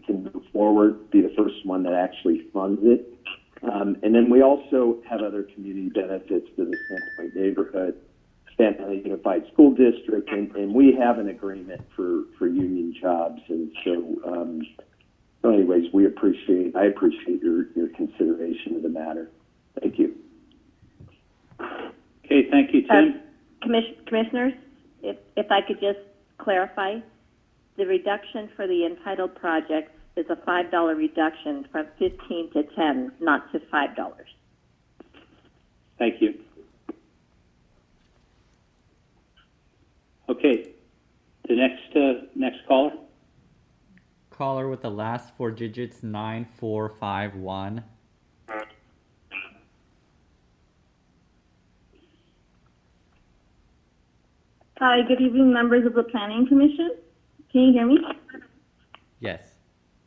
Speaker 19: can move forward, be the first one that actually funds it. And then we also have other community benefits to the Sandpoint neighborhood, Santa Ana Unified School District, and we have an agreement for union jobs. And so anyways, I appreciate your consideration of the matter. Thank you.
Speaker 9: Okay, thank you, Tim.
Speaker 14: Commissioners, if I could just clarify, the reduction for the entitled projects is a $5 reduction from 15 to 10, not to $5.
Speaker 9: Thank you. Okay, the next caller.
Speaker 1: Caller with the last 4 digits, 9451.
Speaker 16: Hi, good evening, members of the Planning Commission. Can you hear me?
Speaker 1: Yes.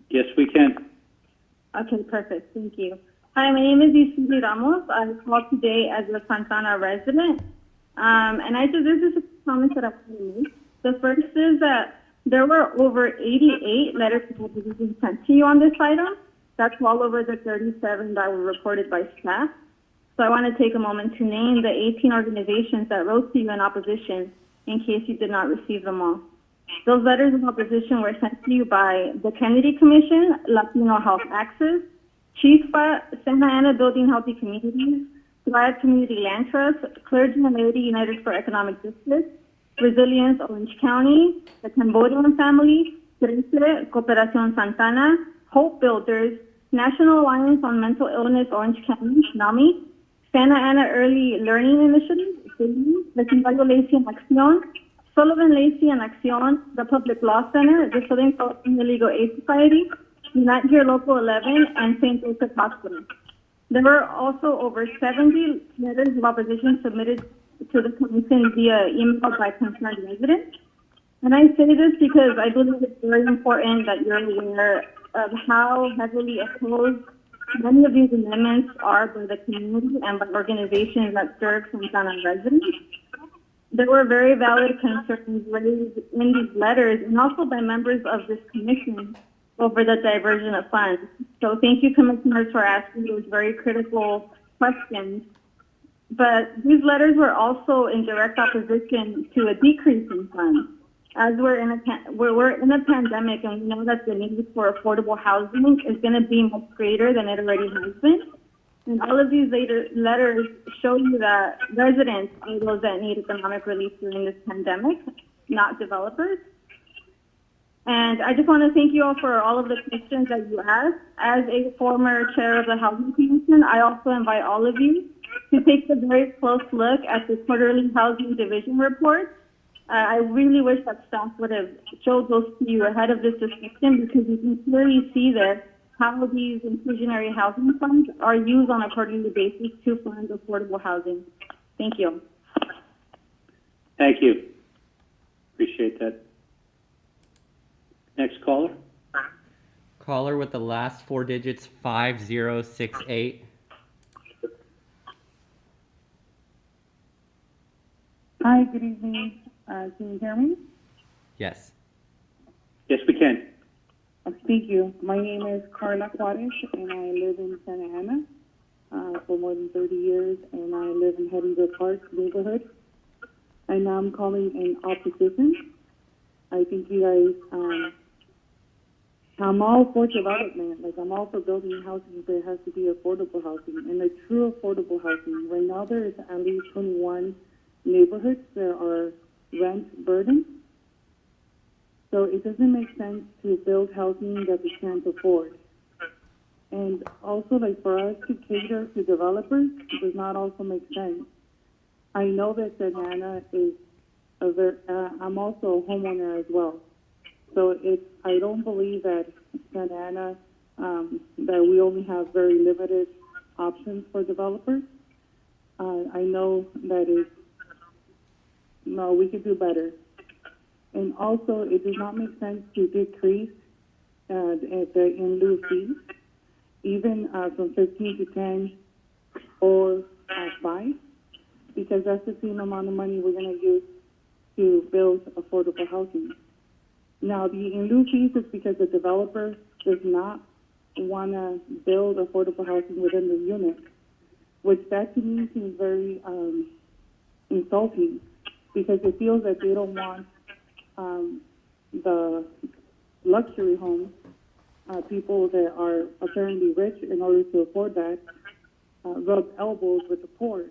Speaker 9: Yes, we can.
Speaker 16: Okay, perfect. Thank you. Hi, my name is Isidri Ramos. I called today as a Santana resident. There's just a comment that I want to make. The first is that there were over 88 letters of opposition sent to you on this item. That's well over the 37 that were reported by staff. So I want to take a moment to name the 18 organizations that wrote to you in opposition in case you did not receive them all. Those letters of opposition were sent to you by the Kennedy Commission, Latino Health Access, CHISPA, Santa Ana Building Healthy Communities, Thrive Community Land Trust, Clergy and Laity United for Economic Justice, Resilience Orange County, the Cambodian Family, Trece, Cooperación Santana, Hope Builders, National Alliance on Mental Illness Orange County, NAMI, Santa Ana Early Learning Initiative, Vecindario Lacey en Acción, Sullivan Lacey en Acción, the Public Law Center, the Southern California Legal Aid Society, Unite Here Local 11, and St. Joseph Hospital. There were also over 70 letters of opposition submitted to the Commission via email by concerned residents. And I say this because I believe it's very important that you're aware of how heavily opposed many of these amendments are by the community and by organizations that serve Santana residents. There were very valid concerns raised in these letters and also by members of this commission over the diversion of funds. So thank you, commissioners, for asking those very critical questions. But these letters were also in direct opposition to a decrease in funds. As we're in a pandemic, and we know that the need for affordable housing is going to be much greater than it already has been. And all of these letters show you that residents are those that need economic relief during this pandemic, not developers. And I just want to thank you all for all of the questions that you asked. As a former chair of the Housing Commission, I also invite all of you to take a very close look at the quarterly housing division report. I really wish that staff would have showed those to you ahead of this discussion, because you can clearly see there how these inclusionary housing funds are used on a quarterly basis to fund affordable housing. Thank you.
Speaker 9: Thank you. Appreciate that. Next caller.
Speaker 1: Caller with the last 4 digits, 5068.
Speaker 20: Hi, good evening. Can you hear me?
Speaker 1: Yes.
Speaker 9: Yes, we can.
Speaker 20: Thank you. My name is Carla Juarez, and I live in Santa Ana for more than 30 years, and I live in Hedingbrook Park neighborhood. And now I'm calling in opposition. I think you guys, I'm all for development. Like, I'm all for building housing, but it has to be affordable housing, and a true affordable housing. Right now, there is at least 21 neighborhoods that are rent burdened. So it doesn't make sense to build housing that we can't afford. And also, like, for us to cater to developers does not also make sense. I know that Santa Ana is I'm also a homeowner as well. I don't believe that Santa Ana, that we only have very limited options for developers. I know that we could do better. And also, it does not make sense to decrease the in lieu fees, even from 15 to 10 or 5, because that's the same amount of money we're going to use to build affordable housing. Now, the in lieu fees is because the developer does not want to build affordable housing within the unit, which that to me seems very insulting, because it feels that they don't want the luxury homes, people that are apparently rich in order to afford that, rub elbows with the poor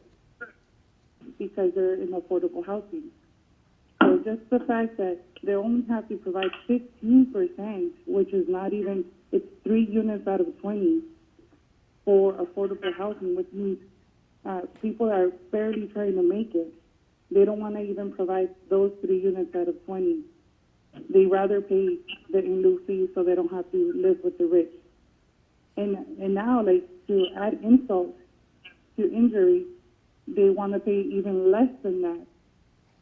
Speaker 20: because they're in affordable housing. So just the fact that they only have to provide 15%, which is not even, it's 3 units out of 20 for affordable housing, which means people are barely trying to make it. They don't want to even provide those 3 units out of 20. They rather pay the in lieu fee so they don't have to live with the rich. And now, like, to add insult to injury, they want to pay even less than that.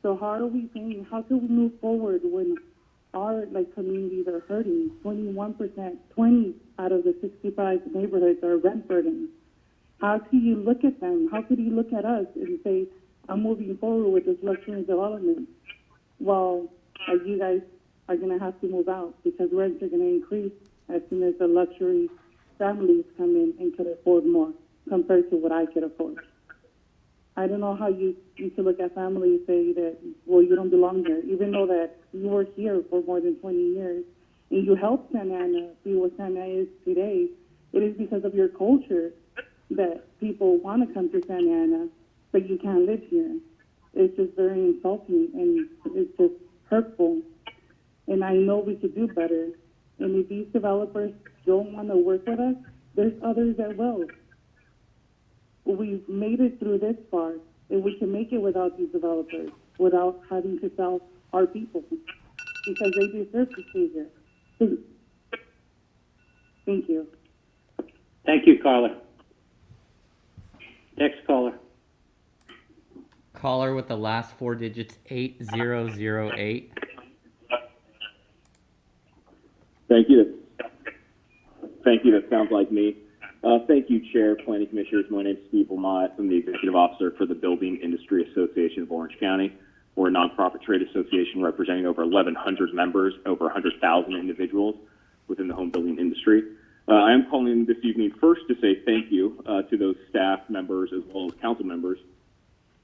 Speaker 20: So how are we saying, how can we move forward when our communities are hurting? 21%, 20 out of the 65 neighborhoods are rent burdened. How can you look at them? How could you look at us and say, I'm moving forward with this luxury development? Well, you guys are going to have to move out because rents are going to increase as soon as the luxury families come in and can afford more compared to what I could afford. I don't know how you could look at families and say that, well, you don't belong here, even though that you were here for more than 20 years and you helped Santa Ana be what Santa Ana is today. It is because of your culture that people want to come to Santa Ana, but you can't live here. It's just very insulting and it's just hurtful. And I know we could do better. And if these developers don't want to work with us, there's others that will. We've made it through this far, and we can make it without these developers, without having to sell our people, because they deserve to stay here. Thank you.
Speaker 9: Thank you, Carla. Next caller.
Speaker 1: Caller with the last 4 digits, 8008.
Speaker 21: Thank you. Thank you. That sounds like me. Thank you, Chair, Planning Commissioners. My name is Steve Lamont. I'm the Executive Officer for the Building Industry Association of Orange County. We're a nonprofit trade association representing over 1,100 members, over 100,000 individuals within the home building industry. I am calling this evening first to say thank you to those staff members as well as council members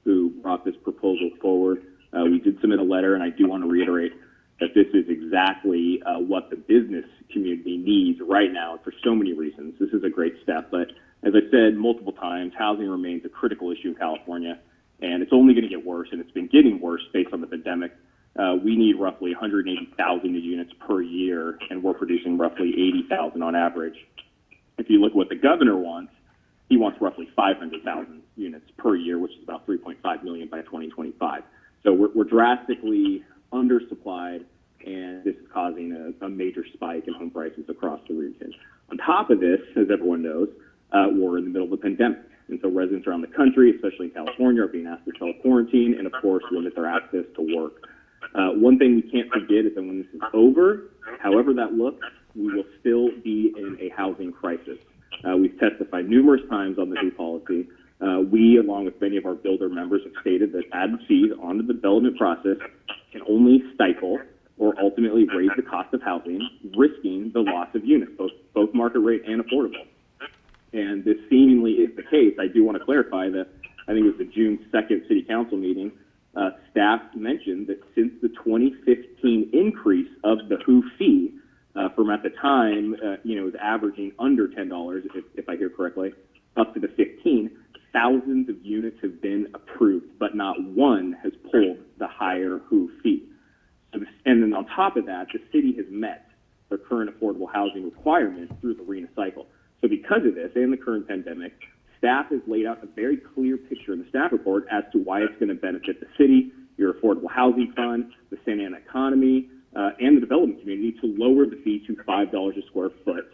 Speaker 21: who brought this proposal forward. We did submit a letter, and I do want to reiterate that this is exactly what the business community needs right now for so many reasons. This is a great step, but as I said multiple times, housing remains a critical issue in California, and it's only going to get worse, and it's been getting worse based on the pandemic. We need roughly 180,000 units per year, and we're producing roughly 80,000 on average. If you look at what the governor wants, he wants roughly 500,000 units per year, which is about 3.5 million by 2025. So we're drastically undersupplied, and this is causing a major spike in home prices across the region. On top of this, as everyone knows, we're in the middle of a pandemic, and so residents around the country, especially in California, are being asked to self-quarantine and, of course, limit their access to work. One thing we can't forget is that when this is over, however that looks, we will still be in a housing crisis. We've testified numerous times on the new policy. We, along with many of our builder members, have stated that added fees on the development process can only stifle or ultimately raise the cost of housing, risking the loss of units, both market rate and affordable. And this seemingly is the case. I do want to clarify that I think it was the June 2nd City Council meeting, staff mentioned that since the 2015 increase of the WHO fee, from at the time, it was averaging under $10, if I hear correctly, up to the 15, thousands of units have been approved, but not one has pulled the higher WHO fee. And then on top of that, the city has met their current affordable housing requirements through the RHNA cycle. So because of this and the current pandemic, staff has laid out a very clear picture in the staff report as to why it's going to benefit the city, your affordable housing fund, the Santa Ana economy, and the development community to lower the fee to $5 a square foot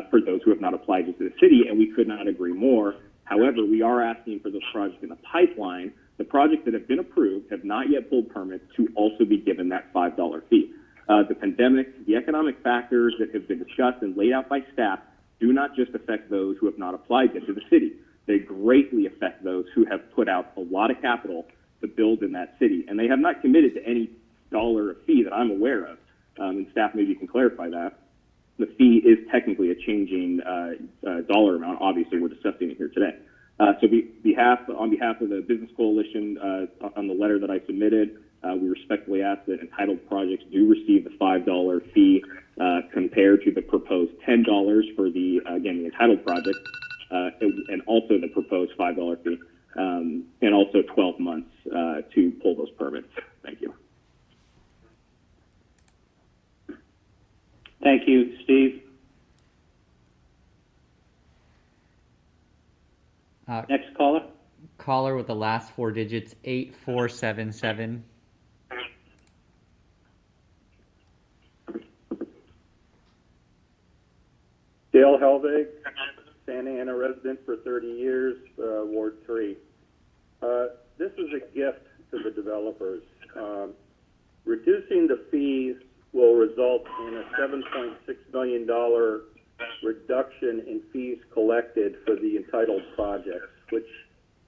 Speaker 21: for those who have not applied to the city, and we could not agree more. However, we are asking for those projects in the pipeline, the projects that have been approved, have not yet pulled permits, to also be given that $5 fee. The pandemic, the economic factors that have been discussed and laid out by staff do not just affect those who have not applied yet to the city. They greatly affect those who have put out a lot of capital to build in that city, and they have not committed to any dollar fee that I'm aware of. And staff maybe can clarify that. The fee is technically a changing dollar amount. Obviously, we're discussing it here today. So on behalf of the Business Coalition, on the letter that I submitted, we respectfully ask that entitled projects do receive the $5 fee compared to the proposed $10 for the entitled project, and also the proposed $5 fee, and also 12 months to pull those permits. Thank you.
Speaker 9: Thank you, Steve. Next caller.
Speaker 1: Caller with the last four digits, 8477.
Speaker 4: Dale Helvig, Santa Ana resident for 30 years, Ward 3. This is a gift to the developers. Reducing the fees will result in a $7.6 million reduction in fees collected for the entitled projects, which,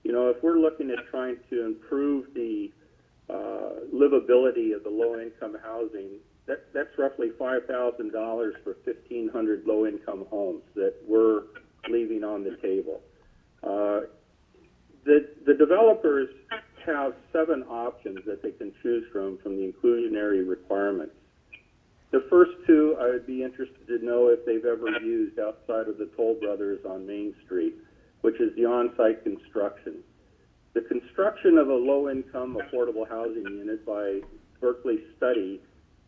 Speaker 4: you know, if we're looking at trying to improve the livability of the low-income housing, that's roughly $5,000 for 1,500 low-income homes that we're leaving on the table. The developers have 7 options that they can choose from the inclusionary requirements. The first 2, I would be interested to know if they've ever used outside of the Toll Brothers on Main Street, which is the on-site construction. The construction of a low-income affordable housing unit by Berkeley Study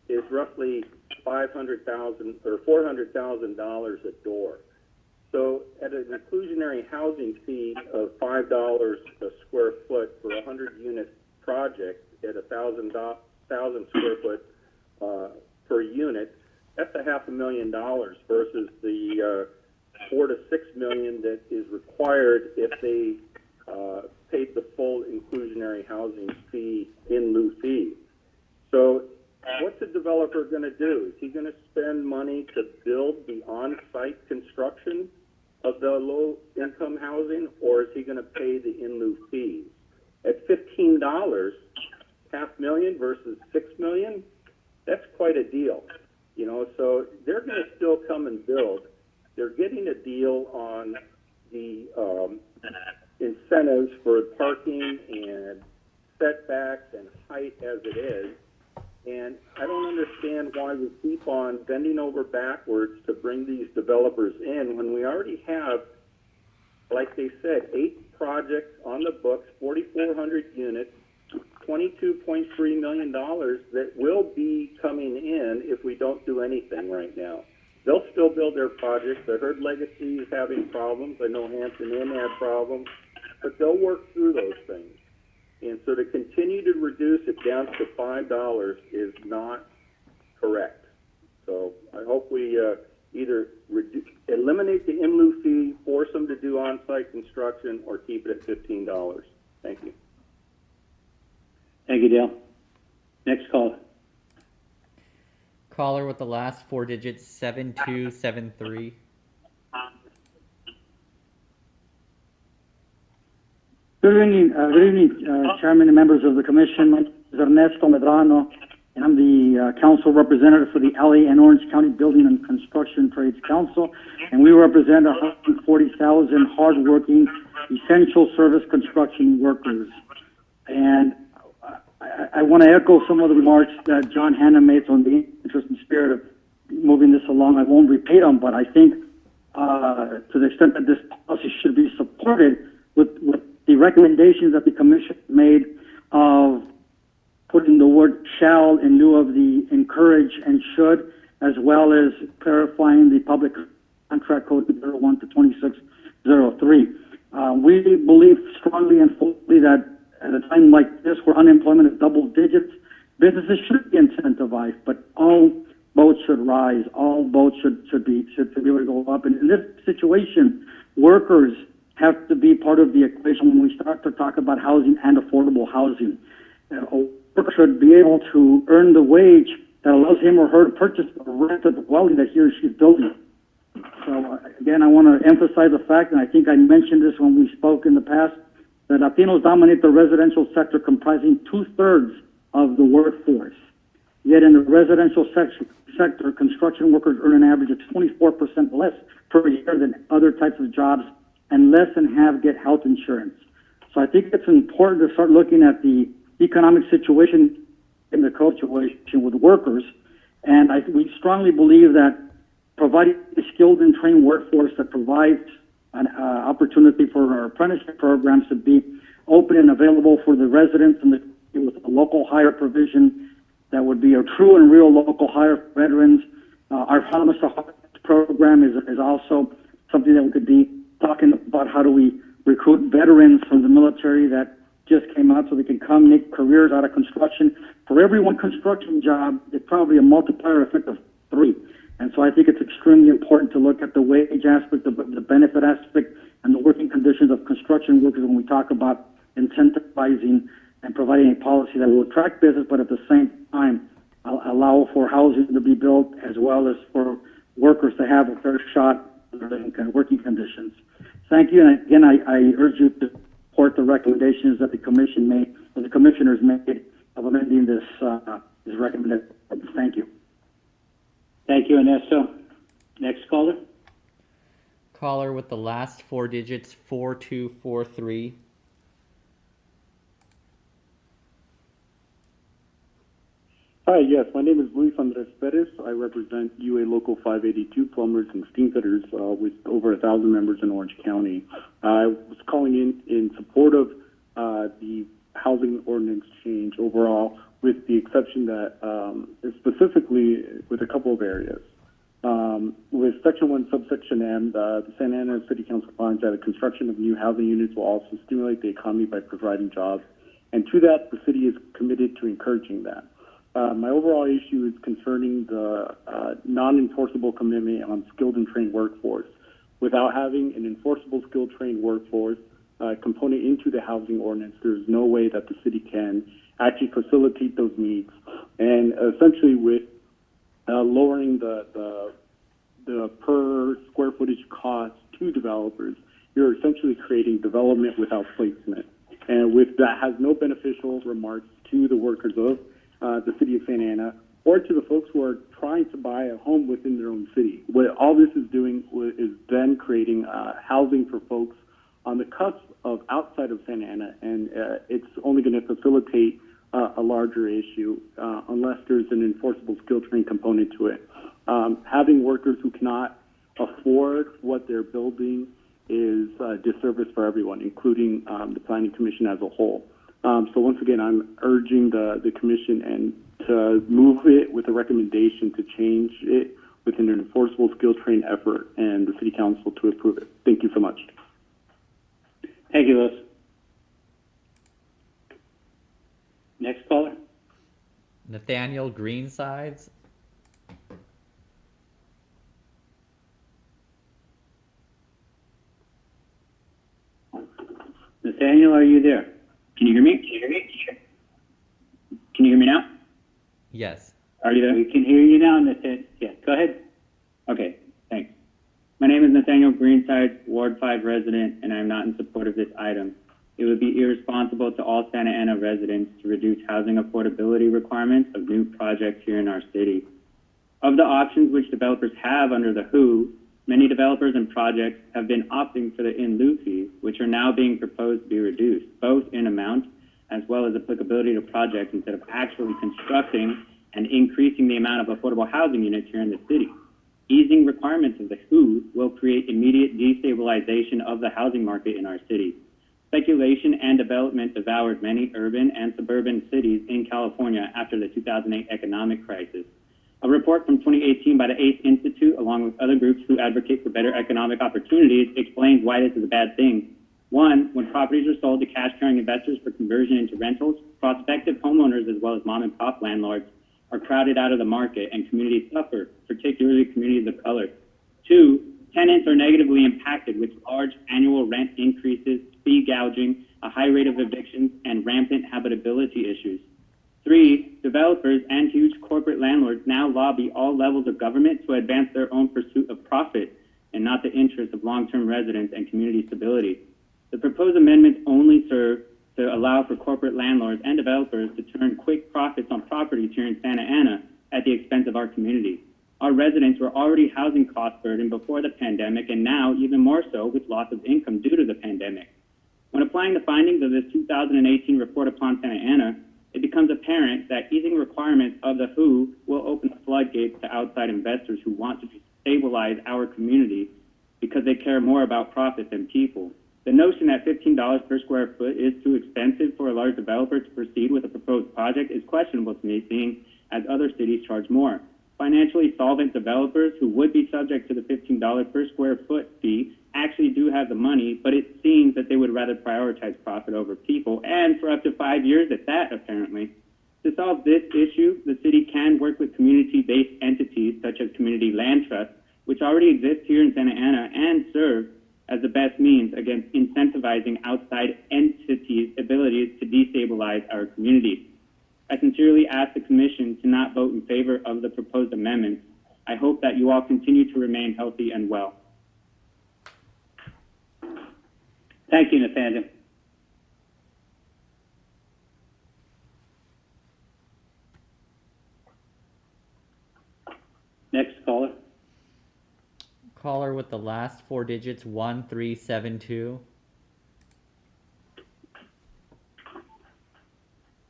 Speaker 4: is roughly $500,000 or $400,000 a door. So at an inclusionary housing fee of $5 a square foot for a 100-unit project at 1,000 square foot per unit, that's $500,000 versus the $4 to $6 million that is required if they paid the full inclusionary housing fee in lieu fee. So what's the developer going to do? Is he going to spend money to build the on-site construction of the low-income housing, or is he going to pay the in lieu fees? At $15, $500,000 versus $6 million, that's quite a deal. You know, so they're going to still come and build. They're getting a deal on the incentives for parking and setbacks and height as it is. And I don't understand why we keep on bending over backwards to bring these developers in when we already have, like they said, 8 projects on the books, 4,400 units, $22.3 million that will be coming in if we don't do anything right now. They'll still build their projects. I heard Legacy is having problems. I know Hampton Inn had problems, but they'll work through those things. And so to continue to reduce it down to $5 is not correct. So I hope we either eliminate the in lieu fee, force them to do on-site construction, or keep it at $15. Thank you.
Speaker 9: Thank you, Dale. Next caller.
Speaker 1: Caller with the last four digits, 7273.
Speaker 3: Good evening, Chairman and members of the Commission. My name is Ernesto Medrano, and I'm the Council Representative for the LA and Orange County Building and Construction Trades Council, and we represent 140,000 hardworking, essential service construction workers. And I want to echo some of the remarks that John Hanna made on the interest and spirit of moving this along. I won't repeat them, but I think to the extent that this policy should be supported with the recommendations that the Commission made of putting the word shall in lieu of the encourage and should, as well as clarifying the public contract code 01 to 2603. We believe strongly and fully that at a time like this where unemployment is double digits, businesses should be incentivized, but all boats should rise. All boats should be able to go up. And in this situation, workers have to be part of the equation when we start to talk about housing and affordable housing. A worker should be able to earn the wage that allows him or her to purchase or rent the dwelling that he or she is building. So again, I want to emphasize the fact, and I think I mentioned this when we spoke in the past, that Latinos dominate the residential sector, comprising 2/3 of the workforce. Yet in the residential sector, construction workers earn an average of 24% less per year than other types of jobs, and less than half get health insurance. So I think it's important to start looking at the economic situation in the situation with workers, and we strongly believe that providing a skilled and trained workforce that provides an opportunity for our apprenticeship programs to be open and available for the residents, and with a local hire provision that would be a true and real local hire for veterans. Our Promise to Hire program is also something that we could be talking about. How do we recruit veterans from the military that just came out so they can come make careers out of construction? For every one construction job, it's probably a multiplier effect of 3. And so I think it's extremely important to look at the wage aspect, the benefit aspect, and the working conditions of construction workers when we talk about incentivizing and providing a policy that will attract business, but at the same time allow for housing to be built, as well as for workers to have a fair shot at their working conditions. Thank you, and again, I urge you to support the recommendations that the commission made, or the commissioners made, of amending this recommendation. Thank you.
Speaker 9: Thank you, Ernesto. Next caller.
Speaker 1: Caller with the last 4 digits, 4243.
Speaker 12: Hi, yes, my name is Luis Andres Perez. I represent UA Local 582 plumbers and steam fitters with over 1,000 members in Orange County. I was calling in support of the housing ordinance change overall, with the exception that specifically with a couple of areas. With Section 1, Subsection M, the Santa Ana City Council finds that the construction of new housing units will also stimulate the economy by providing jobs. And to that, the city is committed to encouraging that. My overall issue is concerning the non-enforceable commitment on skilled and trained workforce. Without having an enforceable skilled trained workforce component into the housing ordinance, there's no way that the city can actually facilitate those needs. And essentially with lowering the per square footage cost to developers, you're essentially creating development without placement. And with that has no beneficial remarks to the workers of the city of Santa Ana, or to the folks who are trying to buy a home within their own city. What all this is doing is then creating housing for folks on the cusp of outside of Santa Ana, and it's only going to facilitate a larger issue unless there's an enforceable skill train component to it. Having workers who cannot afford what they're building is a disservice for everyone, including the Planning Commission as a whole. So once again, I'm urging the commission and to move it with a recommendation to change it with an enforceable skill train effort, and the city council to approve it. Thank you so much.
Speaker 9: Thank you, Luis. Next caller.
Speaker 1: Nathaniel Greensides.
Speaker 9: Nathaniel, are you there?
Speaker 2: Can you hear me? Can you hear me now?
Speaker 1: Yes.
Speaker 2: Are you there?
Speaker 9: We can hear you now, Nathaniel. Yeah, go ahead.
Speaker 2: Okay, thanks. My name is Nathaniel Greenside, Ward 5 resident, and I'm not in support of this item. It would be irresponsible to all Santa Ana residents to reduce housing affordability requirements of new projects here in our city. Of the options which developers have under the WHO, many developers and projects have been opting for the in-lieu fees, which are now being proposed to be reduced, both in amount as well as applicability to projects, instead of actually constructing and increasing the amount of affordable housing units here in the city. Easing requirements of the WHO will create immediate destabilization of the housing market in our city. Speculation and development devoured many urban and suburban cities in California after the 2008 economic crisis. A report from 2018 by the ACE Institute, along with other groups who advocate for better economic opportunities, explains why this is a bad thing. One, when properties are sold to cash-carrying investors for conversion into rentals, prospective homeowners as well as mom-and-pop landlords are crowded out of the market and communities suffer, particularly communities of color. Two, tenants are negatively impacted with large annual rent increases, fee gouging, a high rate of evictions, and rampant habitability issues. Three, developers and huge corporate landlords now lobby all levels of government to advance their own pursuit of profit and not the interests of long-term residents and community stability. The proposed amendments only serve to allow for corporate landlords and developers to turn quick profits on properties here in Santa Ana at the expense of our community. Our residents were already housing cost burdened before the pandemic, and now even more so with loss of income due to the pandemic. When applying the findings of this 2018 report upon Santa Ana, it becomes apparent that easing requirements of the WHO will open the floodgates to outside investors who want to stabilize our community because they care more about profit than people. The notion that $15 per square foot is too expensive for a large developer to proceed with a proposed project is questionable to me, seeing as other cities charge more. Financially solvent developers who would be subject to the $15 per square foot fee actually do have the money, but it seems that they would rather prioritize profit over people, and for up to 5 years at that, apparently. To solve this issue, the city can work with community-based entities such as community land trusts, which already exist here in Santa Ana and serve as the best means against incentivizing outside entities' abilities to destabilize our community. I sincerely ask the Commission to not vote in favor of the proposed amendments. I hope that you all continue to remain healthy and well.
Speaker 9: Thank you, Nathaniel. Next caller.
Speaker 1: Caller with the last four digits, 1372.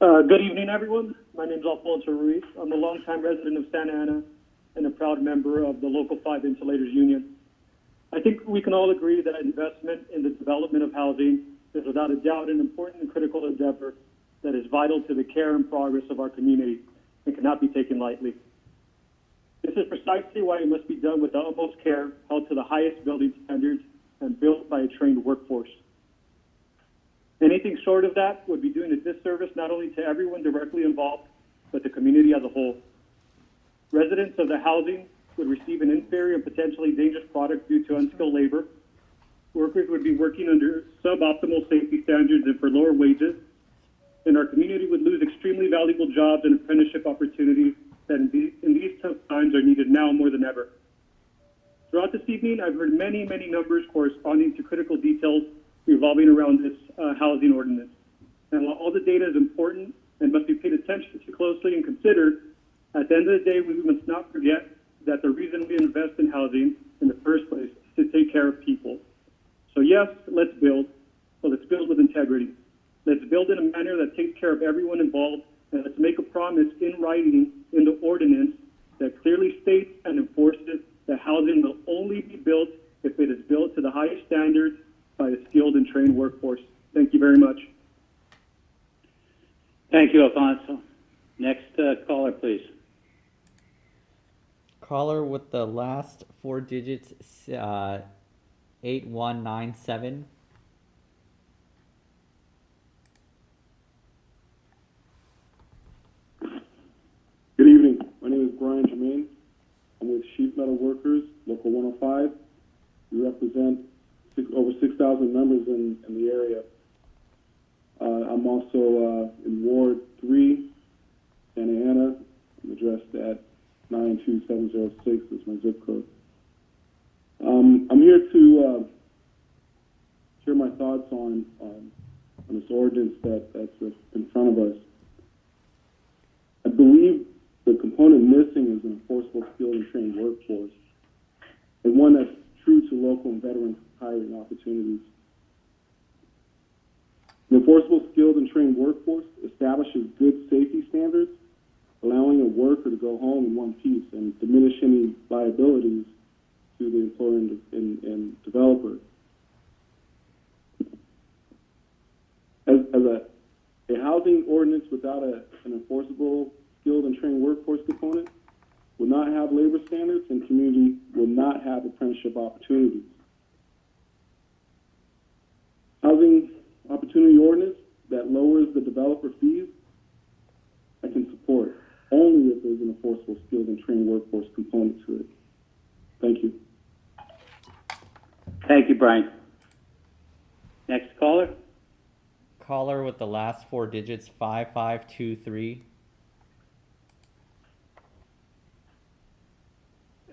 Speaker 8: Good evening, everyone. My name is Alfonso Ruiz. I'm a longtime resident of Santa Ana and a proud member of the Local 5 Insulators Union. I think we can all agree that investment in the development of housing is without a doubt an important and critical endeavor that is vital to the care and progress of our community and cannot be taken lightly. This is precisely why it must be done with the utmost care, held to the highest building standards, and built by a trained workforce. Anything short of that would be doing a disservice not only to everyone directly involved, but the community as a whole. Residents of the housing would receive an inferior and potentially dangerous product due to unskilled labor. Workers would be working under suboptimal safety standards and for lower wages, and our community would lose extremely valuable jobs and apprenticeship opportunities that in these tough times are needed now more than ever. Throughout this evening, I've heard many numbers corresponding to critical details revolving around this housing ordinance. And while all the data is important and must be paid attention to closely and considered, at the end of the day, we must not forget that the reason we invest in housing in the first place is to take care of people. So yes, let's build, but let's build with integrity. Let's build in a manner that takes care of everyone involved, and let's make a promise in writing in the ordinance that clearly states and enforces that housing will only be built if it is built to the highest standards by a skilled and trained workforce. Thank you very much.
Speaker 9: Thank you, Alfonso. Next caller, please.
Speaker 1: Caller with the last four digits, 8197.
Speaker 22: Good evening. My name is Brian Jermaine. I'm with Sheet Metal Workers, Local 105. We represent over 6,000 members in the area. I'm also in Ward 3, Santa Ana. I'm addressed at 92706 is my zip code. I'm here to share my thoughts on this ordinance that's in front of us. I believe the component missing is an enforceable, skilled, and trained workforce, and one that's true to local and veteran hiring opportunities. The enforceable, skilled, and trained workforce establishes good safety standards, allowing a worker to go home in one piece and diminish any liabilities to the employer and developer. As a housing ordinance without an enforceable, skilled, and trained workforce component will not have labor standards, and community will not have apprenticeship opportunities. Housing housing opportunity ordinance that lowers the developer fees, I can support, only if there's an enforceable skilled and trained workforce component to it. Thank you.
Speaker 9: Thank you, Brian. Next caller.
Speaker 1: Caller with the last four digits 5523.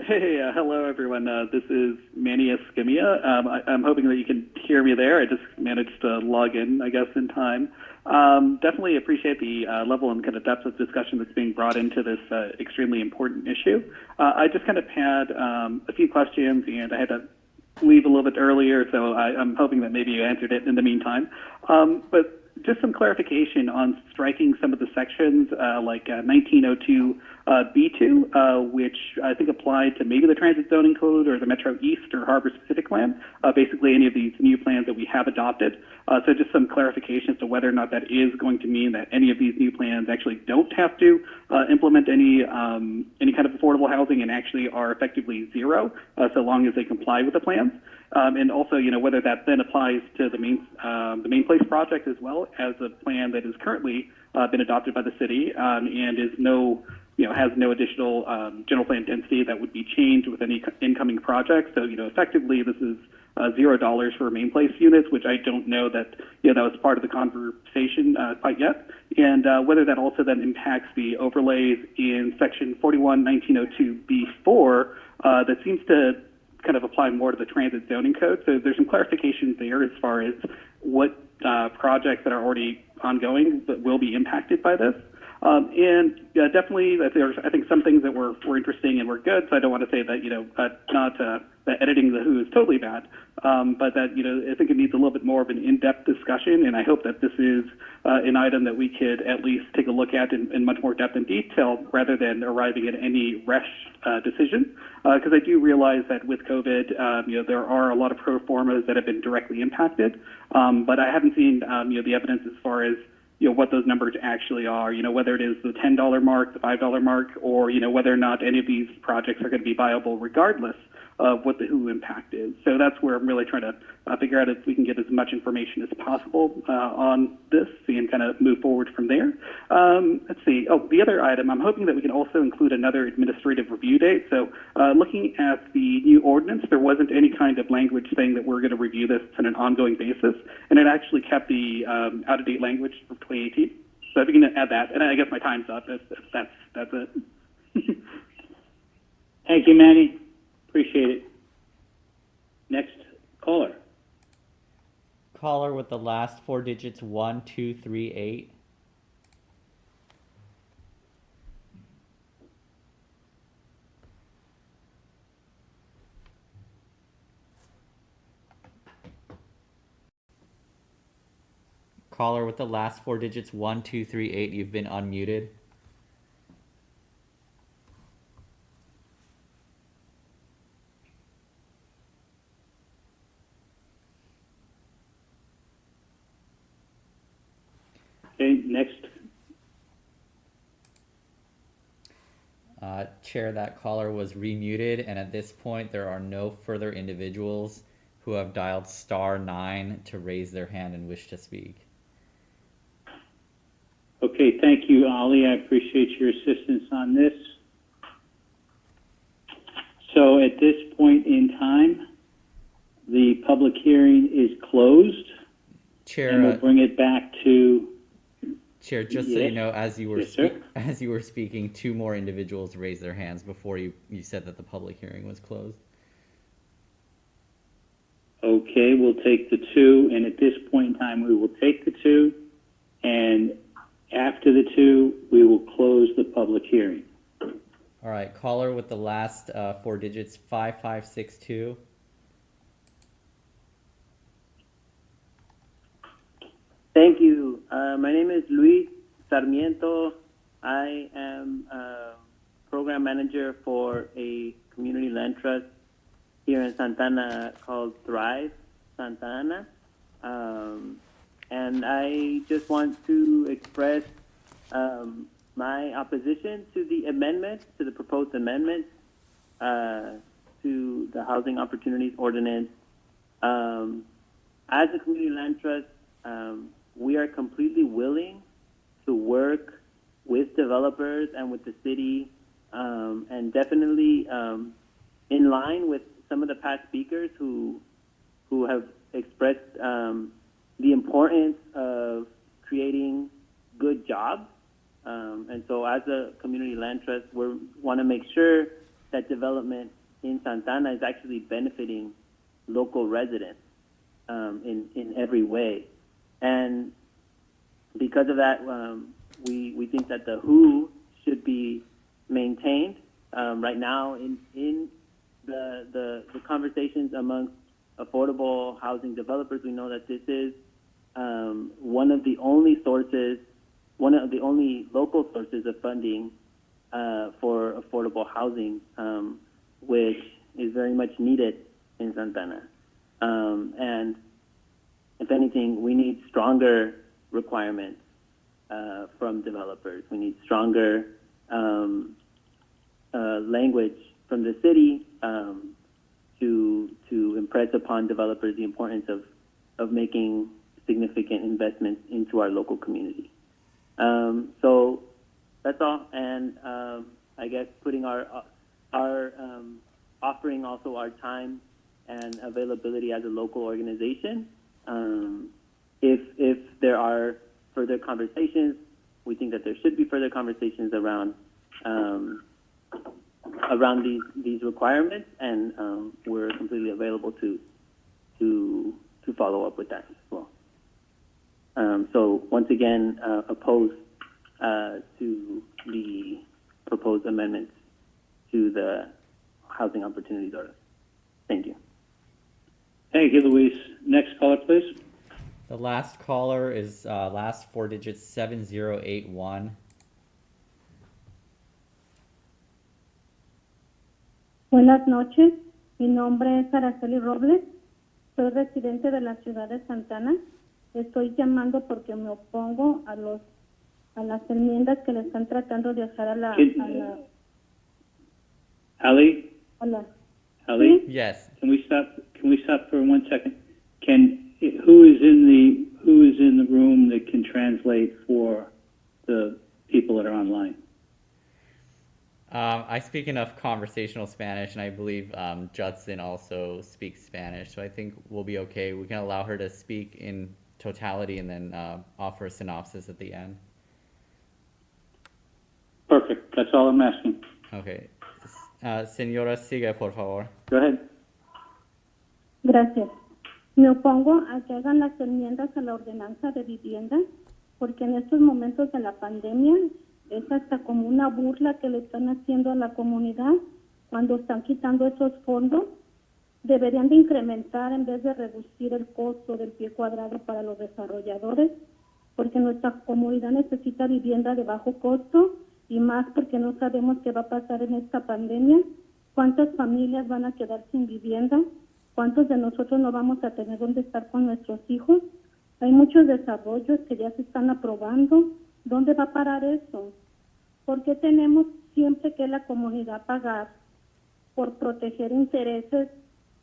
Speaker 6: Hey, hello everyone. This is Manny Escamilla. I'm hoping that you can hear me there. I just managed to log in, I guess, in time. Definitely appreciate the level and kind of depth of discussion that's being brought into this extremely important issue. I just kind of had a few questions, and I had to leave a little bit earlier, so I'm hoping that maybe you answered it in the meantime. But just some clarification on striking some of the sections like 1902 B2, which I think applied to maybe the Transit Zoning Code or the Metro East or Harbor Specific Plan, basically any of these new plans that we have adopted. So just some clarification as to whether or not that is going to mean that any of these new plans actually don't have to implement any kind of affordable housing and actually are effectively zero, so long as they comply with the plans. And also, whether that then applies to the main place project as well as a plan that is currently been adopted by the city and is has no additional general plan density that would be changed with any incoming projects. So, effectively, this is $0 for main place units, which I don't know that that was part of the conversation quite yet, and whether that also then impacts the overlays in Section 41-1902 B4 that seems to kind of apply more to the Transit Zoning Code. So there's some clarification there as far as what projects that are already ongoing that will be impacted by this. And definitely, there's I think some things that were interesting and were good. So I don't want to say that that editing the Who is totally bad, but that I think it needs a little bit more of an in-depth discussion. And I hope that this is an item that we could at least take a look at in much more depth and detail, rather than arriving at any rash decision. Because I do realize that with COVID, there are a lot of pro formas that have been directly impacted, but I haven't seen the evidence as far as what those numbers actually are, whether it is the $10 mark, the $5 mark, or, whether or not any of these projects are going to be viable regardless of what the WHO impact is. So that's where I'm really trying to figure out if we can get as much information as possible on this and kind of move forward from there. Let's see. Oh, the other item, I'm hoping that we can also include another administrative review date. So looking at the new ordinance, there wasn't any kind of language saying that we're going to review this on an ongoing basis, and it actually kept the out-of-date language from 2018. So if you can add that, and I guess my time's up. That's it.
Speaker 9: Thank you, Manny. Appreciate it. Next caller.
Speaker 1: Caller with the last four digits 1238. Caller with the last four digits 1238. You've been unmuted.
Speaker 9: Okay, next.
Speaker 1: Chair, that caller was remuted, and at this point there are no further individuals who have dialed *9 to raise their hand and wish to speak.
Speaker 9: Okay, thank you, Ali. I appreciate your assistance on this. So at this point in time, the public hearing is closed.
Speaker 1: Chair,
Speaker 9: and we'll bring it back to...
Speaker 1: Chair, just so you know, as you were speaking, two more individuals raised their hands before you said that the public hearing was closed.
Speaker 9: Okay, we'll take the two, and at this point in time, we will take the two, and after the two, we will close the public hearing.
Speaker 1: All right, caller with the last four digits 5562.
Speaker 18: Thank you. My name is Luis Sarmiento. I am program manager for a community land trust here in Santa Ana called Thrive Santa Ana. And I just want to express my opposition to the amendment, to the proposed amendment to the Housing Opportunities Ordinance. as a community land trust, we are completely willing to work with developers and with the city, and definitely in line with some of the past speakers who have expressed the importance of creating good jobs. And so as a community land trust, we want to make sure that development in Santana is actually benefiting local residents in every way. And because of that, we think that the WHO should be maintained. Right now, in the conversations amongst affordable housing developers, we know that this is one of the only local sources of funding for affordable housing, which is very much needed in Santana. And if anything, we need stronger requirements from developers. We need stronger language from the city to impress upon developers the importance of making significant investments into our local community. So that's all, and I guess putting our offering also our time and availability as a local organization. If there are further conversations, we think that there should be further conversations around these requirements, and we're completely available to follow up with that as well. So once again, opposed to the proposed amendments to the housing opportunities order. Thank you.
Speaker 9: Thank you, Luis. Next caller, please.
Speaker 1: The last caller is last four digits 7081.
Speaker 13: Buenas noches, mi nombre es Araceli Robles, soy residente de la ciudad de Santana. Estoy llamando porque me opongo a las enmiendas que le están tratando de hacer a la...
Speaker 9: Ali?
Speaker 13: Hola.
Speaker 9: Ali?
Speaker 1: Yes.
Speaker 9: Can we stop for 1 second? Who is in the room that can translate for the people that are online?
Speaker 1: I speak enough conversational Spanish, and I believe Judson also speaks Spanish, so I think we'll be okay. We can allow her to speak in totality and then offer a synopsis at the end.
Speaker 9: Perfect. That's all I'm asking.
Speaker 1: Okay. Señora, siga, por favor.
Speaker 9: Go ahead.
Speaker 13: Gracias. Me opongo a que hagan las enmiendas a la ordenanza de vivienda, porque en estos momentos de la pandemia es hasta como una burla que le están haciendo a la comunidad cuando están quitando esos fondos. Deberían de incrementar en vez de reducir el costo del pie cuadrado para los desarrolladores, porque nuestra comunidad necesita vivienda de bajo costo y más porque no sabemos qué va a pasar en esta pandemia, cuántas familias van a quedar sin vivienda, cuántos de nosotros no vamos a tener dónde estar con nuestros hijos. Hay muchos desarrollos que ya se están aprobando. ¿Dónde va a parar eso? ¿Por qué tenemos siempre que la comunidad pagar por proteger intereses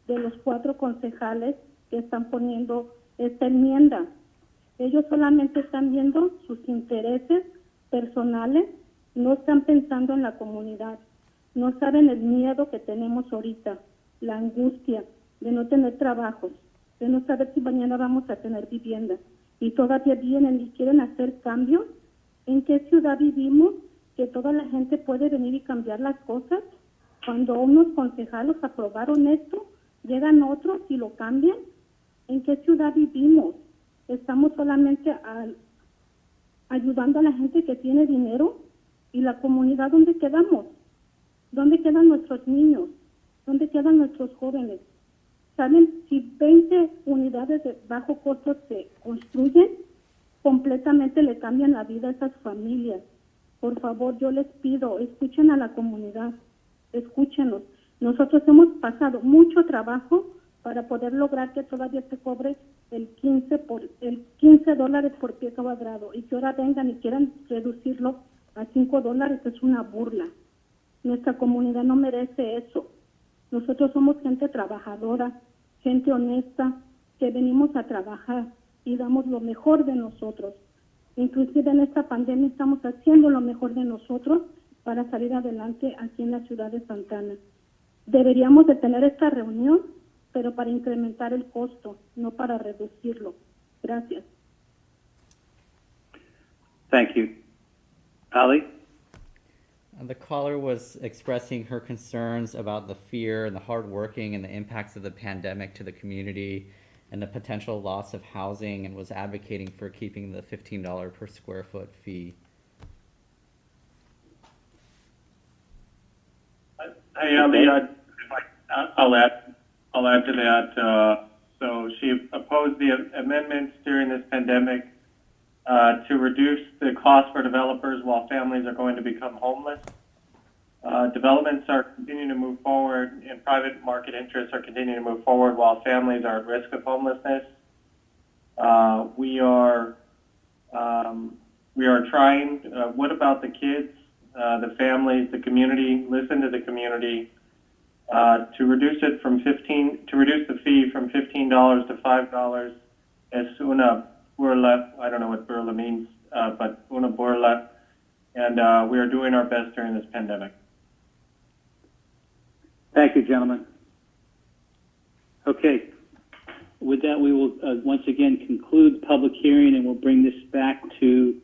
Speaker 13: de los 4 concejales que están poniendo esta enmienda? Ellos solamente están viendo sus intereses personales, no están pensando en la comunidad, no saben el miedo que tenemos ahorita, la angustia de no tener trabajos, de no saber si mañana vamos a tener vivienda, y todavía vienen y quieren hacer cambios. ¿En qué ciudad vivimos que toda la gente puede venir y cambiar las cosas? Cuando unos concejales aprobaron esto, llegan otros y lo cambian. ¿En qué ciudad vivimos? Estamos solamente ayudando a la gente que tiene dinero, y la comunidad, ¿dónde quedamos? ¿Dónde quedan nuestros niños? ¿Dónde quedan nuestros jóvenes? ¿Saben? Si 20 unidades de bajo costo se construyen, completamente le cambian la vida a esas familias. Por favor, yo les pido, escuchen a la comunidad, escúchenos. Nosotros hemos pasado mucho trabajo para poder lograr que todavía se cobre el 15 dólares por pie cuadrado, y que ahora vengan y quieran reducirlo a $5, es una burla. Nuestra comunidad no merece eso. Nosotros somos gente trabajadora, gente honesta,
Speaker 7: que venimos a trabajar y damos lo mejor de nosotros. Inclusive en esta pandemia estamos haciendo lo mejor de nosotros para salir adelante aquí en la ciudad de Santa Ana. Deberíamos de tener esta reunión, pero para incrementar el costo, no para reducirlo. Gracias.
Speaker 9: Thank you. Ali?
Speaker 1: The caller was expressing her concerns about the fear and the hardworking and the impacts of the pandemic to the community and the potential loss of housing, and was advocating for keeping the $15 per square foot fee.
Speaker 17: Hey, Ali, I'll add to that. So she opposed the amendments during this pandemic to reduce the cost for developers while families are going to become homeless. Developments are continuing to move forward, and private market interests are continuing to move forward while families are at risk of homelessness. We are trying. What about the kids, the families, the community? Listen to the community. To reduce the fee from $15 to $5 es una burla. I don't know what burla means, but una burla. And we are doing our best during this pandemic.
Speaker 9: Thank you, gentlemen. Okay. With that, we will once again conclude the public hearing, and we'll bring this back to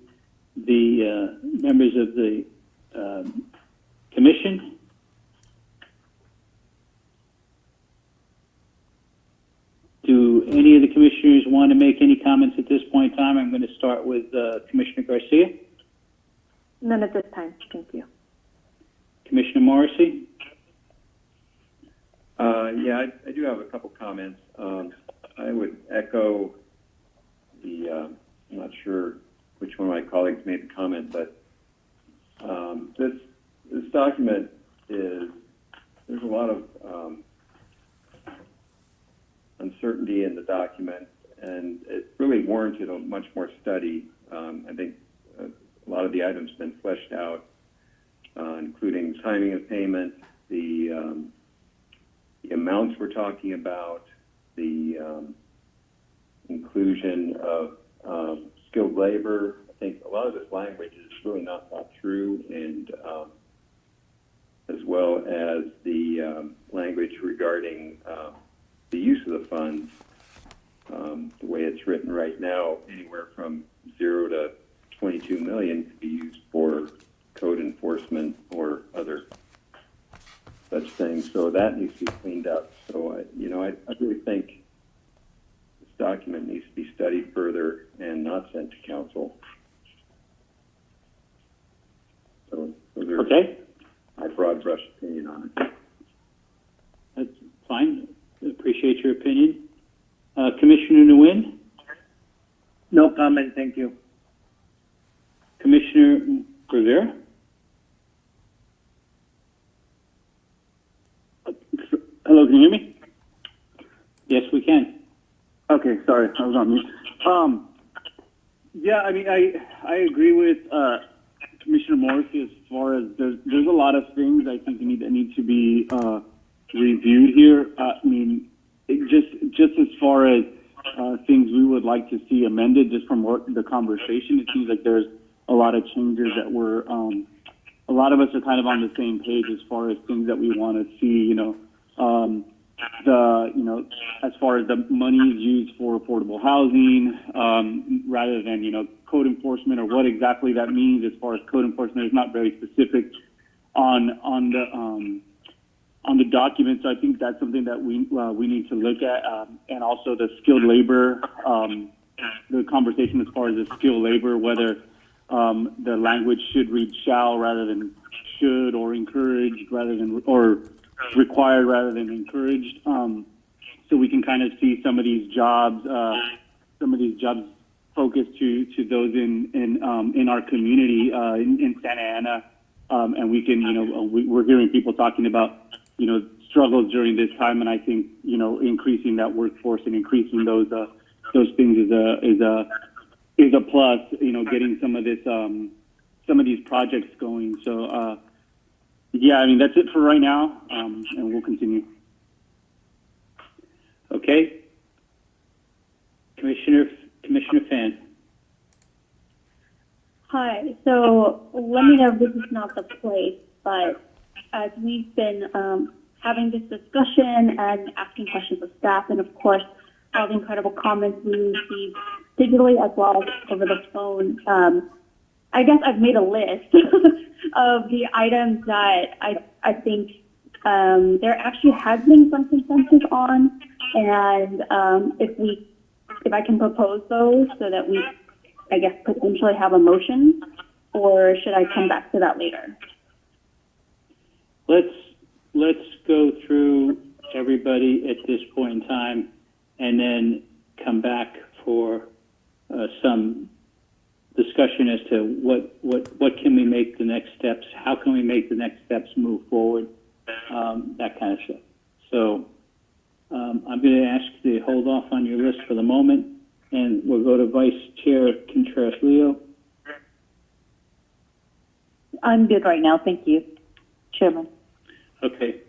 Speaker 9: the members of the commission. Do any of the commissioners want to make any comments at this point in time? I'm going to start with Commissioner Garcia.
Speaker 16: None at this time. Thank you.
Speaker 9: Commissioner Morrissey?
Speaker 15: Yeah, I do have a couple comments. I would echo I'm not sure which one of my colleagues made the comment, but this document there's a lot of uncertainty in the document, and it really warranted a much more study. I think a lot of the items have been fleshed out, including timing of payment, the amounts we're talking about, the inclusion of skilled labor. I think a lot of this language is really not thought through, and as well as the language regarding the use of the funds. The way it's written right now, anywhere from 0 to 22 million could be used for code enforcement or other such things. So that needs to be cleaned up. So I really think this document needs to be studied further and not sent to council. So those are my broad brush opinion on it.
Speaker 9: That's fine. Appreciate your opinion. Commissioner Nguyen?
Speaker 18: No comment, thank you.
Speaker 9: Commissioner Rivera?
Speaker 12: Hello, can you hear me?
Speaker 9: Yes, we can.
Speaker 12: Okay, sorry, I was on mute. Yeah, I mean, I agree with Commissioner Morrissey as far as there's a lot of things I think that need to be reviewed here. I mean, just as far as things we would like to see amended, just from the conversation, it seems like there's a lot of changes that we're, a lot of us are kind of on the same page as far as things that we want to see, as far as the money is used for affordable housing, rather than, code enforcement, or what exactly that means. As far as code enforcement is not very specific on the document. So I think that's something that we need to look at, and also the skilled labor, the conversation as far as the skilled labor, whether the language should read shall rather than should, or encouraged rather than, or required rather than encouraged. So we can kind of see some of these jobs focused to those in our community in Santa Ana, and we can we're hearing people talking about struggles during this time, and I think increasing that workforce and increasing those things is a plus. Getting some of these projects going. So yeah, I mean that's it for right now, and we'll continue.
Speaker 9: Okay. Commissioner Fan.
Speaker 13: Hi. So let me know if this is not the place, but as we've been having this discussion and asking questions of staff, and of course, all the incredible comments we received digitally as well as over the phone, I guess I've made a list of the items that I think there actually has been some consensus on, and if I can propose those so that we, I guess, potentially have a motion, or should I come back to that later?
Speaker 9: Let's go through everybody at this point in time, and then come back for some discussion as to what can we make the next steps, how can we make the next steps move forward, that kind of stuff. So I'm going to ask you to hold off on your list for the moment, and we'll go to Vice Chair Contreras-Leo.
Speaker 14: I'm good right now, thank you, Chairman.
Speaker 9: Okay.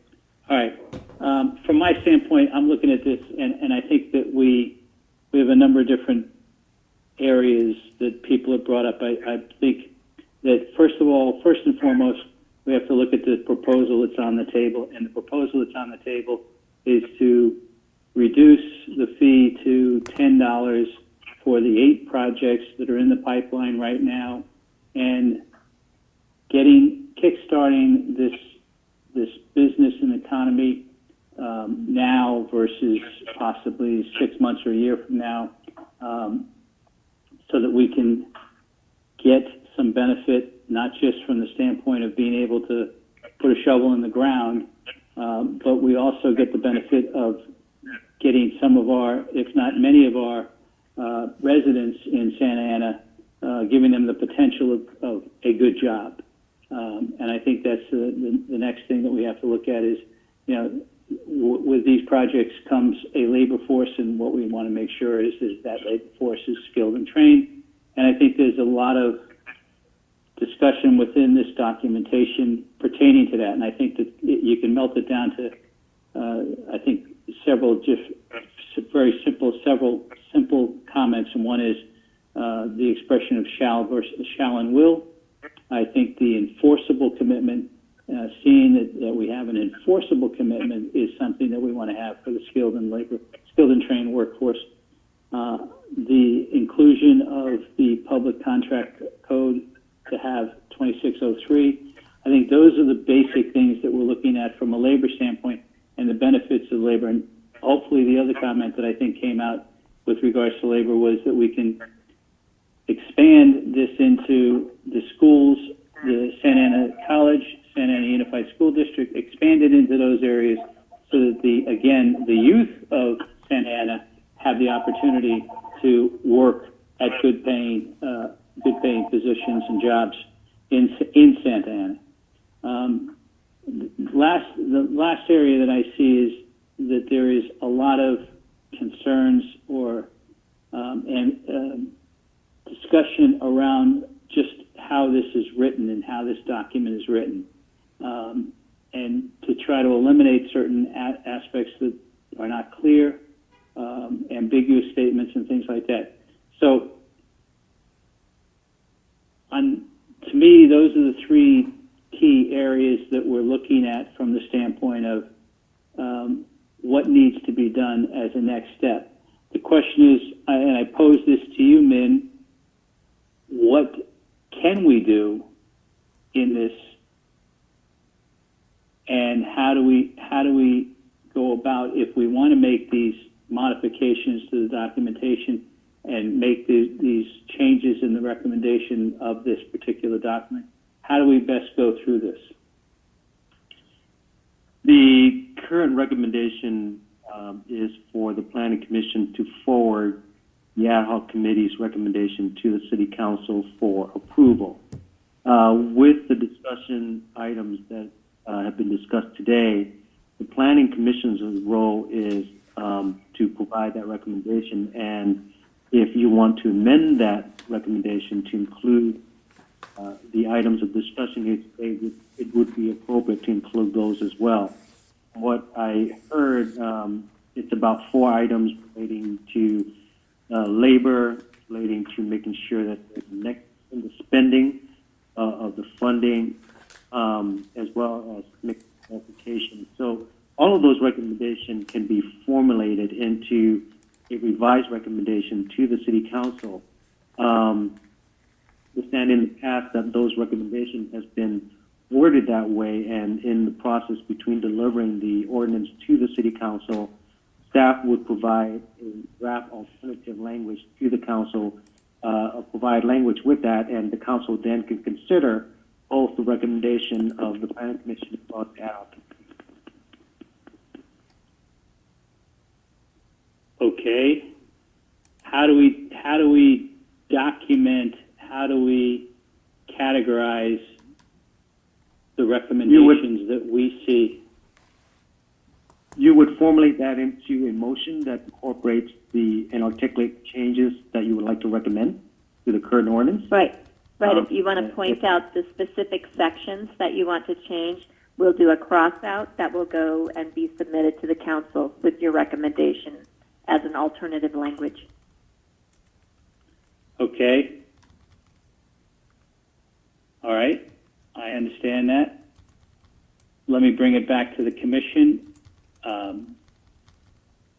Speaker 9: All right. From my standpoint, I'm looking at this, and I think that we have a number of different areas that people have brought up. I think that, first and foremost, we have to look at the proposal that's on the table, and the proposal that's on the table is to reduce the fee to $10 for the 8 projects that are in the pipeline right now, and kickstarting this business and economy now versus possibly 6 months or a year from now, so that we can get some benefit, not just from the standpoint of being able to put a shovel in the ground, but we also get the benefit of getting some of our, if not many of our residents in Santa Ana, giving them the potential of a good job. And I think that's the next thing that we have to look at is, with these projects comes a labor force, and what we want to make sure is that labor force is skilled and trained. And I think there's a lot of discussion within this documentation pertaining to that. And I think that you can melt it down to, I think, several simple comments. And one is the expression of shall and will. I think the enforceable commitment, seeing that we have an enforceable commitment, is something that we want to have for the skilled and trained workforce. The inclusion of the public contract code to have 2603. I think those are the basic things that we're looking at from a labor standpoint and the benefits of labor. And hopefully the other comment that I think came out with regards to labor was that we can expand this into the schools, the Santa Ana College, Santa Ana Unified School District, expand it into those areas so that the youth of Santa Ana have the opportunity to work at good paying positions and jobs in Santa Ana. The last area that I see is that there is a lot of concerns or discussion around just how this is written and how this document is written, and to try to eliminate certain aspects that are not clear, ambiguous statements and things like that. So, to me, those are the 3 key areas that we're looking at from the standpoint of what needs to be done as a next step. The question is, and I pose this to you, Min, what can we do in this, and how do we go about, if we want to make these modifications to the documentation and make these changes in the recommendation of this particular document, how do we best go through this?
Speaker 10: The current recommendation is for the Planning Commission to forward the ad hoc committee's recommendation to the City Council for approval. With the discussion items that have been discussed today, the Planning Commission's role is to provide that recommendation, and if you want to amend that recommendation to include the items of discussion, it would be appropriate to include those as well. What I heard, it's about 4 items relating to labor, relating to making sure that there's a nexus in the spending of the funding, as well as mixed application. So all of those recommendations can be formulated into a revised recommendation to the City Council. Understand in the past that those recommendations has been worded that way, and in the process between delivering the ordinance to the City Council, staff would provide a draft alternative language to the council, provide language with that, and the council then can consider both the recommendation of the Planning Commission as well as the ad hoc.
Speaker 9: Okay. How do we document, how do we categorize the recommendations that we see?
Speaker 10: You would formulate that into a motion that incorporates and articulate changes that you would like to recommend to the current ordinance.
Speaker 14: Right. If you want to point out the specific sections that you want to change, we'll do a cross out that will go and be submitted to the council with your recommendation as an alternative language.
Speaker 9: Okay. All right. I understand that. Let me bring it back to the commission.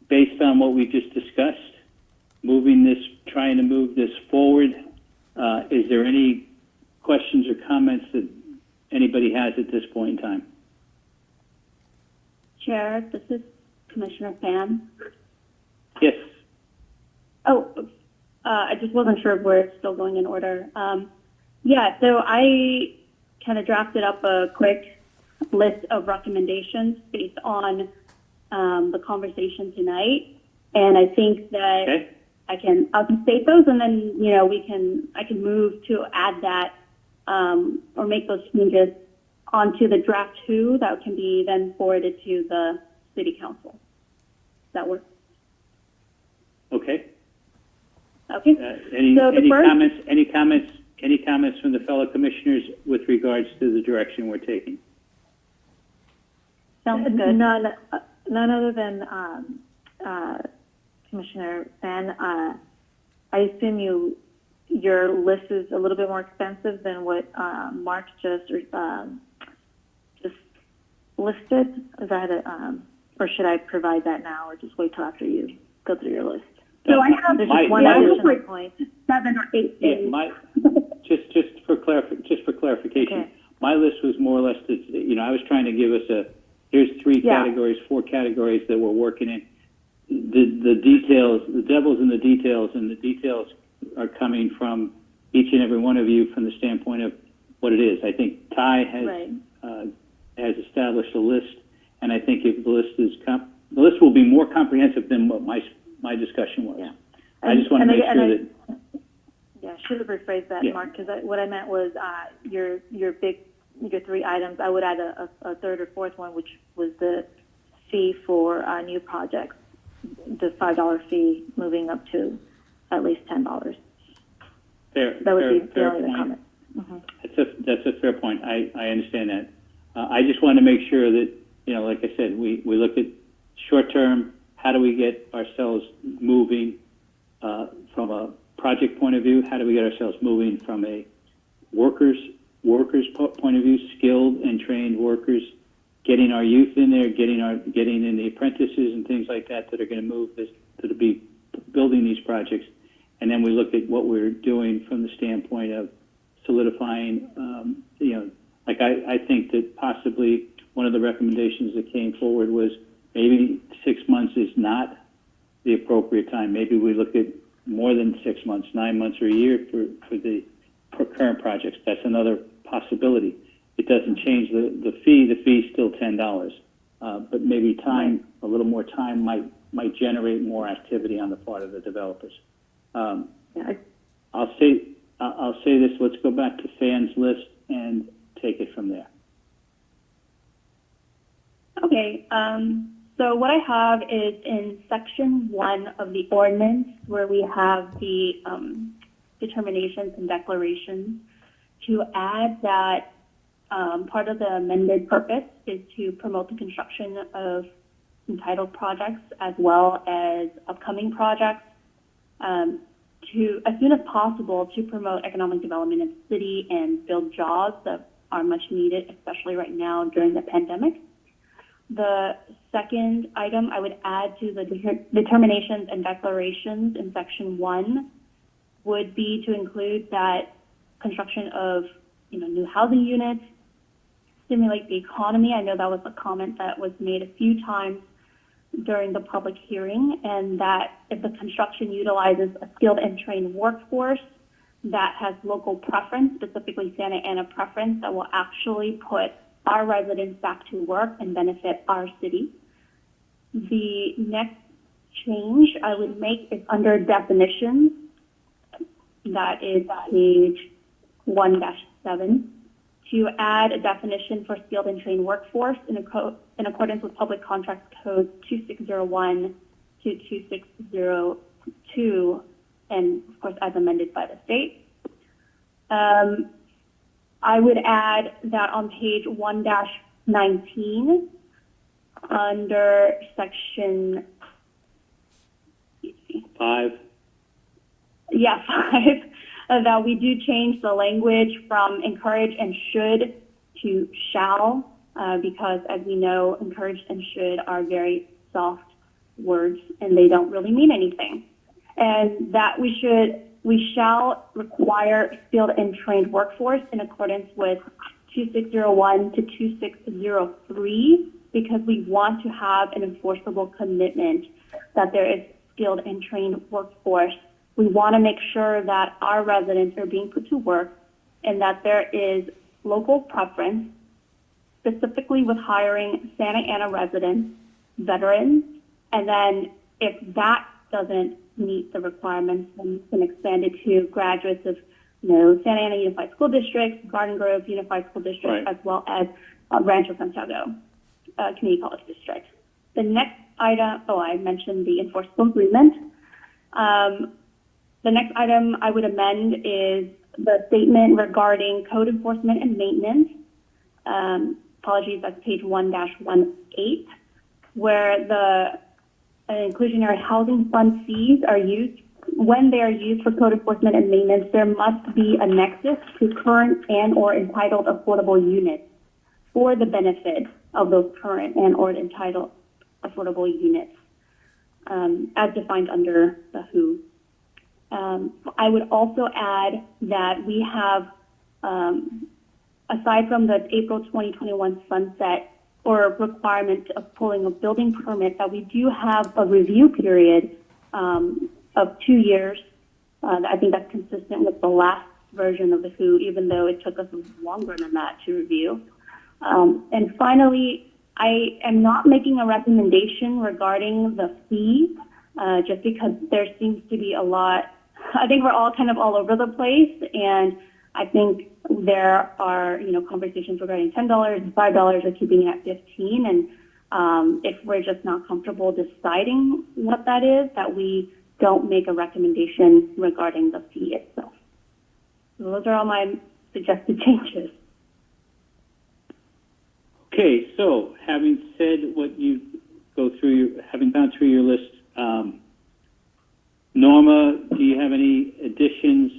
Speaker 9: Based on what we just discussed, trying to move this forward, is there any questions or comments that anybody has at this point in time?
Speaker 13: Chair, this is Commissioner Fan.
Speaker 9: Yes.
Speaker 13: I just wasn't sure if we're still going in order. So I kind of drafted up a quick list of recommendations based on the conversation tonight, and I think that I'll state those, and then I can move to add that or make those changes onto the draft 2 that can be then forwarded to the City Council. Does that work?
Speaker 9: Okay.
Speaker 13: Okay.
Speaker 9: Any comments from the fellow commissioners with regards to the direction we're taking?
Speaker 16: Sounds good. None other than Commissioner Fan. I assume your list is a little bit more expensive than what Mark just listed. Is that or should I provide that now, or just wait till after you go through your list?
Speaker 13: So I have
Speaker 16: one additional point.
Speaker 13: 7 or 8 days.
Speaker 9: Just for clarification,
Speaker 16: Okay.
Speaker 9: my list was more or less, I was trying to give us here's 3 categories, 4 categories that we're working in. The details, the devil's in the details, and the details are coming from each and every one of you from the standpoint of what it is. I think Ty has established a list, and I think if the list is the list will be more comprehensive than what my discussion was.
Speaker 16: Yeah.
Speaker 9: I just want to make sure that.
Speaker 16: Yeah, I should have rephrased that,
Speaker 9: Yeah.
Speaker 16: Mark, because what I meant was your 3 items. I would add a third or fourth one, which was the fee for new projects, the $5 fee moving up to at least $10.
Speaker 9: Fair.
Speaker 16: That would be the
Speaker 9: fair
Speaker 16: only
Speaker 9: point.
Speaker 16: comment.
Speaker 9: That's a fair point. I understand that. I just want to make sure that, like I said, we look at short term. How do we get ourselves moving from a project point of view? How do we get ourselves moving from a workers point of view, skilled and trained workers, getting our youth in there, getting in the apprentices and things like that are going to move this, to be building these projects. And then we look at what we're doing from the standpoint of solidifying, I think that possibly one of the recommendations that came forward was maybe 6 months is not the appropriate time. Maybe we look at more than 6 months, 9 months or a year for the current projects. That's another possibility. It doesn't change the fee. The fee is still $10, but maybe a little more time might generate more activity on the part of the developers. I'll say this. Let's go back to Fan's list and take it from there.
Speaker 13: Okay. So what I have is in section 1 of the ordinance, where we have the determinations and declarations, to add that part of the amended purpose is to promote the construction of entitled projects as well as upcoming projects to, as soon as possible, to promote economic development in the city and build jobs that are much needed, especially right now during the pandemic. The second item I would add to the determinations and declarations in section 1 would be to include that construction of new housing units stimulate the economy. I know that was a comment that was made a few times during the public hearing, and that if the construction utilizes a skilled and trained workforce that has local preference, specifically Santa Ana preference, that will actually put our residents back to work and benefit our city. The next change I would make is under definitions. That is page 1-7, to add a definition for skilled and trained workforce in accordance with Public Contracts Code 2601 to 2602, and of course as amended by the state. I would add that on page 1-19, under section
Speaker 9: 5.
Speaker 13: Yeah, 5. That we do change the language from encourage and should to shall, because as we know, encourage and should are very soft words and they don't really mean anything. And that we shall require skilled and trained workforce in accordance with 2601 to 2603, because we want to have an enforceable commitment that there is skilled and trained workforce. We want to make sure that our residents are being put to work and that there is local preference, specifically with hiring Santa Ana residents, veterans, and then if that doesn't meet the requirements, then we can expand it to graduates of Santa Ana Unified School District, Garden Grove Unified School District, as well as Rancho Santiago Community College District. The next item, I mentioned the enforceable agreement. The next item I would amend is the statement regarding code enforcement and maintenance. Apologies, that's page 1-18, where the inclusionary housing fund fees are used. When they are used for code enforcement and maintenance, there must be a nexus to current and or entitled affordable units for the benefit of those current and or entitled affordable units, as defined under the WHO. I would also add that we have, aside from the April 2021 sunset or requirement of pulling a building permit, that we do have a review period of 2 years. I think that's consistent with the last version of the WHO, even though it took us longer than that to review. And finally, I am not making a recommendation regarding the fee, just because there seems to be a lot. I think we're all kind of all over the place, and I think there are, conversations regarding $10 and $5 or keeping it at 15. And if we're just not comfortable deciding what that is, that we don't make a recommendation regarding the fee itself. So those are all my suggested changes.
Speaker 9: Okay, so having said what you having gone through your list, Norma, do you have any additions,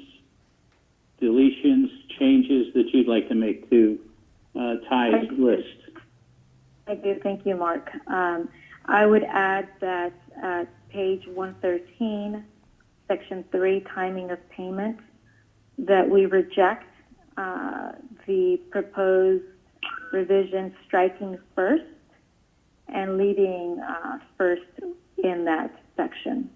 Speaker 9: deletions, changes that you'd like to make to Ty's list?
Speaker 16: I do. Thank you, Mark. I would add that at page 113, section 3, timing of payment, that we reject the proposed revision striking first and leaving first in that section.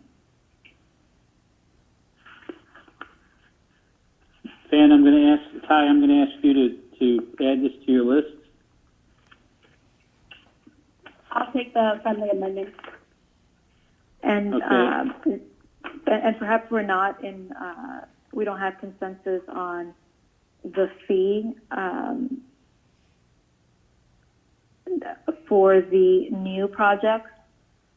Speaker 9: Fan, I'm going to ask Ty. I'm going to ask you to add this to your list.
Speaker 13: I'll take the friendly amendment.
Speaker 16: And
Speaker 9: okay.
Speaker 16: And perhaps we're not in. We don't have consensus on the fee for the new projects,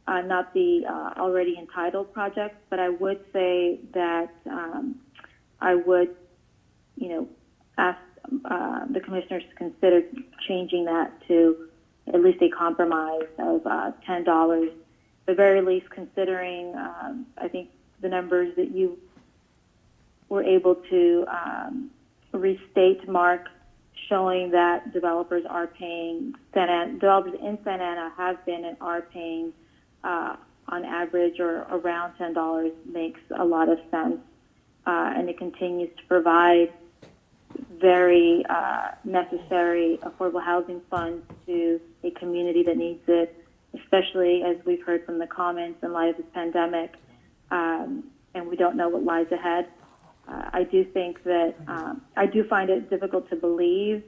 Speaker 16: not the already entitled projects. But I would say that I would, ask the commissioners to consider changing that to at least a compromise of $10. At the very least, considering I think the numbers that you were able to restate, Mark, showing that developers are paying, developers in Santa Ana have been and are paying on average or around $10 makes a lot of sense. And it continues to provide very necessary affordable housing funds to a community that needs it, especially as we've heard from the comments in light of this pandemic, and we don't know what lies ahead. I do think that, I do find it difficult to believe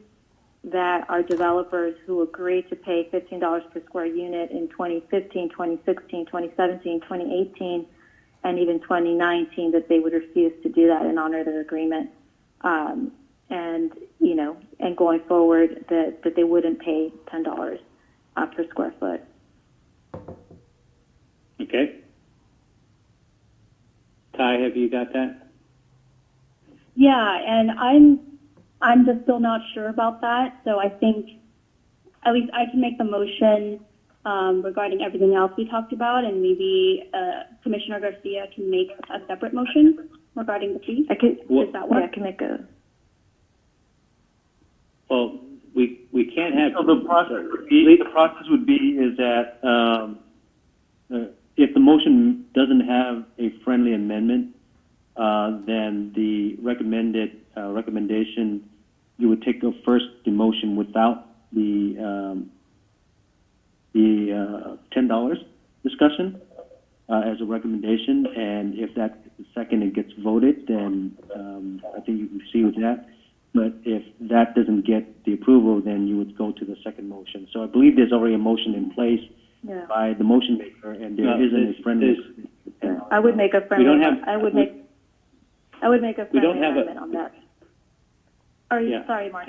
Speaker 16: that our developers who agreed to pay $15 per square unit in 2015, 2016, 2017, 2018, and even 2019, that they would refuse to do that and honor their agreement. And, you know, and going forward, that they wouldn't pay $10 per square foot.
Speaker 9: Okay. Ty, have you got that?
Speaker 13: Yeah, and I'm just still not sure about that. So I think at least I can make the motion regarding everything else we talked about, and maybe Commissioner Garcia can make a separate motion regarding the fee. Does that work?
Speaker 16: Yeah, I can make a.
Speaker 9: Well, we can't have.
Speaker 10: So the process would be is that if the motion doesn't have a friendly amendment, then the recommendation, you would take first the motion without the $10 discussion as a recommendation, and if that's the second it gets voted, then I think you can proceed with that. But if that doesn't get the approval, then you would go to the second motion. So I believe there's already a motion in place by the motion maker, and there isn't a friendly.
Speaker 16: I would make a friendly. I would make a friendly amendment on that. Sorry, Mark.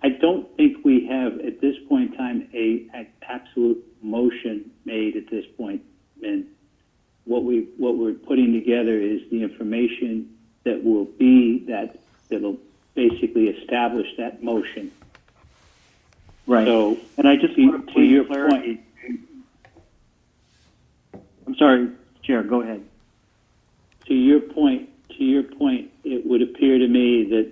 Speaker 9: I don't think we have at this point in time an absolute motion made at this point, and what we're putting together is the information that will be that'll basically establish that motion.
Speaker 10: Right.
Speaker 9: So,
Speaker 10: and I just
Speaker 9: to your point.
Speaker 10: I'm sorry, Chair. Go ahead.
Speaker 9: To your point, it would appear to me that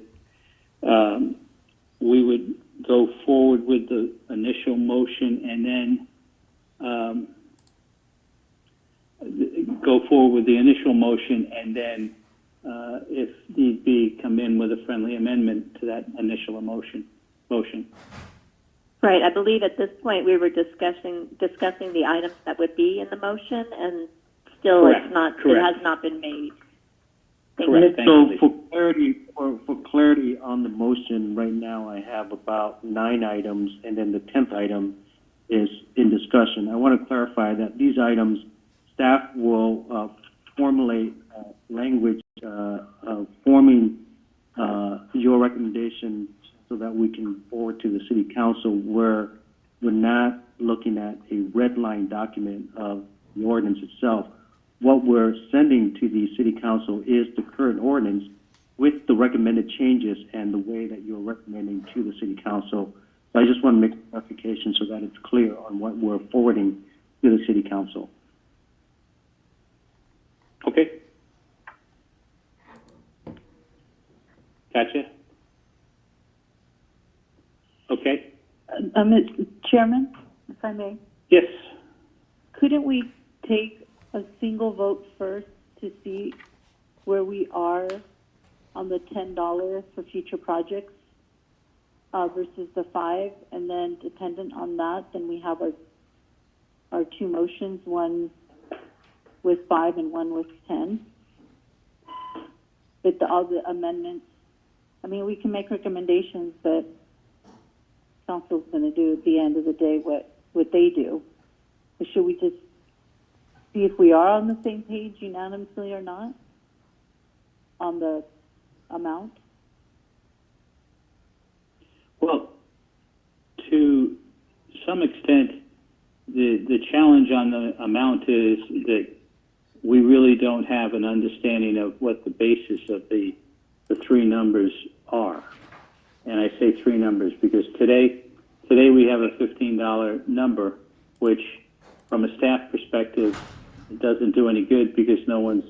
Speaker 9: we would go forward with the initial motion and then if need be, come in with a friendly amendment to that initial motion.
Speaker 14: Right. I believe at this point we were discussing the items that would be in the motion, and still
Speaker 9: Correct.
Speaker 14: It has not been made.
Speaker 9: Correct.
Speaker 10: So for clarity on the motion, right now I have about 9 items, and then the 10th item is in discussion. I want to clarify that these items, staff will formulate language forming your recommendation so that we can forward to the City Council, where we're not looking at a red line document of the ordinance itself. What we're sending to the City Council is the current ordinance with the recommended changes and the way that you're recommending to the City Council. So I just want to make a clarification so that it's clear on what we're forwarding to the City Council.
Speaker 9: Okay. Gotcha. Okay.
Speaker 5: Chairman, if I may.
Speaker 9: Yes.
Speaker 5: Couldn't we take a single vote first to see where we are on the $10 for future projects versus the 5, and then dependent on that, then we have our 2 motions, one with 5 and one with 10. But all the amendments, I mean, we can make recommendations, but council's going to do at the end of the day what they do. But should we just see if we are on the same page unanimously or not on the amount?
Speaker 9: Well, to some extent, the challenge on the amount is that we really don't have an understanding of what the basis of the 3 numbers are. And I say 3 numbers because today we have a $15 number, which from a staff perspective it doesn't do any good because no one's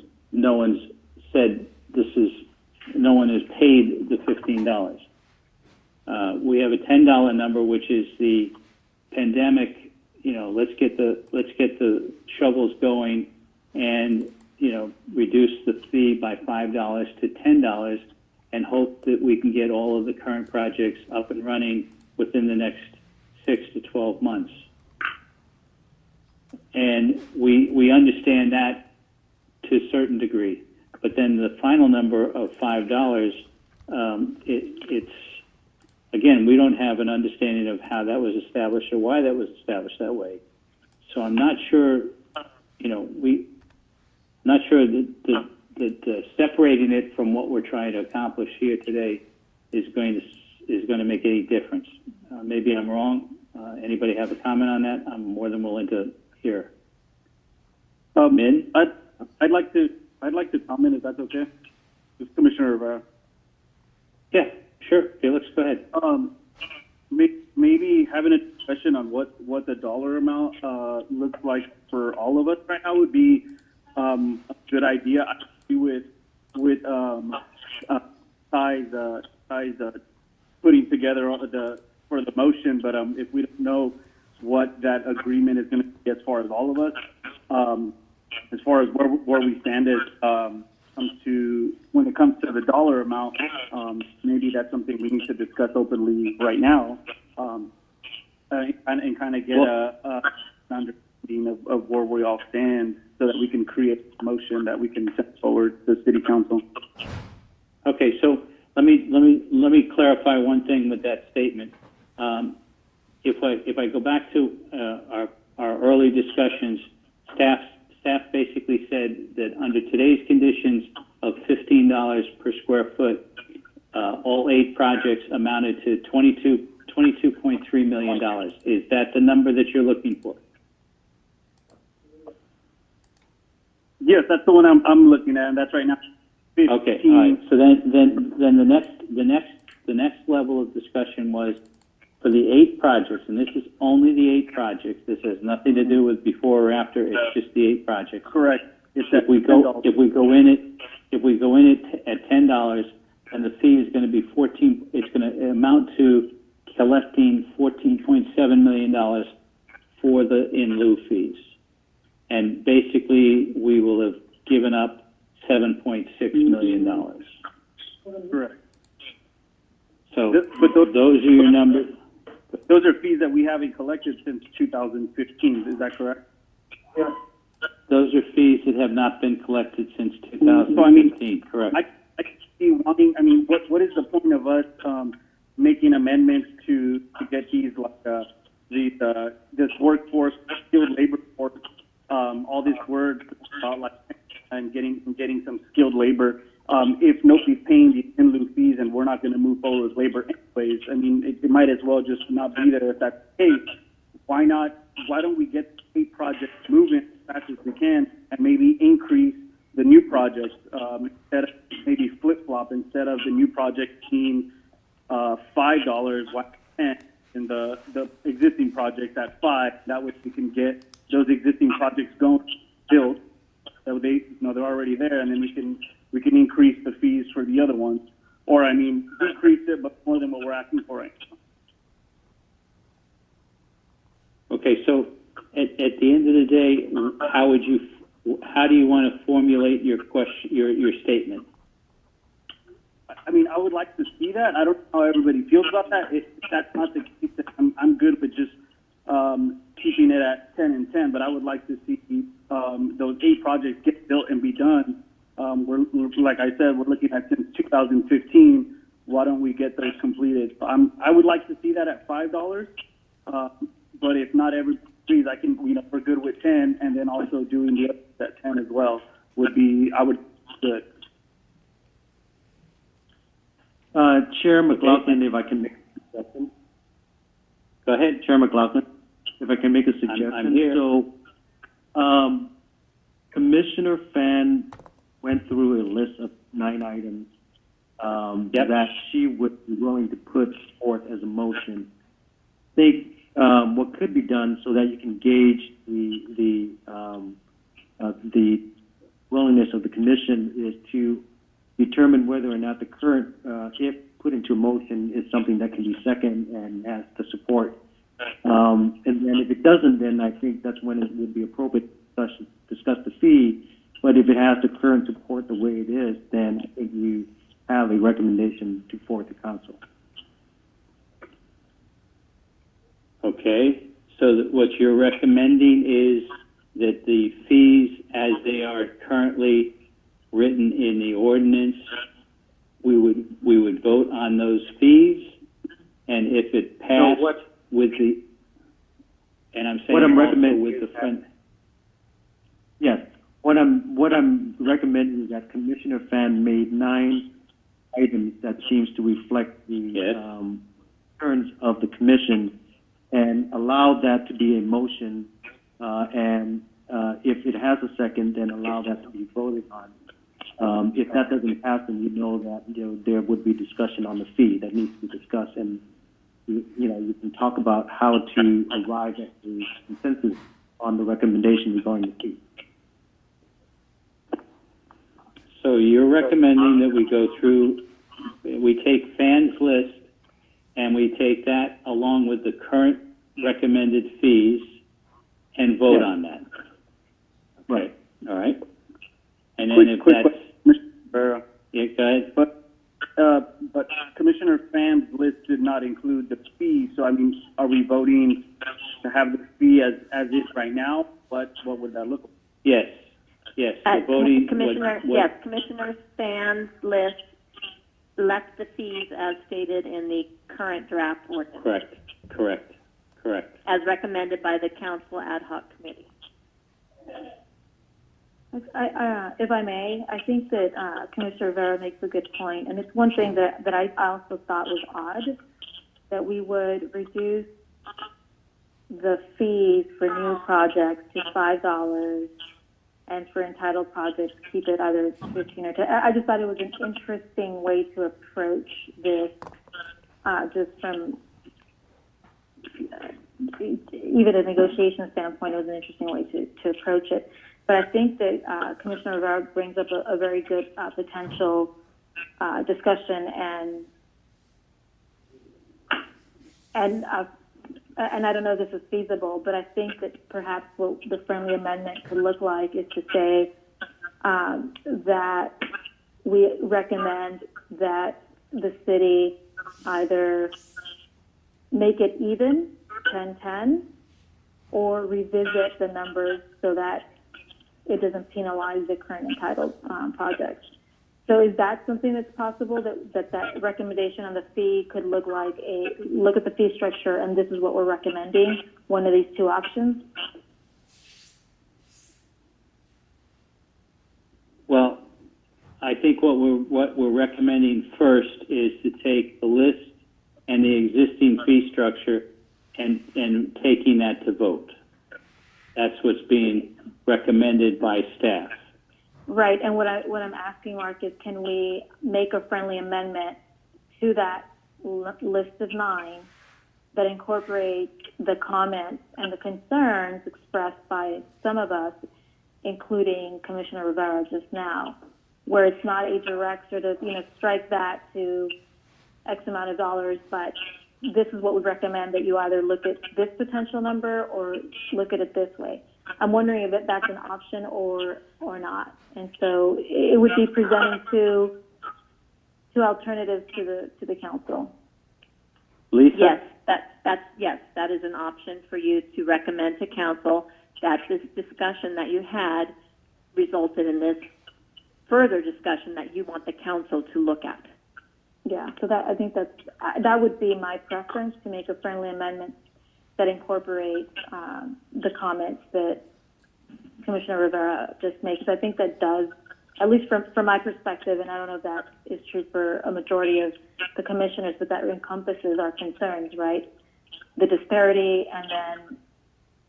Speaker 9: said no one has paid the $15. We have a $10 number, which is the pandemic. Let's get the shovels going, and reduce the fee by $5 to $10, and hope that we can get all of the current projects up and running within the next 6 to 12 months. And we understand that to a certain degree, but then the final number of $5, it's again, we don't have an understanding of how that was established or why that was established that way. So I'm not sure, not sure that separating it from what we're trying to accomplish here today is going to make any difference. Maybe I'm wrong. Anybody have a comment on that? I'm more than willing to hear. Min?
Speaker 12: I'd like to comment if that's okay. This Commissioner Rivera.
Speaker 9: Yeah, sure. Felix, go ahead.
Speaker 12: Maybe having a discussion on what the dollar amount looks like for all of us right now would be a good idea. I agree with Ty's putting together for the motion, but if we don't know what that agreement is going to be as far as all of us, as far as where we stand when it comes to the dollar amount, maybe that's something we need to discuss openly right now, and kind of get an understanding of where we all stand, so that we can create a motion that we can send forward to the City Council.
Speaker 9: Okay, so let me clarify one thing with that statement. If I go back to our early discussions, staff basically said that under today's conditions of $15 per square foot, all 8 projects amounted to $22.3 million. Is that the number that you're looking for?
Speaker 12: Yes, that's the one I'm looking at, and that's right now. 15.
Speaker 9: Okay, all right. So then the next level of discussion was for the 8 projects, and this is only the 8 projects. This has nothing to do with before or after. It's just the 8 projects.
Speaker 12: Correct.
Speaker 9: If we go in at $10, and the fee is going to be $14. It's going to amount to collecting $14.7 million for the in lieu fees, and basically we will have given up $7.6 million.
Speaker 12: Correct.
Speaker 9: So those are your numbers.
Speaker 12: Those are fees that we haven't collected since 2015. Is that correct? Yeah.
Speaker 9: Those are fees that have not been collected since 2015.
Speaker 12: So,
Speaker 9: correct.
Speaker 12: I see wanting. What is the point of us making amendments to get these this workforce, skilled labor force, all this word about and getting some skilled labor? If nobody's paying the in lieu fees and we're not going to move forward with labor anyways, it might as well just not be there if that's the case. Why not? Why don't we get 8 projects moving as fast as we can and maybe increase the new projects instead of maybe flip-flop, instead of the new project being $5, why 10, and the existing projects at $5. That way we can get those existing projects built. So they're already there, and then we can increase the fees for the other ones, or decrease it, but more than what we're asking for right now.
Speaker 9: Okay, so at the end of the day, how do you want to formulate your question, your statement?
Speaker 12: I would like to see that. I don't know how everybody feels about that. If that's not the case, then I'm good with just keeping it at 10 and 10. But I would like to see those 8 projects get built and be done. We're like I said, we're looking at since 2015. Why don't we get those completed? I would like to see that at $5. But if not everybody agrees, I can, we're good with 10, and then also doing the others at 10 as well I would good.
Speaker 10: Chair McLaughlin, if I can make a suggestion.
Speaker 9: Go ahead,
Speaker 10: Chair McLaughlin, if I can make a suggestion.
Speaker 9: I'm here.
Speaker 10: So, Commissioner Fan went through a list of 9 items that she would be willing to put forth as a motion. I think what could be done so that you can gauge the willingness of the commission is to determine whether or not the current, if put into motion, is something that can be second and has the support. And then if it doesn't, then I think that's when it would be appropriate to discuss the fee. But if it has the current support the way it is, then I think you have a recommendation to forward to council.
Speaker 9: Okay, so what you're recommending is that the fees as they are currently written in the ordinance, we would vote on those fees, and if it passed with the, and I'm saying
Speaker 10: what I'm
Speaker 9: also
Speaker 10: recommending
Speaker 9: with the friend.
Speaker 10: Yes, what I'm recommending is that Commissioner Fan made 9 items that seems to reflect the concerns of the commission, and allow that to be a motion, and if it has a second, then allow that to be voted on. If that doesn't pass, then you know that there would be discussion on the fee that needs to be discussed, and you can talk about how to arrive at the consensus on the recommendation regarding the fee.
Speaker 9: So you're recommending that we go through, we take Fan's list, and we take that along with the current recommended fees and vote on that.
Speaker 10: Right.
Speaker 9: All right. And then if that's...
Speaker 12: Rivera.
Speaker 9: Yeah, go ahead.
Speaker 12: But Commissioner Pham's list did not include the fee, so I mean, are we voting to have the fee as is right now? What would that look like?
Speaker 9: Yes. The voting...
Speaker 14: Commissioner Span's list left the fees as stated in the current draft ordinance.
Speaker 9: Correct.
Speaker 14: As recommended by the council ad hoc committee.
Speaker 16: If I may, I think that Commissioner Rivera makes a good point, and it's one thing that I also thought was odd, that we would reduce the fees for new projects to $5, and for entitled projects keep it either 15 or 10. I just thought it was an interesting way to approach this, just from even a negotiation standpoint. It was an interesting way to approach it. But I think that Commissioner Rivera brings up a very good potential discussion, and I don't know if this is feasible, but I think that perhaps what the friendly amendment could look like is to say that we recommend that the city either make it even, 10-10, or revisit the numbers so that it doesn't penalize the current entitled projects. So is that something that's possible, that recommendation on the fee could look like look at the fee structure and this is what we're recommending, one of these two options?
Speaker 9: Well, I think what we're recommending first is to take the list and the existing fee structure and taking that to vote. That's what's being recommended by staff.
Speaker 16: Right, and what I'm asking, Mark, is can we make a friendly amendment to that list of 9 that incorporates the comments and the concerns expressed by some of us, including Commissioner Rivera just now, where it's not a direct sort of, strike that to X amount of dollars, but this is what we recommend, that you either look at this potential number or look at it this way. I'm wondering if that's an option or not. And so it would be presenting two alternatives to the council.
Speaker 9: Lisa?
Speaker 14: Yes, that is an option for you to recommend to council, that this discussion that you had resulted in this further discussion that you want the council to look at.
Speaker 16: Yeah, so I think that would be my preference, to make a friendly amendment that incorporates the comments that Commissioner Rivera just made. Because I think that does, at least from my perspective, and I don't know if that is true for a majority of the commissioners, but that encompasses our concerns, right? The disparity, and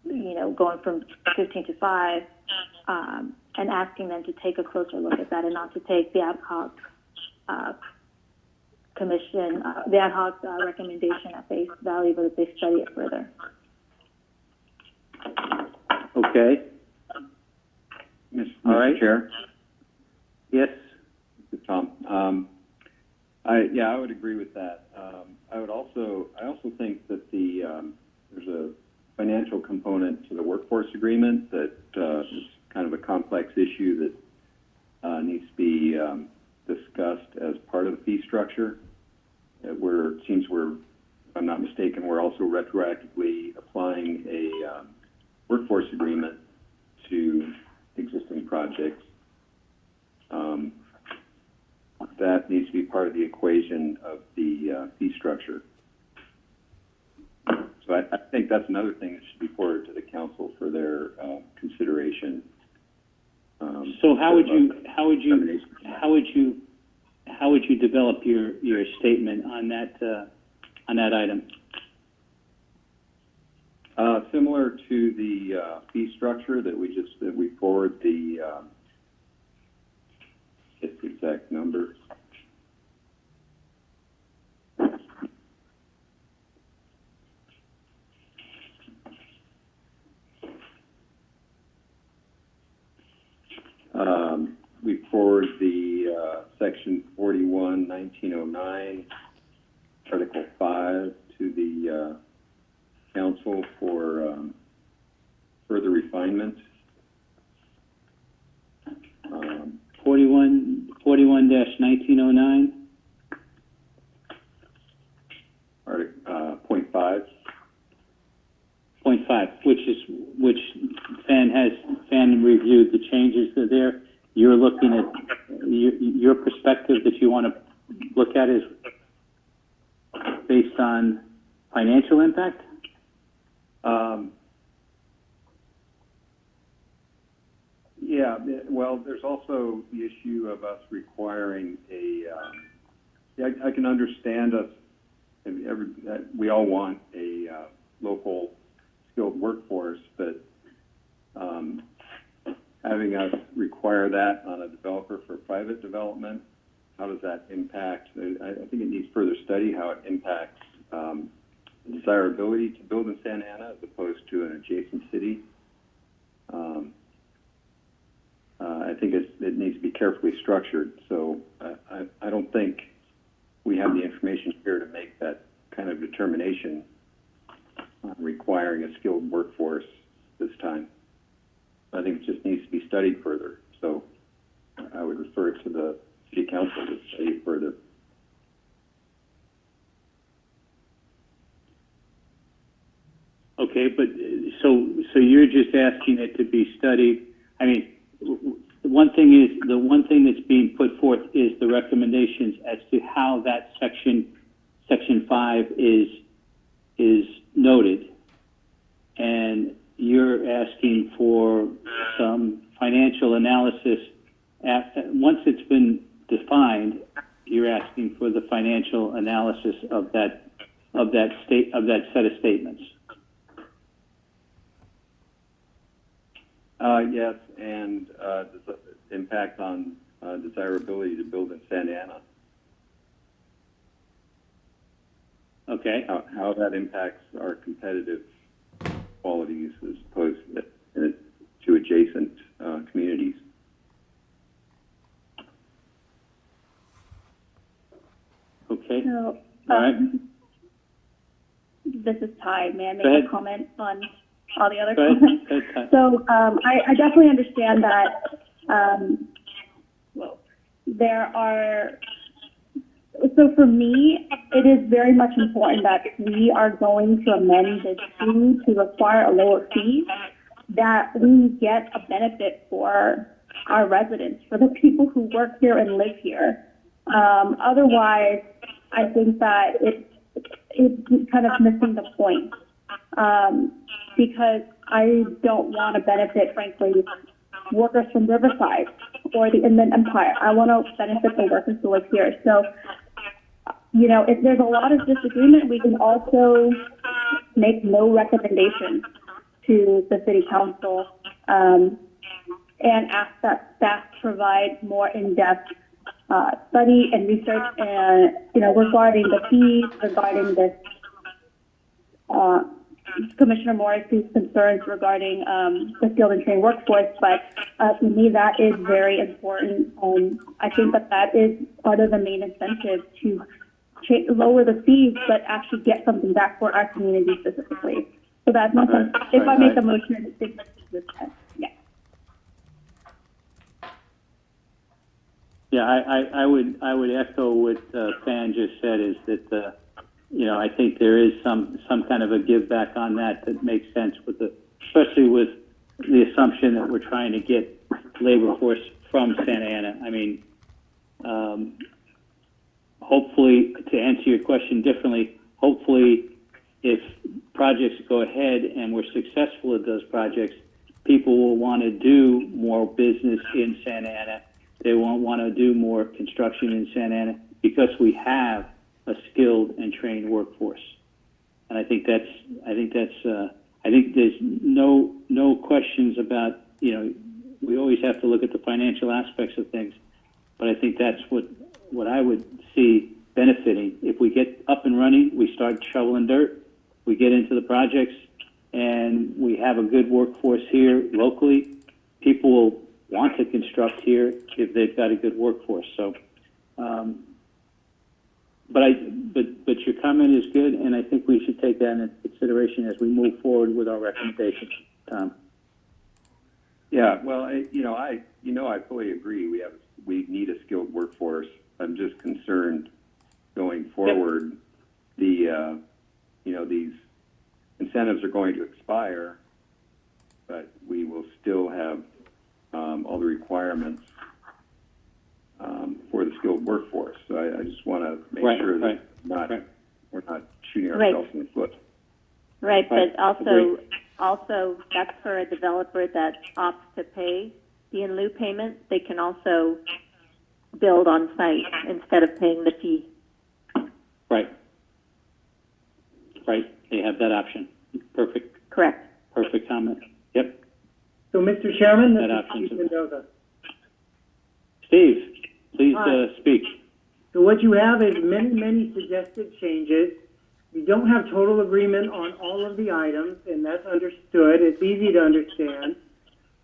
Speaker 16: then, going from 15 to 5, and asking them to take a closer look at that and not to take the ad hoc commission, the ad hoc recommendation at face value, but that they study it further.
Speaker 9: Okay. All right.
Speaker 15: Mr. Chair.
Speaker 9: Yes.
Speaker 15: This is Tom. I would agree with that. I also think that there's a financial component to the workforce agreement that is kind of a complex issue that needs to be discussed as part of the fee structure. It seems if I'm not mistaken, we're also retroactively applying a workforce agreement to existing projects. That needs to be part of the equation of the fee structure. So I think that's another thing that should be forwarded to the council for their consideration.
Speaker 9: So how would you develop your statement on that item?
Speaker 15: Similar to the fee structure that we forward the get the exact number. We forward the section 41-1909, Article 5 to the council for further refinement.
Speaker 9: 41-1909.
Speaker 15: Point 5.
Speaker 9: Point 5, which Fan reviewed the changes that are there. You're looking at your perspective that you want to look at is based on financial impact?
Speaker 15: Yeah, well, there's also the issue of us requiring I can understand us, we all want a local skilled workforce, but having us require that on a developer for private development, how does that impact? I think it needs further study how it impacts desirability to build in Santa Ana as opposed to an adjacent city. I think it needs to be carefully structured. So I don't think we have the information here to make that kind of determination on requiring a skilled workforce this time. I think it just needs to be studied further. So I would refer it to the City Council to study it further.
Speaker 9: Okay, but so you're just asking it to be studied. I mean, the one thing that's being put forth is the recommendations as to how that section 5 is noted, and you're asking for some financial analysis. Once it's been defined, you're asking for the financial analysis of that set of statements.
Speaker 15: Yes, and impact on desirability to build in Santa Ana.
Speaker 9: Okay.
Speaker 15: How that impacts our competitive qualities as opposed to adjacent communities.
Speaker 13: Okay. So,
Speaker 9: all right.
Speaker 13: This is Ty. May I make
Speaker 9: a
Speaker 13: comment on all the other
Speaker 9: Go ahead.
Speaker 13: comments?
Speaker 9: Go ahead, Ty.
Speaker 13: So I definitely understand that there are. So for me, it is very much important that we are going to amend this fee to require a lower fee, that we get a benefit for our residents, for the people who work here and live here. Otherwise, I think that it's kind of missing the point, because I don't want to benefit, frankly, workers from Riverside or the Inland Empire. I want to benefit the workers who live here. So, if there's a lot of disagreement, we can also make no recommendation to the City Council and ask that staff provide more in-depth study and research, regarding the fees, regarding this Commissioner Morris's concerns regarding the skilled and trained workforce, but to me that is very important. I think that is part of the main incentive to lower the fees, but actually get something back for our community specifically. So that's not something. If I make a motion, I think that's this time. Yeah.
Speaker 9: Yeah, I would echo what Fan just said, is that I think there is some kind of a give back on that makes sense, especially with the assumption that we're trying to get labor force from Santa Ana. I mean, hopefully, to answer your question differently, hopefully if projects go ahead and we're successful at those projects, people will want to do more business in Santa Ana. They won't want to do more construction in Santa Ana because we have a skilled and trained workforce. And I think there's no questions about, we always have to look at the financial aspects of things, but I think that's what I would see benefiting. If we get up and running, we start shoveling dirt, we get into the projects, and we have a good workforce here locally, people will want to construct here if they've got a good workforce. So, but your comment is good, and I think we should take that into consideration as we move forward with our recommendations. Tom.
Speaker 15: Yeah, well, I fully agree. We need a skilled workforce. I'm just concerned going forward. These incentives are going to expire, but we will still have all the requirements for the skilled workforce. So I just want to make sure that we're not shooting ourselves in the foot.
Speaker 14: Right, but also that's for a developer that opts to pay the in lieu payment. They can also build on site instead of paying the fee.
Speaker 9: Right. They have that option. Perfect.
Speaker 14: Correct.
Speaker 9: Perfect comment. Yep.
Speaker 11: So, Mr. Chairman, this
Speaker 9: That
Speaker 11: is
Speaker 9: option.
Speaker 11: Steve Mendoza.
Speaker 9: Steve, please speak.
Speaker 11: So what you have is many suggested changes. You don't have total agreement on all of the items, and that's understood. It's easy to understand.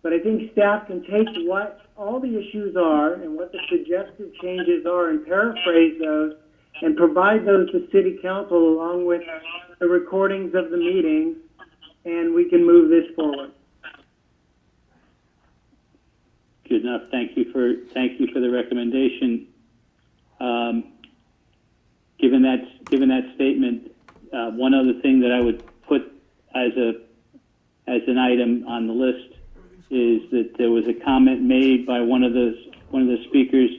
Speaker 11: But I think staff can take what all the issues are and what the suggested changes are and paraphrase those and provide those to City Council along with the recordings of the meetings, and we can move this forward.
Speaker 9: Good enough. Thank you for the recommendation. Given that statement, one other thing that I would put as an item on the list is that there was a comment made by one of the speakers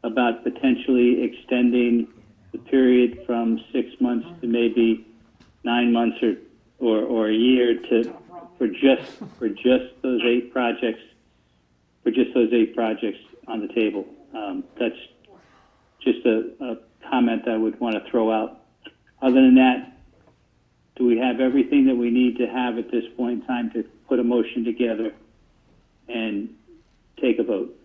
Speaker 9: about potentially extending the period from 6 months to maybe 9 months or a year for just those 8 projects. For just those 8 projects on the table. That's just a comment I would want to throw out. Other than that, do we have everything that we need to have at this point in time to put a motion together and take a vote?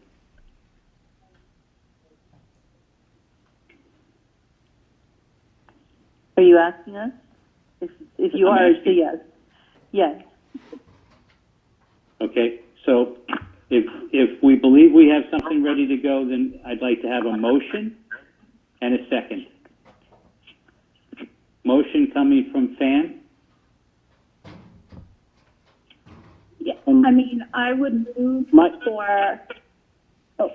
Speaker 5: Are you asking us? If you are, say yes. Yes.
Speaker 9: Okay, so if we believe we have something ready to go, then I'd like to have a motion and a second. Motion coming from Fan.
Speaker 13: Yeah, I mean, I would move for. Oh.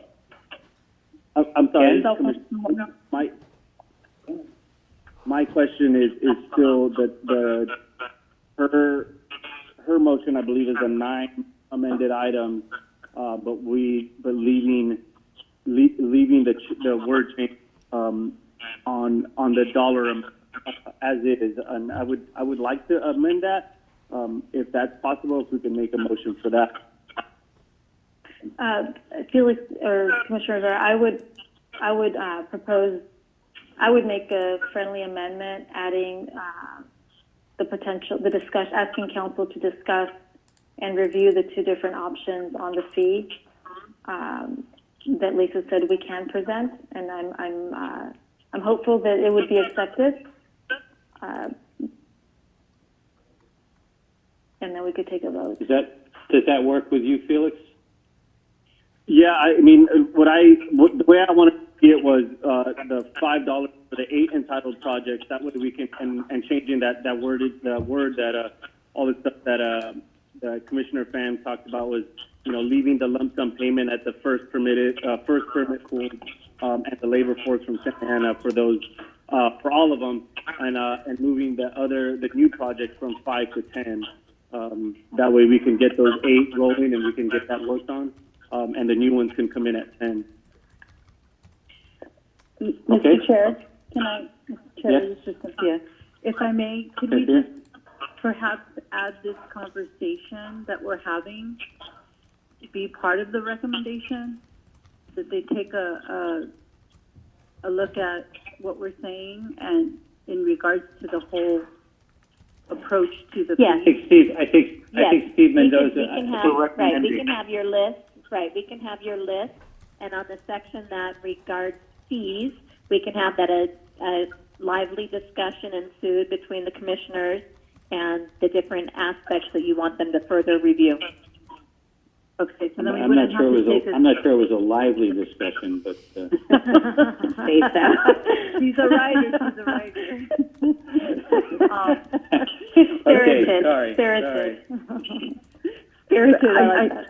Speaker 12: I'm sorry.
Speaker 13: Yeah.
Speaker 12: My question is still that her motion, I believe, is a 9 amended item, but leaving the word change on the dollar as is, and I would like to amend that if that's possible. If we can make a motion for that.
Speaker 16: Felix or Commissioners, I would propose. I would make a friendly amendment, adding asking council to discuss and review the 2 different options on the fee that Lisa said we can present, and I'm hopeful that it would be accepted. and then we could take a vote.
Speaker 9: Does that work with you, Felix?
Speaker 12: Yeah, I mean, the way I wanted to see it was the $5 for the 8 entitled projects. That way we can and changing that word that all the stuff that Commissioner Pham talked about was, you know, leaving the lump sum payment at the first permit pool and the labor force from Santa Ana for those for all of them, and moving the new projects from 5 to 10. That way we can get those 8 rolling and we can get that worked on. And the new ones can come in at 10.
Speaker 5: Mr. Chair, Mr. Chair,
Speaker 9: Yes.
Speaker 5: this is Cynthia. If I may, could we
Speaker 9: Cynthia?
Speaker 5: just perhaps add this conversation that we're having to be part of the recommendation? That they take a look at what we're saying and in regards to the whole approach to the
Speaker 14: Yes.
Speaker 9: I think Steve Mendoza.
Speaker 14: We can have your list. Right, we can have your list, and on the section that regards fees, we can have that a lively discussion ensued between the commissioners and the different aspects that you want them to further review.
Speaker 5: Okay, so then we
Speaker 9: I'm
Speaker 5: wouldn't
Speaker 9: not sure
Speaker 5: have to take
Speaker 9: I'm not sure it was a lively discussion, but.
Speaker 14: Say so.
Speaker 5: She's a writer. She's a writer.
Speaker 9: Okay, sorry.
Speaker 14: Spirited.
Speaker 5: Spirited.
Speaker 14: I like that.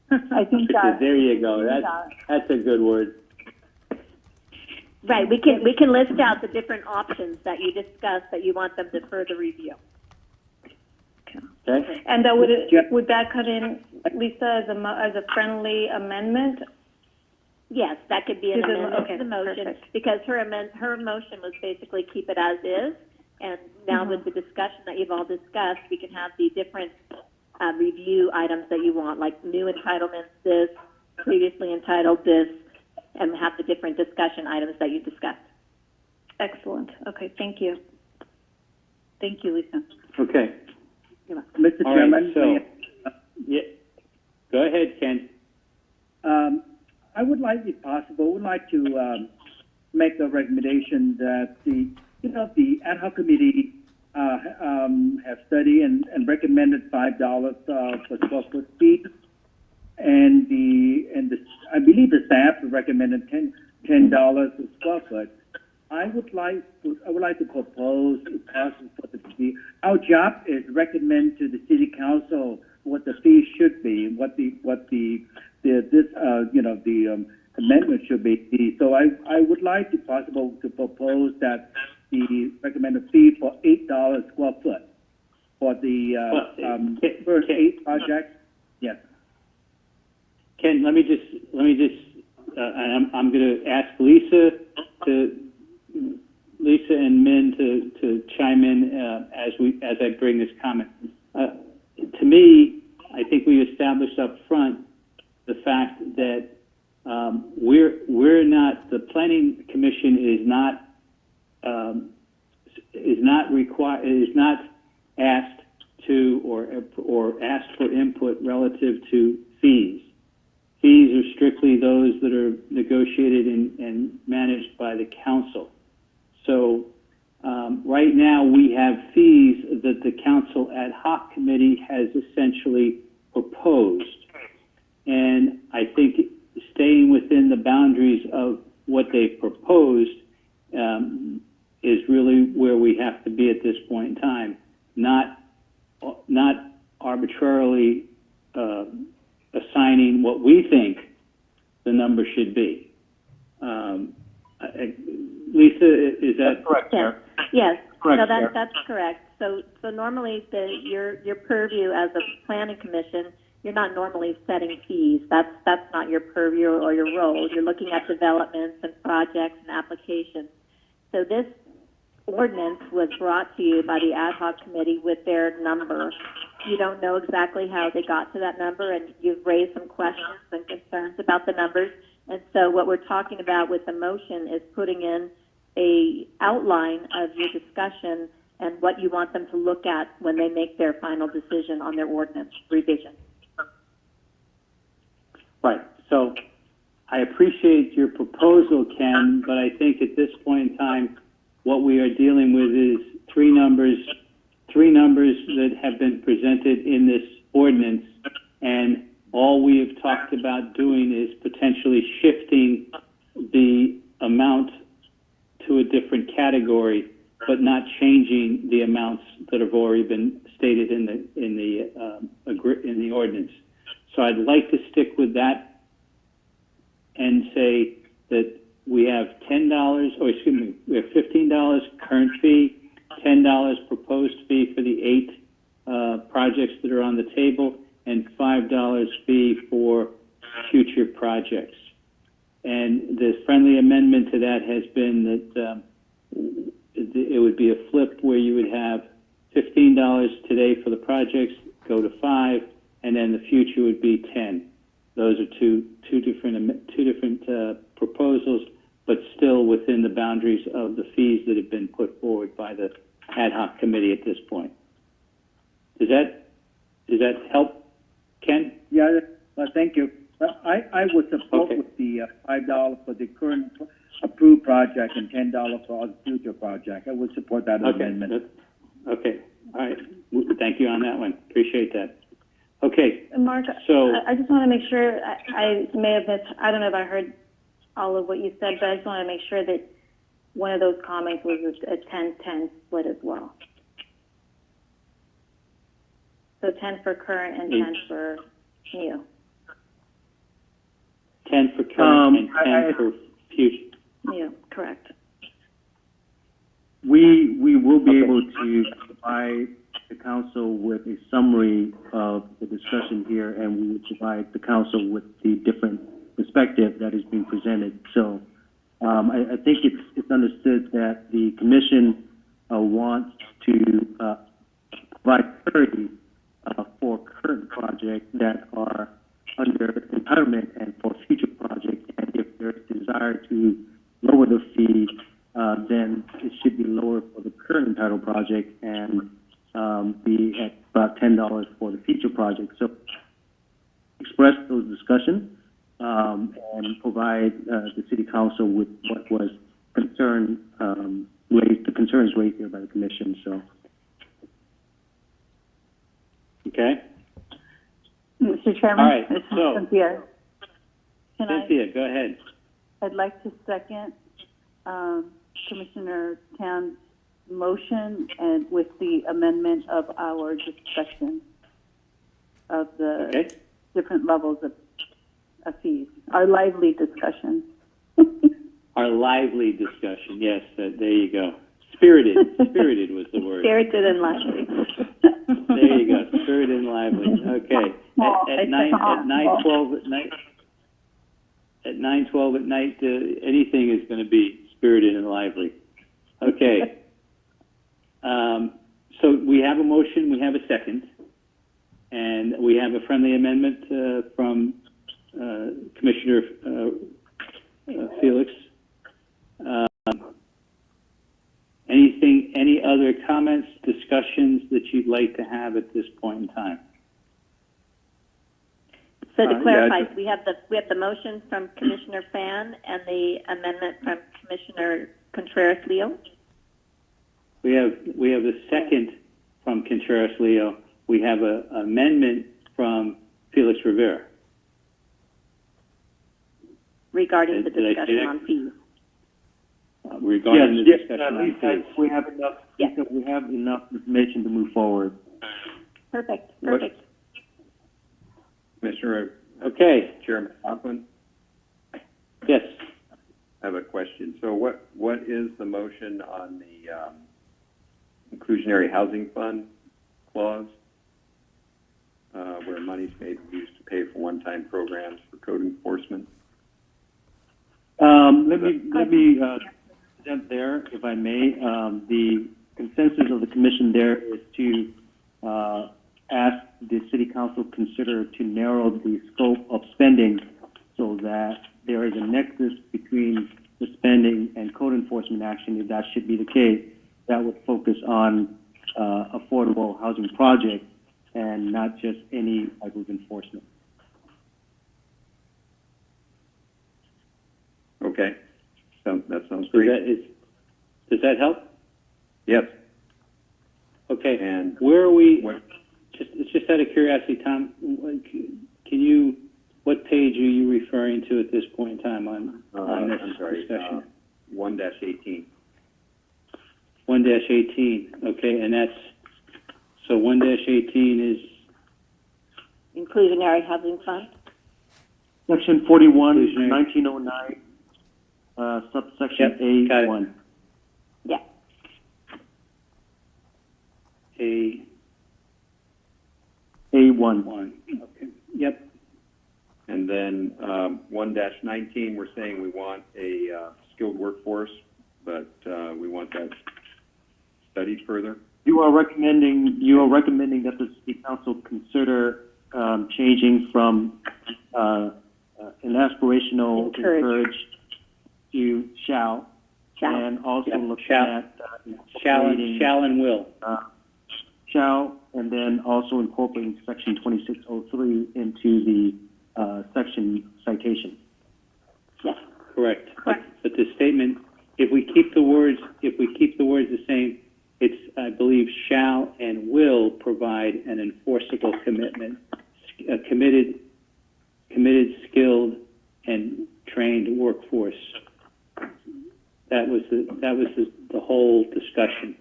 Speaker 16: I think
Speaker 9: There you go. That's a good word.
Speaker 14: Right, we can list out the different options that you discussed that you want them to further review.
Speaker 9: Okay.
Speaker 16: And would that cut in, Lisa, as a friendly amendment?
Speaker 14: Yes, that could be an amendment to the motion,
Speaker 16: perfect.
Speaker 14: because her motion was basically keep it as is, and now with the discussion that you've all discussed, we can have the different review items that you want, like new entitlements, this, previously entitled this, and have the different discussion items that you discussed.
Speaker 16: Excellent. Okay, thank you.
Speaker 5: Thank you, Lisa.
Speaker 9: Okay.
Speaker 19: Mr.
Speaker 9: All
Speaker 19: Chairman,
Speaker 9: right, so, yeah. Go ahead, Ken.
Speaker 19: I would like, if possible, to make a recommendation that the ad hoc committee have studied and recommended $5 for square foot fee, and I believe the staff recommended $10 per square foot. I would like to propose, if possible, for the fee. Our job is recommend to the city council what the fee should be, what the amendment should be. So I would like, if possible, to propose that the recommended fee for $8 square foot for the first 8 projects. Yes.
Speaker 9: Ken, let me just. I'm going to ask Lisa and Min to chime in as I bring this comment. To me, I think we established up front the fact that we're not, the Planning Commission is not asked to or asked for input relative to fees. Fees are strictly those that are negotiated and managed by the council. So right now we have fees that the council ad hoc committee has essentially proposed. And I think staying within the boundaries of what they've proposed is really where we have to be at this point in time, not arbitrarily assigning what we think the number should be. Lisa, is that correct?
Speaker 14: Yes.
Speaker 9: Correct,
Speaker 14: No,
Speaker 9: Chair.
Speaker 14: that's correct. So normally your purview as a planning commission, you're not normally setting fees. That's not your purview or your role. You're looking at developments and projects and applications. So this ordinance was brought to you by the ad hoc committee with their number. You don't know exactly how they got to that number, and you've raised some questions and concerns about the numbers. And so what we're talking about with the motion is putting in a outline of your discussion and what you want them to look at when they make their final decision on their ordinance revision.
Speaker 9: right? So I appreciate your proposal, Ken, but I think at this point in time, what we are dealing with is 3 numbers three numbers that have been presented in this ordinance, and all we have talked about doing is potentially shifting the amount to a different category, but not changing the amounts that have already been stated in the ordinance. So I'd like to stick with that and say that we have $10, or excuse me, we have $15 current fee, $10 proposed fee for the 8 projects that are on the table, and $5 fee for future projects. And the friendly amendment to that has been that it would be a flip where you would have $15 today for the projects, go to $5, and then the future would be $10. Those are two different proposals, but still within the boundaries of the fees that have been put forward by the ad hoc committee at this point. Does that help, Ken?
Speaker 19: Yeah, thank you. I would support with the $5 for the current approved project and $10 for all the future project. I would support that amendment.
Speaker 9: Okay, all right. Thank you on that one. Appreciate that. Okay.
Speaker 16: Mark,
Speaker 9: so
Speaker 16: I just want to make sure, I may have missed, I don't know if I heard all of what you said, but I just want to make sure that one of those comments was a 10-10 split as well. So 10 for current and 10 for new.
Speaker 9: 10 for current and 10 for future.
Speaker 16: New, correct.
Speaker 10: We will be able to provide the council with a summary of the discussion here, and we will provide the council with the different perspective that is being presented. So I think it's understood that the commission wants to provide clarity for current projects that are under entitlement and for future projects. And if there's desire to lower the fee, then it should be lower for the current entitled project and be at about $10 for the future project. So express those discussions and provide the city council with what was concern raised, the concerns raised here by the commission. So.
Speaker 9: Okay.
Speaker 5: Mr. Chairman,
Speaker 9: all right.
Speaker 5: this is
Speaker 9: So,
Speaker 5: Cynthia.
Speaker 9: Cynthia, go ahead.
Speaker 5: I'd like to second Commissioner Tan's motion and with the amendment of our discussion of the different levels of fees. Our lively discussion.
Speaker 9: Our lively discussion. Yes, there you go. Spirited. Spirited was the word.
Speaker 5: Spirited and lively.
Speaker 9: There you go. Spirited and lively. Okay. At 9:12 at night. At 9:12 at night, anything is going to be spirited and lively. Okay. So we have a motion. We have a second, and we have a friendly amendment from Commissioner Felix. Any other comments, discussions that you'd like to have at this point in time?
Speaker 14: So to clarify, we have the motion from Commissioner Fan and the amendment from Commissioner Contreras-Leo.
Speaker 9: We have the second from Contreras-Leo. We have an amendment from Felix Rivera.
Speaker 14: Regarding the discussion on fees.
Speaker 9: Regarding the discussion on fees.
Speaker 10: We have enough.
Speaker 14: Yes.
Speaker 10: We have enough information to move forward.
Speaker 14: Perfect.
Speaker 15: Commissioner.
Speaker 9: Okay.
Speaker 15: Chairman Hoffman.
Speaker 9: Yes.
Speaker 15: I have a question. So what is the motion on the inclusionary housing fund clause, where monies may be used to pay for one-time programs for code enforcement?
Speaker 10: Let me present there, if I may. The consensus of the commission there is to ask the city council consider to narrow the scope of spending so that there is a nexus between the spending and code enforcement action. If that should be the case, that would focus on affordable housing projects and not just any type of enforcement.
Speaker 15: Okay. So that sounds great.
Speaker 9: Does that help?
Speaker 15: Yes.
Speaker 9: Okay.
Speaker 15: And
Speaker 9: Where are we?
Speaker 15: what,
Speaker 9: Just out of curiosity, Tom, can you? What page are you referring to at this point in time on this
Speaker 15: I'm sorry,
Speaker 9: discussion?
Speaker 15: 1-18.
Speaker 9: 1-18. Okay, and that's so 1-18 is
Speaker 14: Inclusionary Housing Fund?
Speaker 10: Section 41,
Speaker 9: Inclusionary.
Speaker 10: 1909, subsection
Speaker 9: Yep, got it.
Speaker 10: A1.
Speaker 14: Yeah.
Speaker 10: A1.
Speaker 9: Okay. Yep.
Speaker 15: And then 1-19, we're saying we want a skilled workforce, but we want that studied further.
Speaker 10: You are recommending that the city council consider changing from an aspirational
Speaker 14: Encourage.
Speaker 10: to shall, and also
Speaker 9: Yep.
Speaker 10: look
Speaker 9: Shall.
Speaker 10: at
Speaker 9: Shall and will.
Speaker 10: shall, and then also incorporating section 2603 into the section citation.
Speaker 14: Yes.
Speaker 9: Correct. But the statement, if we keep the words the same, it's, I believe, shall and will provide an enforceable commitment, a committed, skilled, and trained workforce. That was the whole discussion.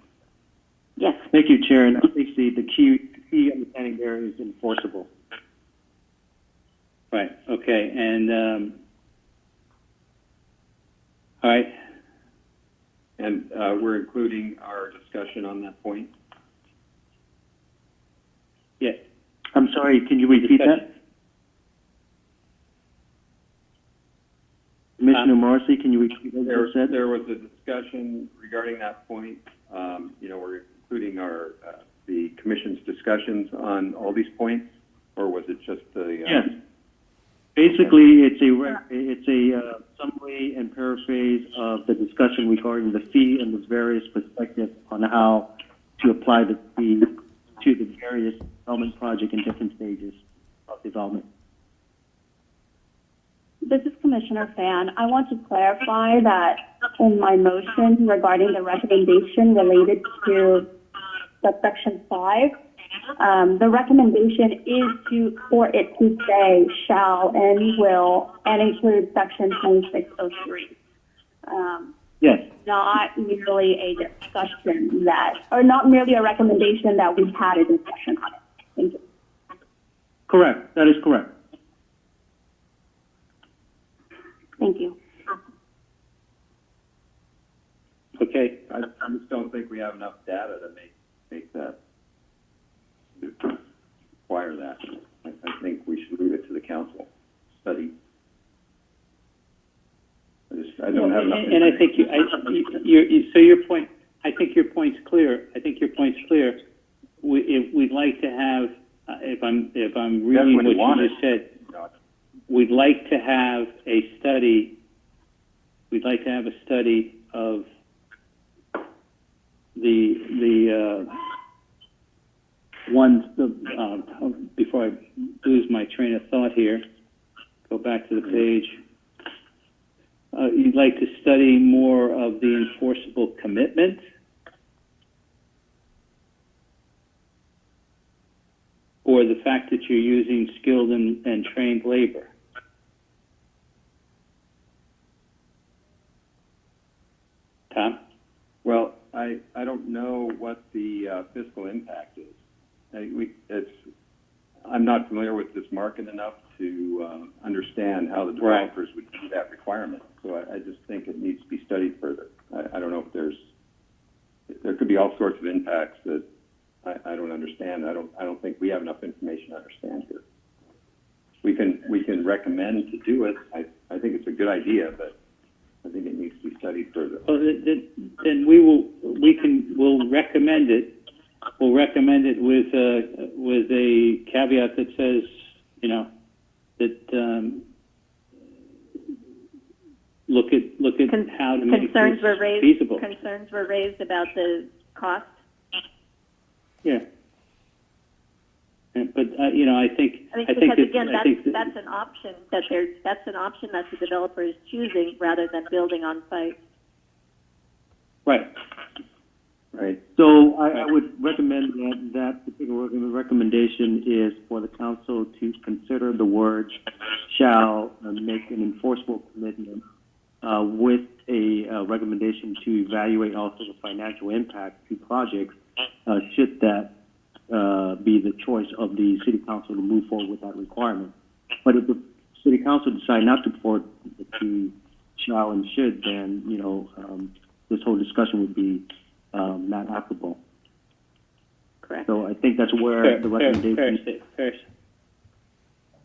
Speaker 14: Yes.
Speaker 10: Thank you, Chair. And I think the key understanding there is enforceable.
Speaker 9: Right. Okay. And all right.
Speaker 15: And we're including our discussion on that point.
Speaker 9: Yeah.
Speaker 10: I'm sorry, can you repeat that? Commissioner Morrissey, can you repeat what you said?
Speaker 15: There was a discussion regarding that point. We're including our the commission's discussions on all these points, or was it just the?
Speaker 10: Yes. Basically, it's a summary and paraphrase of the discussion regarding the fee and the various perspectives on how to apply the fee to the various development project in different stages of development.
Speaker 13: This is Commissioner Fan. I want to clarify that in my motion regarding the recommendation related to subsection 5, the recommendation is for it to say shall and will and include section 2603.
Speaker 10: Yes.
Speaker 13: Not merely a discussion not merely a recommendation that we had a discussion on it. Thank you.
Speaker 10: Correct. That is correct.
Speaker 13: Thank you.
Speaker 9: Okay.
Speaker 15: I just don't think we have enough data to make that, to require that. I think we should leave it to the council study. I don't have enough.
Speaker 9: And I think so your point. I think your point's clear. We'd like to have, if I'm reading what you just said, we'd like to have a study. We'd like to have a study of the ones. Before I lose my train of thought here, go back to the page. You'd like to study more of the enforceable commitment, or the fact that you're using skilled and trained labor? Tom?
Speaker 15: Well, I don't know what the fiscal impact is. I'm not familiar with this market enough to understand how the developers would do that requirement. So I just think it needs to be studied further. I don't know if there could be all sorts of impacts that I don't understand. I don't think we have enough information to understand here. We can recommend to do it. I think it's a good idea, but I think it needs to be studied further.
Speaker 9: Well, then we'll recommend it. We'll recommend it with a caveat that says, that look at how to make this feasible.
Speaker 14: Concerns were raised about the cost.
Speaker 9: Yeah. But I think
Speaker 14: that's an option that's an option that the developer is choosing rather than building on site.
Speaker 9: Right.
Speaker 15: Right.
Speaker 10: So I would recommend that particular recommendation is for the council to consider the word shall make an enforceable commitment with a recommendation to evaluate also the financial impact to projects should that be the choice of the city council to move forward with that requirement. But if the city council decide not to forward to shall and should, then, this whole discussion would be not applicable.
Speaker 14: Correct.
Speaker 10: So I think that's where the recommendation.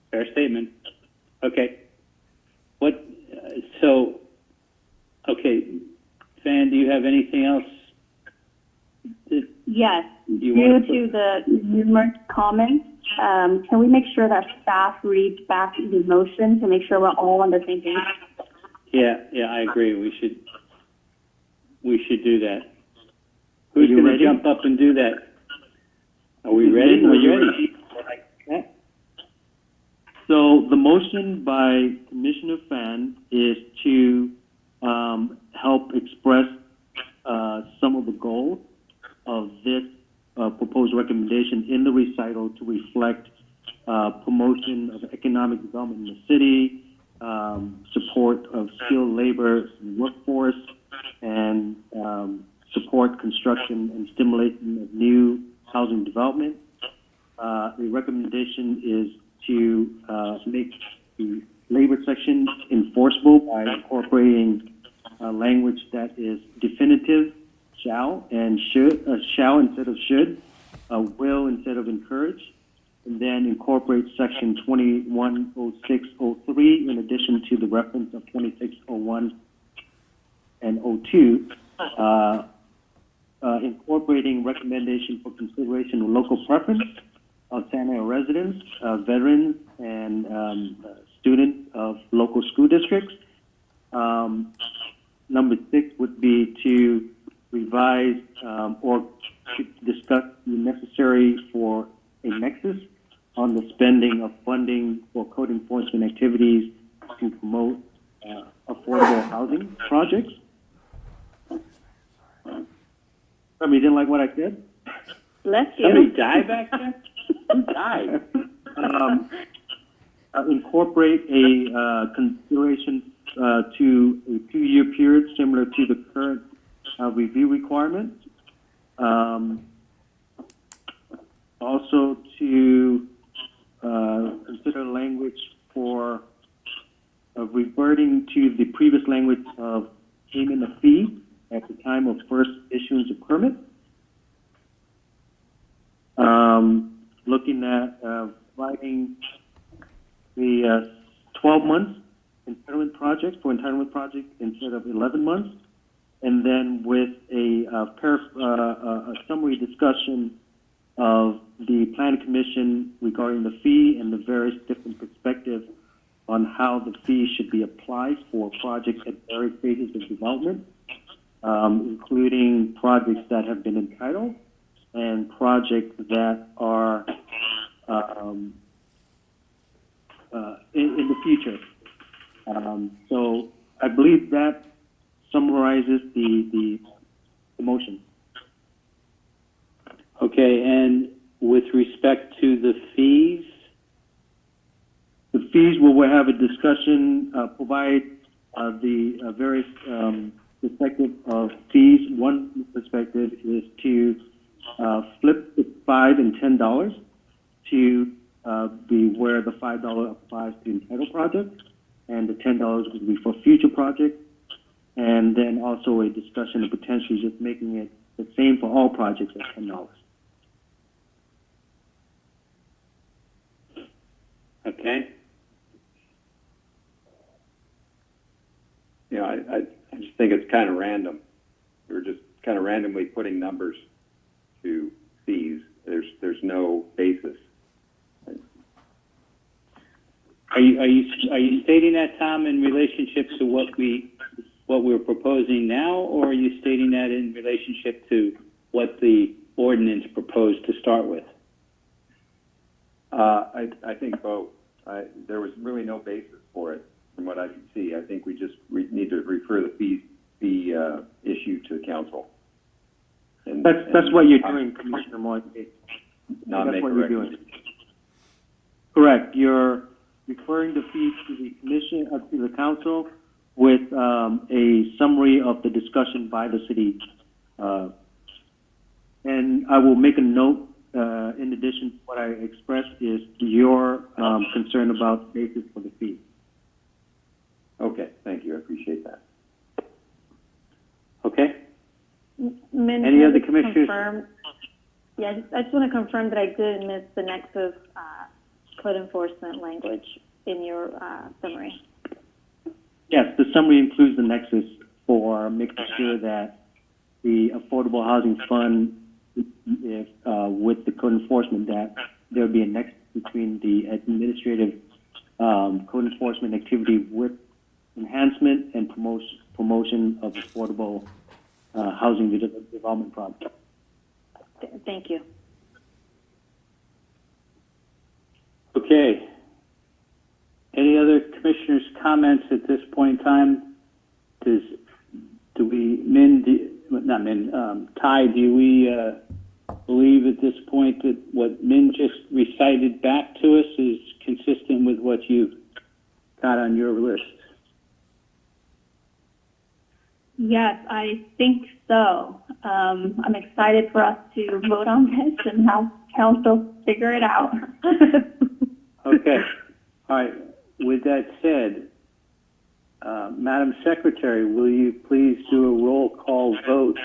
Speaker 9: Fair statement. Okay. Okay, Fan, do you have anything else?
Speaker 13: Yes,
Speaker 9: You
Speaker 13: due
Speaker 9: want to
Speaker 13: to the numerous comments, can we make sure that staff reads back the motion to make sure we're all on the same page?
Speaker 9: Yeah, I agree. We should do that. Who's going to jump up and do that? Are we ready? Are you ready?
Speaker 10: So the motion by Commissioner Fan is to help express some of the goals of this proposed recommendation in the recital to reflect promotion of economic development in the city, support of skilled labor and workforce, and support construction and stimulation of new housing development. The recommendation is to make the labor section enforceable by incorporating language that is definitive, shall and should, shall instead of should, will instead of encourage, and then incorporate section 210603 in addition to the reference of 2601 and 02, incorporating recommendation for consideration of local preference of Santa Ana residents, veterans, and students of local school districts. Number 6 would be to revise or to discuss the necessary for a nexus on the spending of funding for code enforcement activities to promote affordable housing projects. Somebody didn't like what I said?
Speaker 14: Bless you.
Speaker 9: Somebody die back there? Who died?
Speaker 10: Incorporate a consideration to a 2-year period similar to the current review requirement. Also to consider language for reverting to the previous language of payment of fee at the time of first issuance of permit. Looking at writing the 12 months entitlement project for entitlement project instead of 11 months, and then with a summary discussion of the Planning Commission regarding the fee and the various different perspectives on how the fee should be applied for projects at various stages of development, including projects that have been entitled and projects that are in the future. So I believe that summarizes the motion.
Speaker 9: Okay, and with respect to the fees?
Speaker 10: The fees, we'll have a discussion, provide the various perspective of fees. One perspective is to flip the $5 and $10 to be where the $5 applies to entitled projects, and the $10 would be for future projects, and then also a discussion of potentially just making it the same for all projects at $10.
Speaker 9: Okay.
Speaker 15: You know, I just think it's kind of random. We're just kind of randomly putting numbers to fees. There's no basis.
Speaker 9: Are you stating that, Tom, in relationship to what we're proposing now, or are you stating that in relationship to what the ordinance proposed to start with?
Speaker 15: I think both. There was really no basis for it from what I can see. I think we just need to refer the fee issue to council And,
Speaker 10: That's what you're doing, Commissioner Moore.
Speaker 15: Not
Speaker 10: That's
Speaker 15: make
Speaker 10: what
Speaker 15: a
Speaker 10: you're doing.
Speaker 15: recommendation.
Speaker 10: Correct. You're referring the fees to the commission, to the council with a summary of the discussion by the city. And I will make a note, in addition to what I expressed, is your concern about basis for the fee.
Speaker 15: Okay, thank you. I appreciate that.
Speaker 9: Okay?
Speaker 16: Min,
Speaker 9: Any
Speaker 16: can I
Speaker 9: other
Speaker 16: just
Speaker 9: commissioners?
Speaker 16: confirm- Yeah, I just want to confirm that I did miss the Nexus code enforcement language in your summary.
Speaker 10: Yes, the summary includes the nexus for making sure that the Affordable Housing Fund, if, with the code enforcement, that there would be a nexus between the administrative code enforcement activity with enhancement and promotion of affordable housing development projects.
Speaker 16: Thank you.
Speaker 9: Okay. Any other commissioners' comments at this point in time? Ty, do we believe at this point that what Min just recited back to us is consistent with what you've got on your list?
Speaker 13: Yes, I think so. I'm excited for us to vote on this and have council figure it out.
Speaker 9: Okay. All right. With that said, Madam Secretary, will you please do a roll call vote?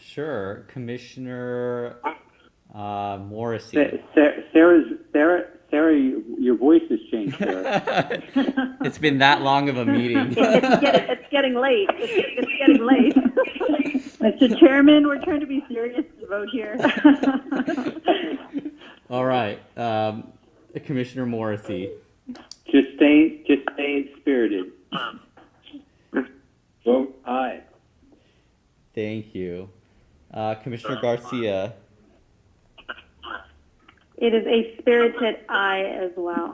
Speaker 1: Sure. Commissioner Morrissey.
Speaker 9: Sarah, your voice has changed, Sarah.
Speaker 1: It's been that long of a meeting.
Speaker 14: It's getting late. It's getting late. Mr. Chairman, we're trying to be serious to vote here.
Speaker 1: All right. Commissioner Morrissey.
Speaker 9: Just stay spirited.
Speaker 15: Vote aye.
Speaker 1: Thank you. Commissioner Garcia.
Speaker 16: It is a spirited aye as well.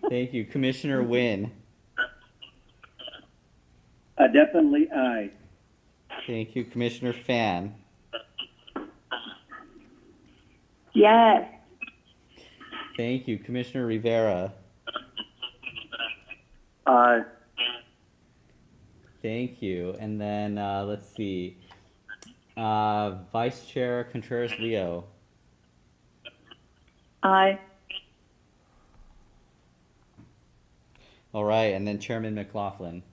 Speaker 1: Thank you. Commissioner Wynn.
Speaker 19: Definitely aye.
Speaker 1: Thank you. Commissioner Fan.
Speaker 13: Yes.
Speaker 1: Thank you. Commissioner Rivera.
Speaker 19: Aye.
Speaker 1: Thank you. And then let's see. Vice Chair Contreras Leo.
Speaker 16: Aye.
Speaker 1: All right. And then Chairman McLaughlin.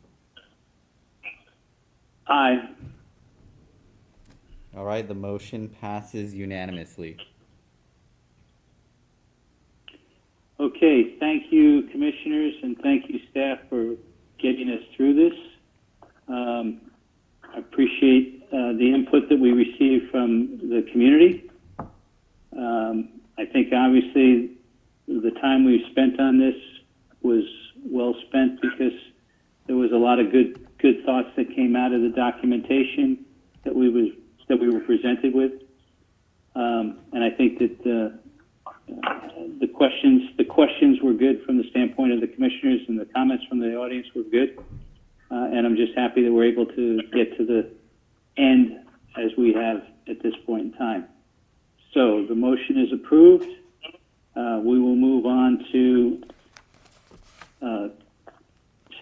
Speaker 9: Aye.
Speaker 1: All right. The motion passes unanimously.
Speaker 9: Okay, thank you, commissioners, and thank you, staff, for getting us through this. I appreciate the input that we received from the community. I think obviously the time we've spent on this was well spent because there was a lot of good thoughts that came out of the documentation that we were presented with, and I think that the questions were good from the standpoint of the commissioners, and the comments from the audience were good. And I'm just happy that we're able to get to the end as we have at this point in time. So the motion is approved. We will move on to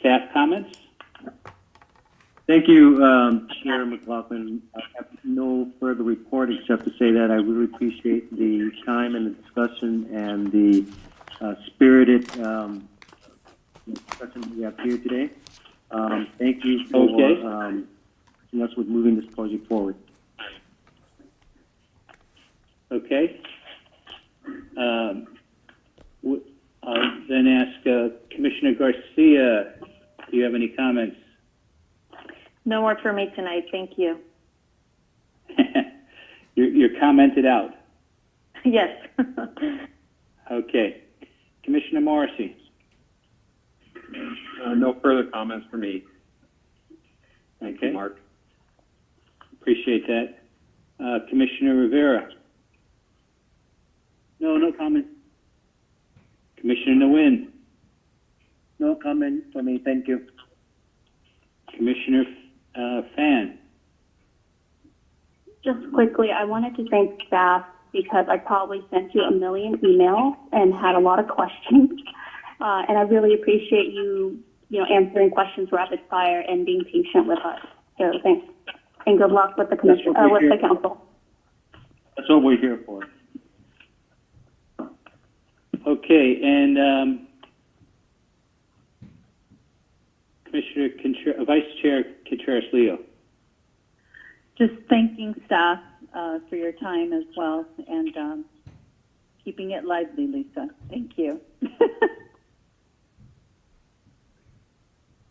Speaker 9: staff comments.
Speaker 10: Thank you, Chair McLaughlin. I have no further report except to say that I really appreciate the time and the discussion and the spirited discussion we have here today. Thank you for helping us with moving this project forward.
Speaker 9: Okay. I'll then ask Commissioner Garcia, do you have any comments?
Speaker 16: No more for me tonight. Thank you.
Speaker 9: You're commented out.
Speaker 16: Yes.
Speaker 9: Okay. Commissioner Morrissey.
Speaker 15: No further comments for me. Thank
Speaker 9: Okay.
Speaker 15: you, Mark.
Speaker 9: Appreciate that. Commissioner Rivera.
Speaker 19: No comment.
Speaker 9: Commissioner Nguyen.
Speaker 10: No comment for me. Thank you.
Speaker 9: Commissioner Fan.
Speaker 13: Just quickly, I wanted to thank staff because I probably sent you a million emails and had a lot of questions. And I really appreciate you answering questions rapid fire and being patient with us. So thanks. And good luck with the commission, with the council.
Speaker 10: That's what we're here for.
Speaker 9: Okay, and Commissioner Vice Chair Contreras-Leo.
Speaker 5: Just thanking staff for your time as well, and keeping it lively, Lisa. Thank you.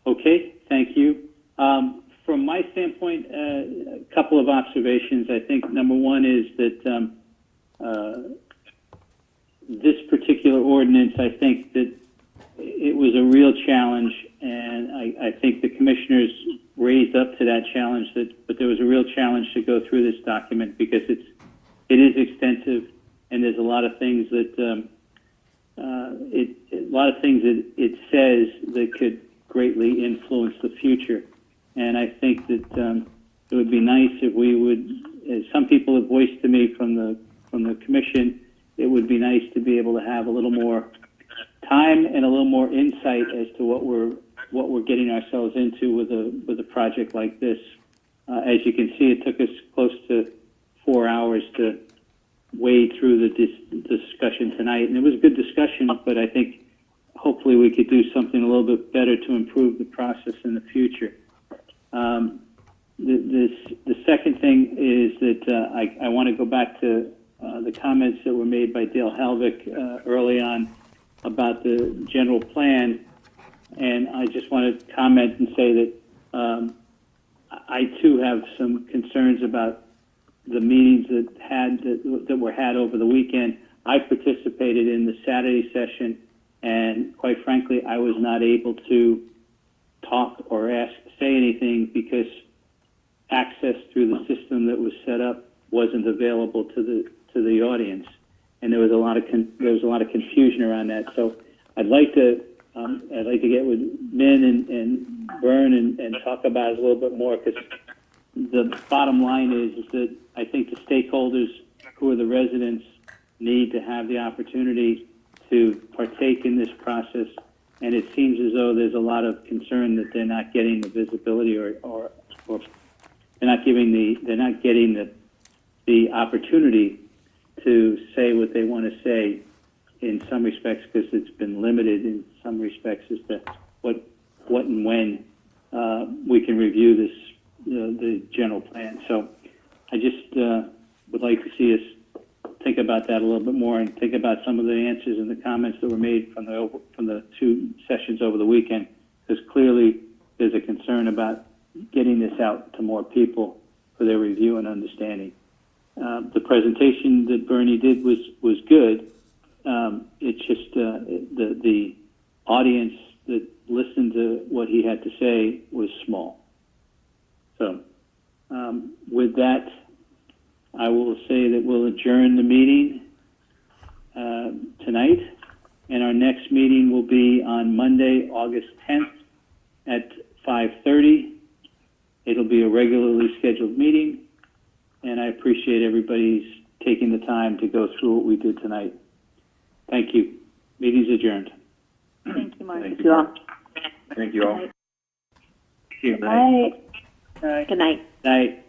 Speaker 9: Okay, thank you. From my standpoint, a couple of observations. I think number one is that this particular ordinance, I think that it was a real challenge, and I think the commissioners raised up to that challenge. But there was a real challenge to go through this document because it is extensive, and there's a lot of things that it says that could greatly influence the future. And I think that it would be nice if we would, as some people have voiced to me from the commission, it would be nice to be able to have a little more time and a little more insight as to what we're getting ourselves into with a project like this. As you can see, it took us close to 4 hours to wade through the discussion tonight, and it was a good discussion. But I think hopefully we could do something a little bit better to improve the process in the future. The second thing is that I want to go back to the comments that were made by Dale Halvick early on about the general plan, and I just want to comment and say that I too have some concerns about the meetings that were had over the weekend. I participated in the Saturday session, and quite frankly, I was not able to talk or say anything because access through the system that was set up wasn't available to the audience, and there was a lot of confusion around that. So I'd like to get with Min and Vern and talk about it a little bit more, because the bottom line is that I think the stakeholders, who are the residents, need to have the opportunity to partake in this process. And it seems as though there's a lot of concern that they're not getting the visibility or they're not getting the opportunity to say what they want to say in some respects, because it's been limited in some respects as to what and when we can review this, the general plan. So I just would like to see us think about that a little bit more and think about some of the answers and the comments that were made from the two sessions over the weekend, because clearly there's a concern about getting this out to more people for their review and understanding. The presentation that Bernie did was good. It's just the audience that listened to what he had to say was small. So with that, I will say that we'll adjourn the meeting tonight, and our next meeting will be on Monday, August 10th at 5:30. It'll be a regularly scheduled meeting, and I appreciate everybody's taking the time to go through what we did tonight. Thank you. Meeting's adjourned.
Speaker 5: Thank you, Mark.
Speaker 15: Thank you all. Thank you all.
Speaker 9: Good
Speaker 13: Bye.
Speaker 14: Good night.
Speaker 9: night.